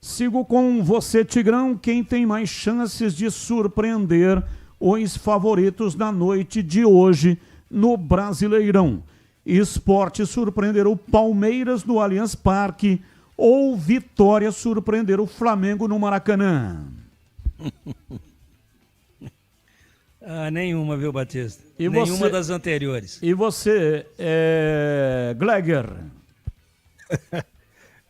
Sigo com você, Tigrão. Quem tem mais chances de surpreender os favoritos da noite de hoje no Brasileirão? Sport surpreender o Palmeiras no Allianz Parque ou Vitória surpreender o Flamengo no Maracanã? Nenhuma, viu, Batista? E nenhuma você, das anteriores. E você, Gleger?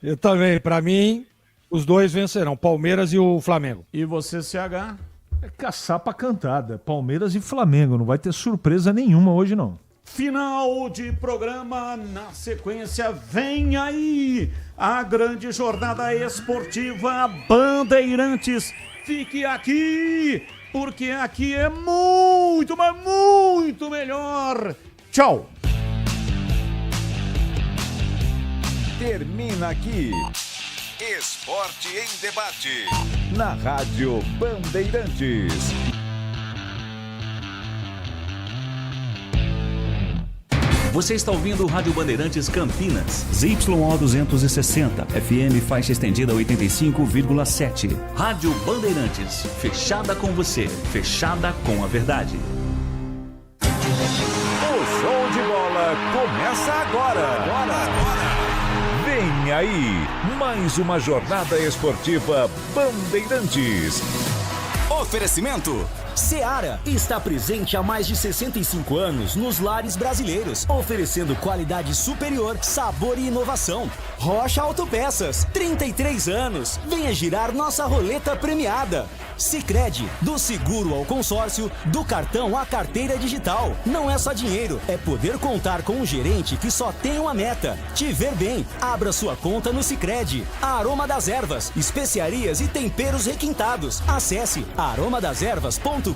Eu também, para mim, os dois vencerão, Palmeiras e o Flamengo. E você, CH? É caçapa cantada, Palmeiras e Flamengo, não vai ter surpresa nenhuma hoje não. Final de programa, na sequência vem aí a grande jornada esportiva Bandeirantes. Fique aqui, porque aqui é muito, mas muito melhor. Tchau. Termina aqui Esporte em Debate na Rádio Bandeirantes. Você está ouvindo o Rádio Bandeirantes Campinas, ZYO 260, FM faixa estendida 85,7. Rádio Bandeirantes, fechada com você, fechada com a verdade. O show de bola começa agora. Vem aí, mais uma jornada esportiva Bandeirantes. Oferecimento Seara está presente há mais de 65 anos nos lares brasileiros, oferecendo qualidade superior, sabor e inovação. Rocha Autopeças, 33 anos. Venha girar nossa roleta premiada. Sicredi, do seguro ao consórcio, do cartão à carteira digital. Não é só dinheiro, é poder contar com um gerente que só tem uma meta: te ver bem. Abra sua conta no Sicredi. Aroma das Ervas, especiarias e temperos requintados. Acesse aromadeservas.com.br.